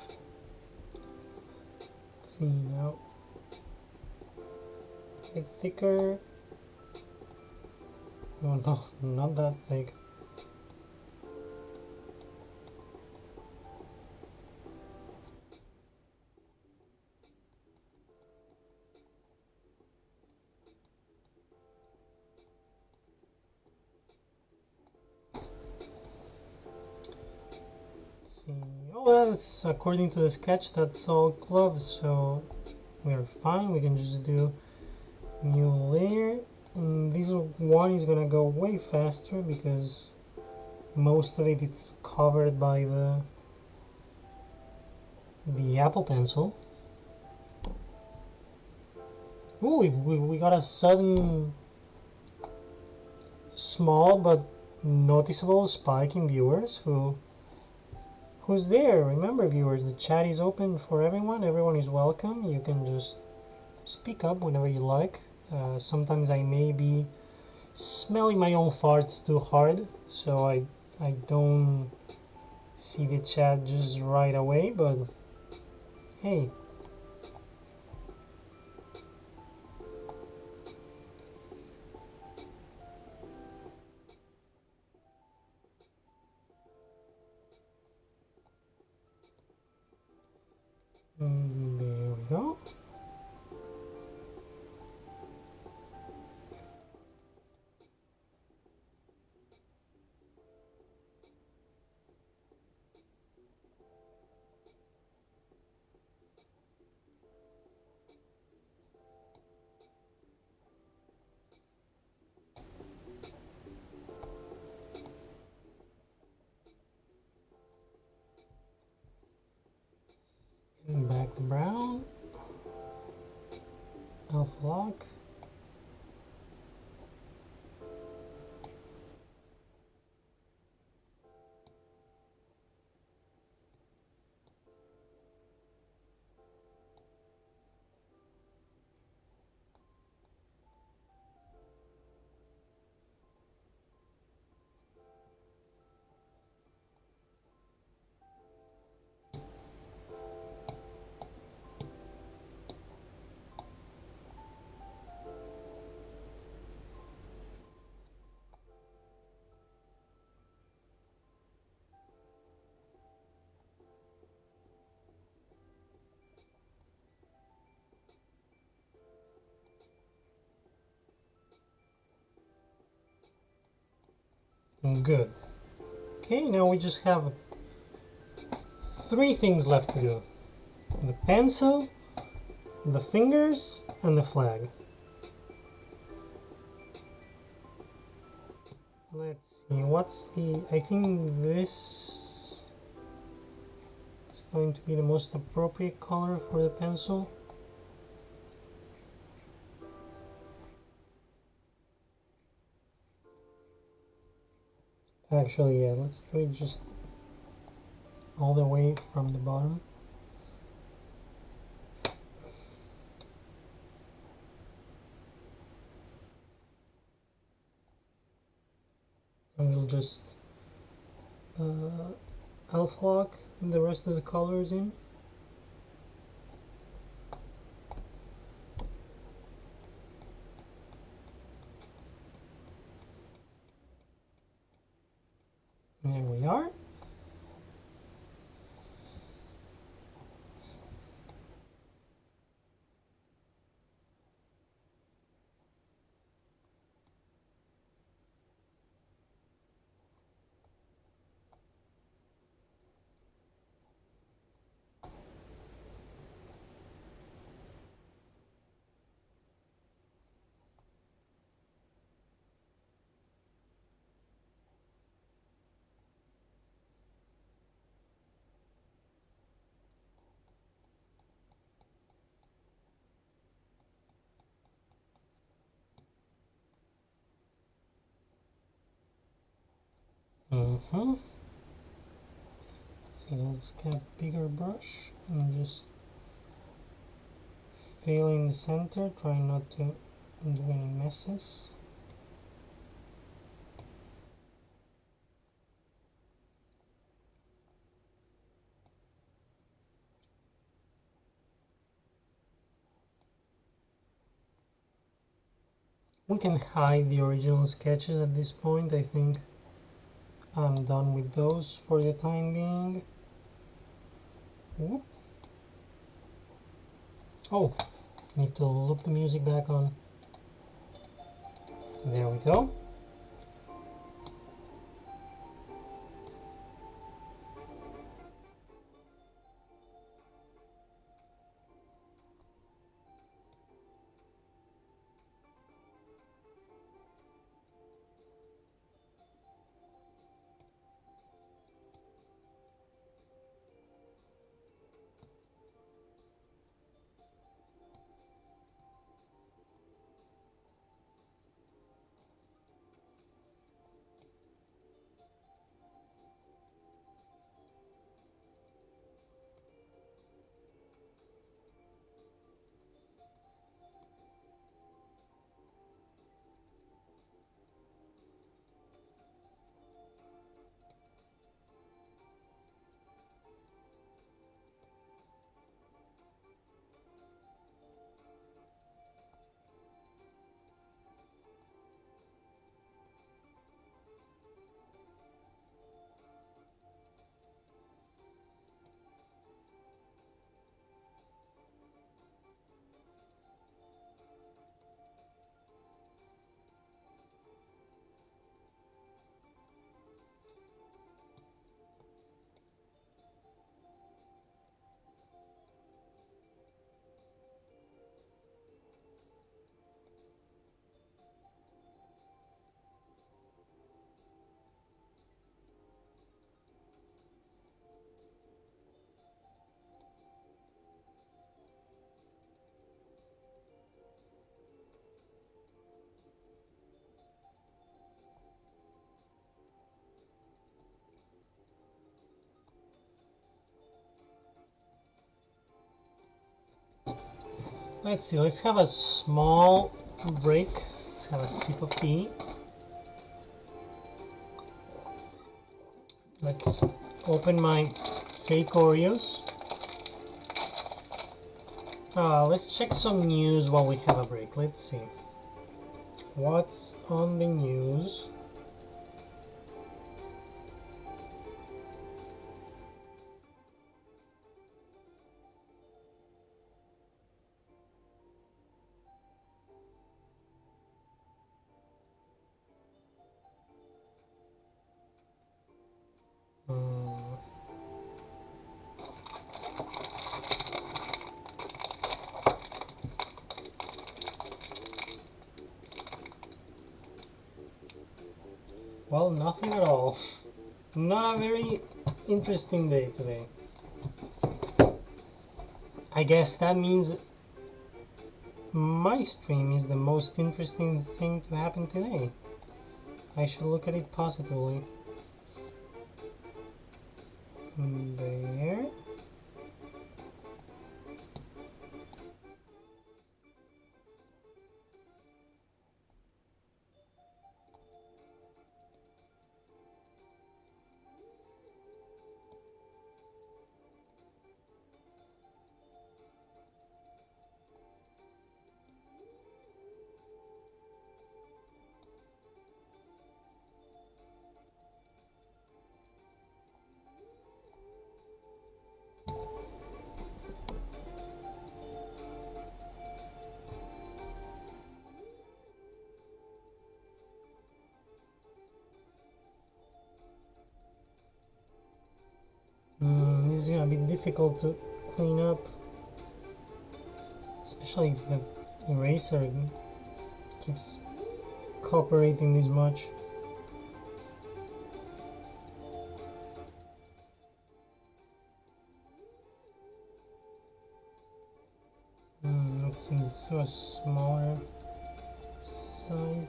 Let's see now. Make thicker. Oh no, not that thick. Let's see. Oh, that's according to the sketch. That's all gloves, so we're fine. We can just do new layer. And this one is gonna go way faster because most of it is covered by the Apple Pencil. Ooh, we got a sudden small but noticeable spike in viewers. Who's there? Remember, viewers, the chat is open for everyone. Everyone is welcome. You can just speak up whenever you like. Sometimes I may be smelling my own farts too hard, so I don't see the chat just right away, but hey. There we go. And back to brown. Alpha lock. Good. Okay, now we just have three things left to do. The pencil, the fingers, and the flag. Let's see, what's the... I think this is going to be the most appropriate color for the pencil. Actually, yeah, let's do it just all the way from the bottom. And we'll just alpha lock the rest of the colors in. There we are. See, let's get a bigger brush and just fill in the center, try not to do any messes. We can hide the original sketches at this point. I think I'm done with those for the time being. Whoop. Oh, need to loop the music back on. There we go. Let's see, let's have a small break. Let's have a sip of tea. Let's open my fake Oreos. Let's check some news while we have a break. Let's see. What's on the news? Well, nothing at all. Not a very interesting day today. I guess that means my stream is the most interesting thing to happen today. I should look at it positively. There. This is gonna be difficult to clean up, especially if the eraser keeps cooperating this much. Let's see, to a smaller size.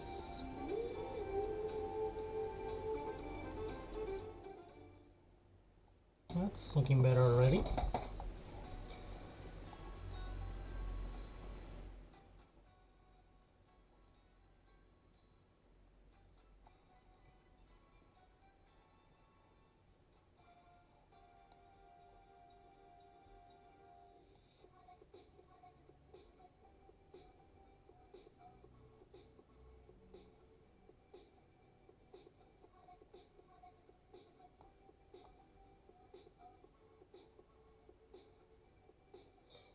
That's looking better already.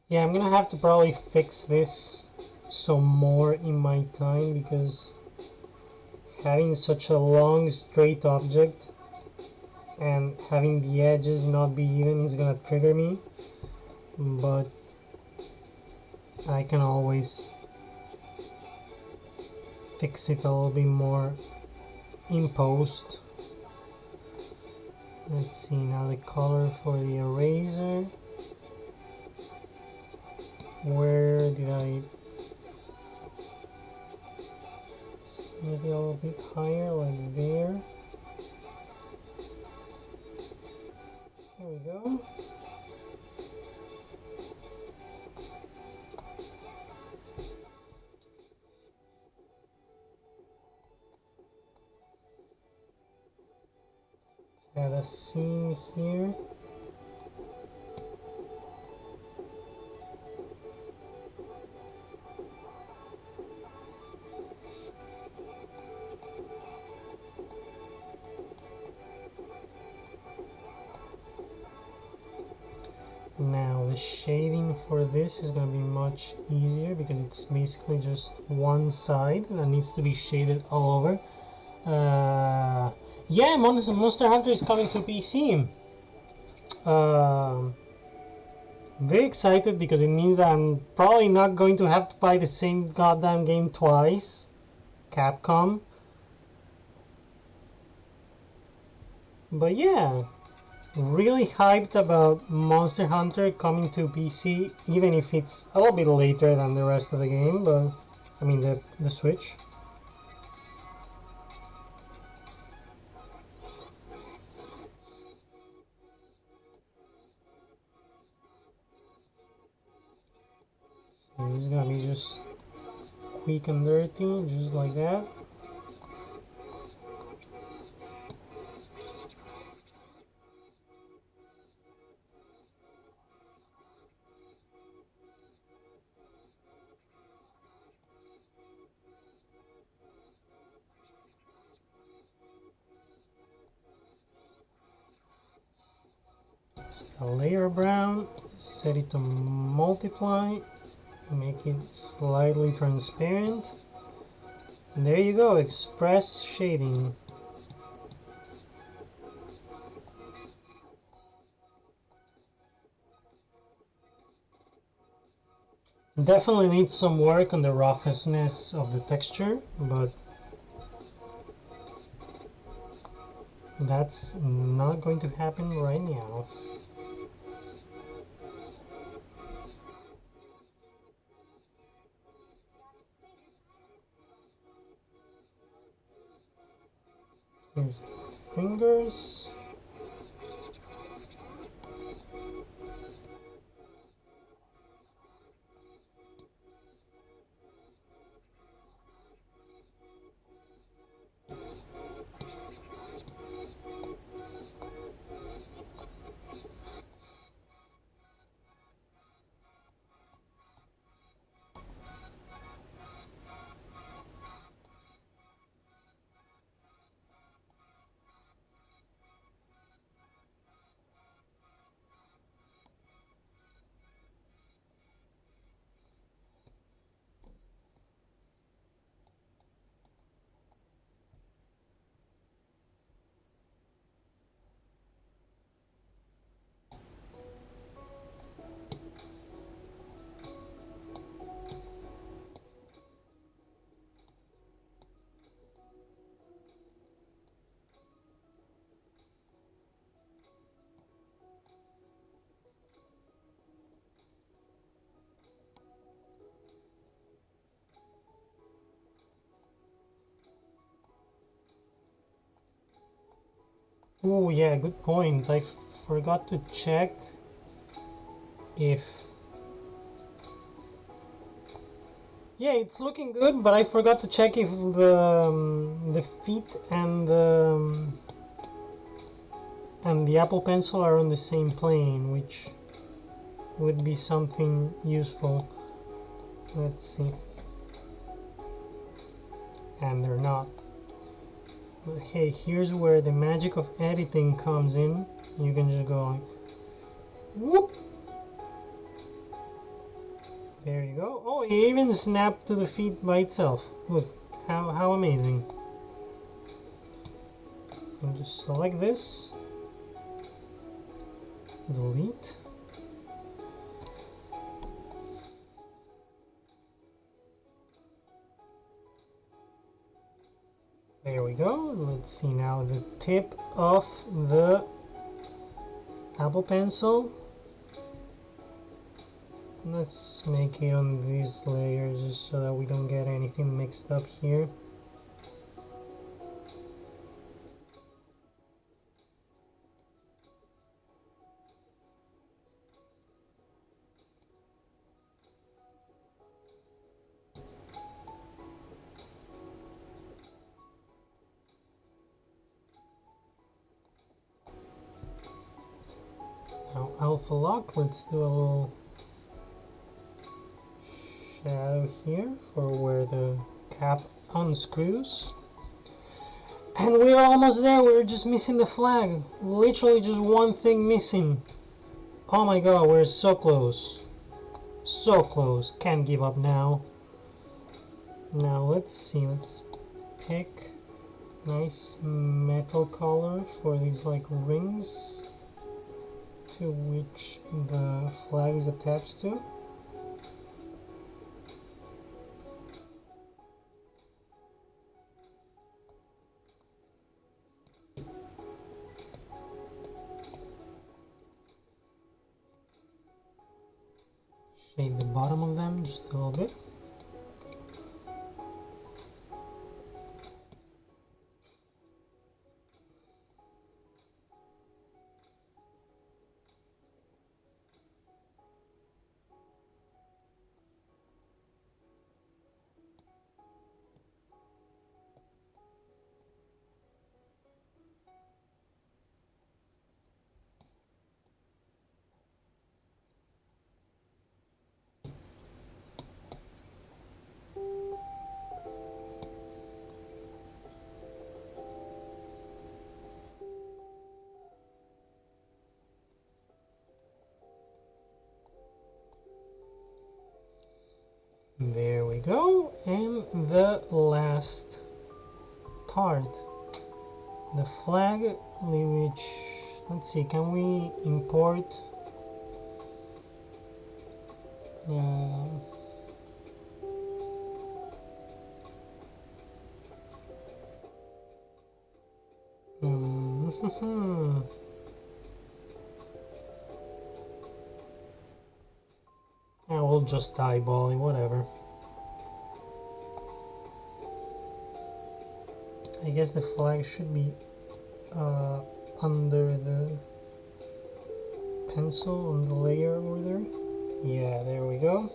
Yeah, I'm gonna have to probably fix this some more in my time, because having such a long straight object and having the edges not be even is gonna trigger me, but I can always fix it a little bit more in post. Let's see now the color for the eraser. Where did I? Maybe a little bit higher, like there. There we go. Add a scene here. Now the shading for this is going to be much easier, because it's basically just one side that needs to be shaded all over. Yeah, Monster Hunter is coming to PC. Very excited, because it means that I'm probably not going to have to buy the same goddamn game twice. Capcom. But yeah, really hyped about Monster Hunter coming to PC, even if it's a little bit later than the rest of the game, but I mean the Switch. So it's gonna be just quick and dirty, just like that. Just a layer brown, set it to multiply, make it slightly transparent. And there you go, express shading. Definitely needs some work on the roughness of the texture, but that's not going to happen right now. Here's the fingers. Oh yeah, good point. I forgot to check if... Yeah, it's looking good, but I forgot to check if the feet and the Apple Pencil are on the same plane, which would be something useful. Let's see. And they're not. But hey, here's where the magic of editing comes in. You can just go like, whoop, you go. Oh, it even snapped to the feet by itself. Look, how amazing. And just select this. Delete. There we go. Let's see now the tip of the Apple Pencil. Let's make it on these layers just so that we don't get anything mixed up here. Now alpha lock, let's do a little shadow here for where the cap unscrews. And we're almost there, we're just missing the flag. Literally just one thing missing. Oh my god, we're so close. So close, can't give up now. Now let's see, let's pick nice metal color for these like rings to which the flag is attached to. Shade the bottom of them just a little bit. There we go, and the last part, the flag, which, let's see, can we import I will just eyeball it, whatever. I guess the flag should be under the pencil on the layer over there. Yeah, there we go.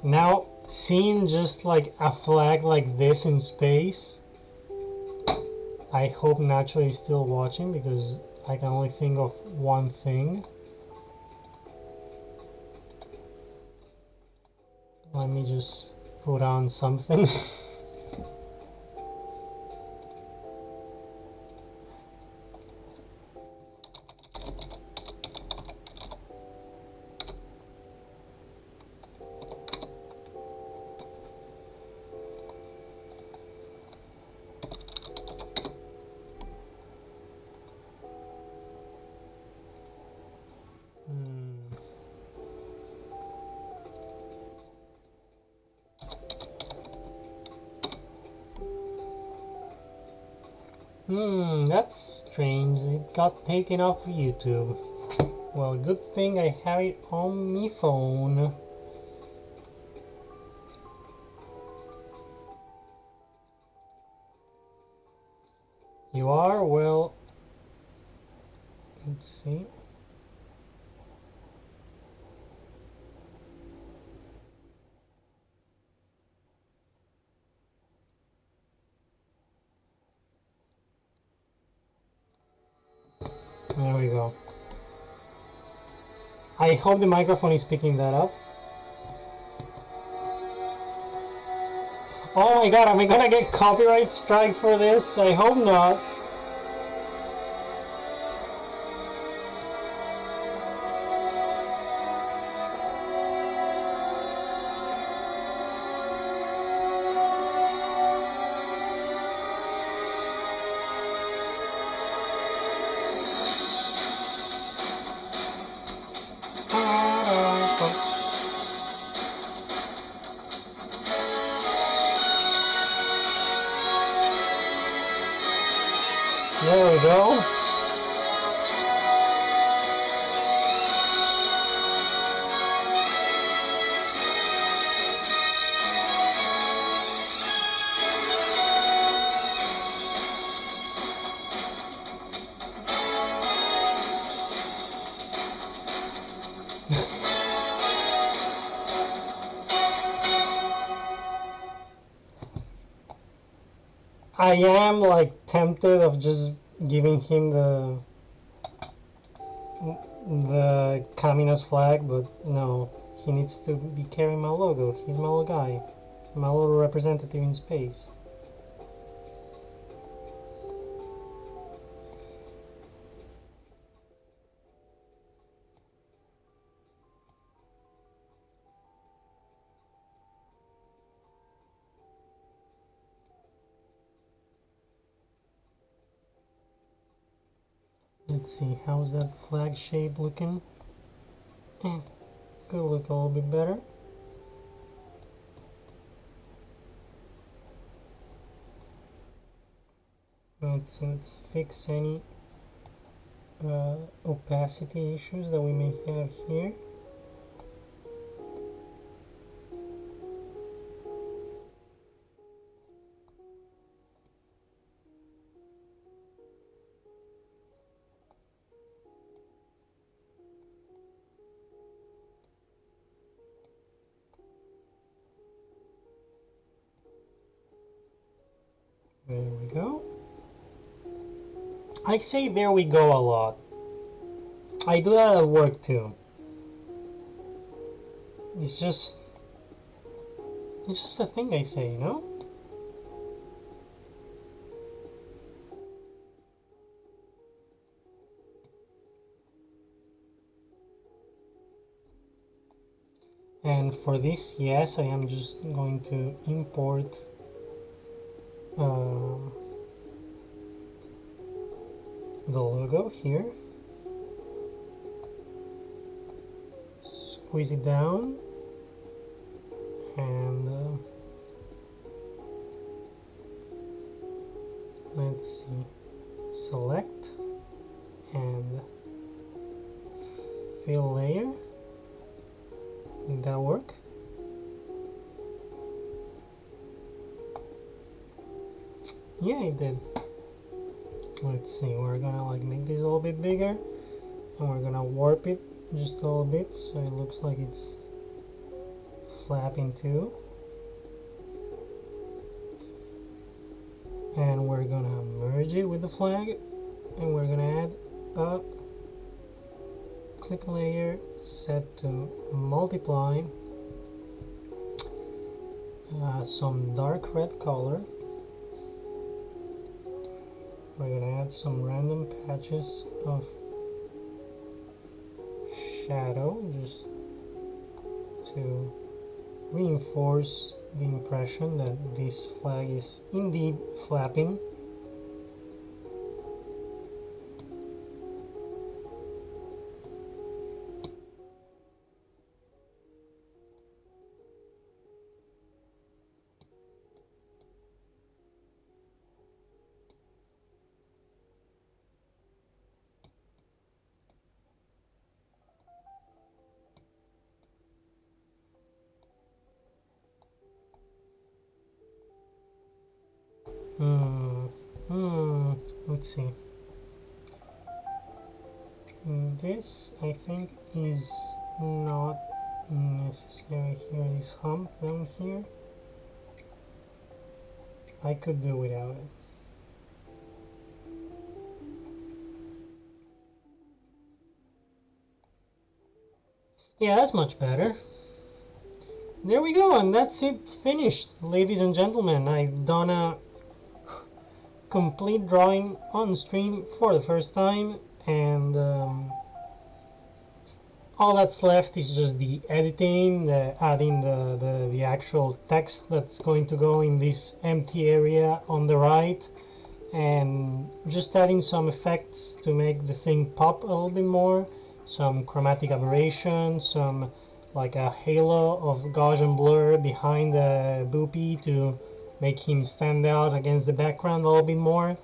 Now, seeing just like a flag like this in space, I hope Naturally is still watching because I can only think of one thing. Let me just put on something. That's strange. It got taken off YouTube. Well, good thing I have it on my phone. You are? Well, let's see. There we go. I hope the microphone is picking that up. Oh my god, am I gonna get copyright strike for this? I hope not. There we go. I am like tempted of just giving him the communist flag, but no, he needs to be carrying my logo. He's my little guy, my little representative in space. Let's see, how's that flag shape looking? Could look a little bit better. Let's fix any opacity issues that we may have here. There we go. I say there we go a lot. I do that at work too. It's just a thing I say, you know? And for this, yes, I am just going to import the logo here, squeeze it down, and let's see, select and fill layer. Did that work? Yeah, it did. Let's see, we're gonna like make this a little bit bigger, and we're gonna warp it just a little bit so it looks like it's flapping too. And we're gonna merge it with the flag, and we're gonna add a click layer set to multiply, some dark red color. We're gonna add some random patches of shadow just to reinforce the impression that this flag is indeed flapping. Let's see. This, I think, is not necessary here. This hump down here, I could do without it. Yeah, that's much better. there we go, and that's it, finished, ladies and gentlemen. I've done a complete drawing on stream for the first time, and all that's left is just the editing, adding the actual text that's going to go in this empty area on the right, and just adding some effects to make the thing pop a little bit more, some chromatic aberration, some like a halo of Gaussian blur behind the Boopie to make him stand out against the background a little bit more.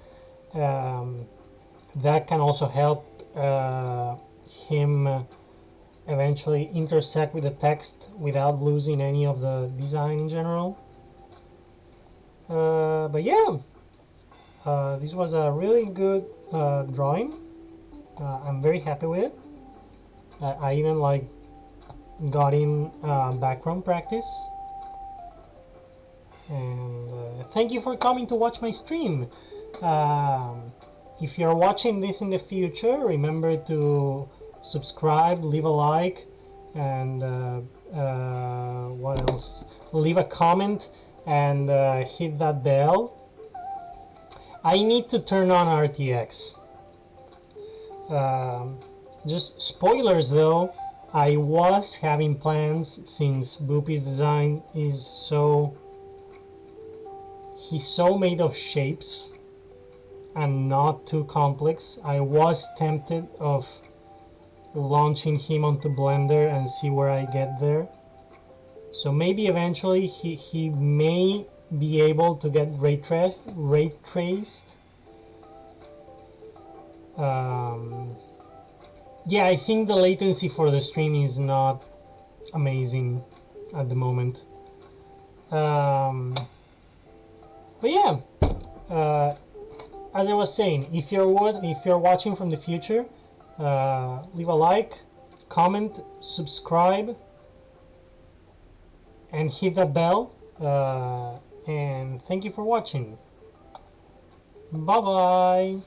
That can also help him eventually intersect with the text without losing any of the design in general. But yeah, this was a really good drawing. I'm very happy with it. I even like got in background practice. And thank you for coming to watch my stream. If you're watching this in the future, remember to subscribe, leave a like, and what else? Leave a comment and hit that bell. I need to turn on RTX. Just spoilers though, I was having plans, since Boopie's design is he's so made of shapes and not too complex. I was tempted of launching him onto Blender and see where I get there. So maybe eventually he may be able to get ray traced. Yeah, I think the latency for the stream is not amazing at the moment. But yeah, as I was saying, if you're watching from the future, leave a like, comment, subscribe, and hit that bell. And thank you for watching. Bye bye.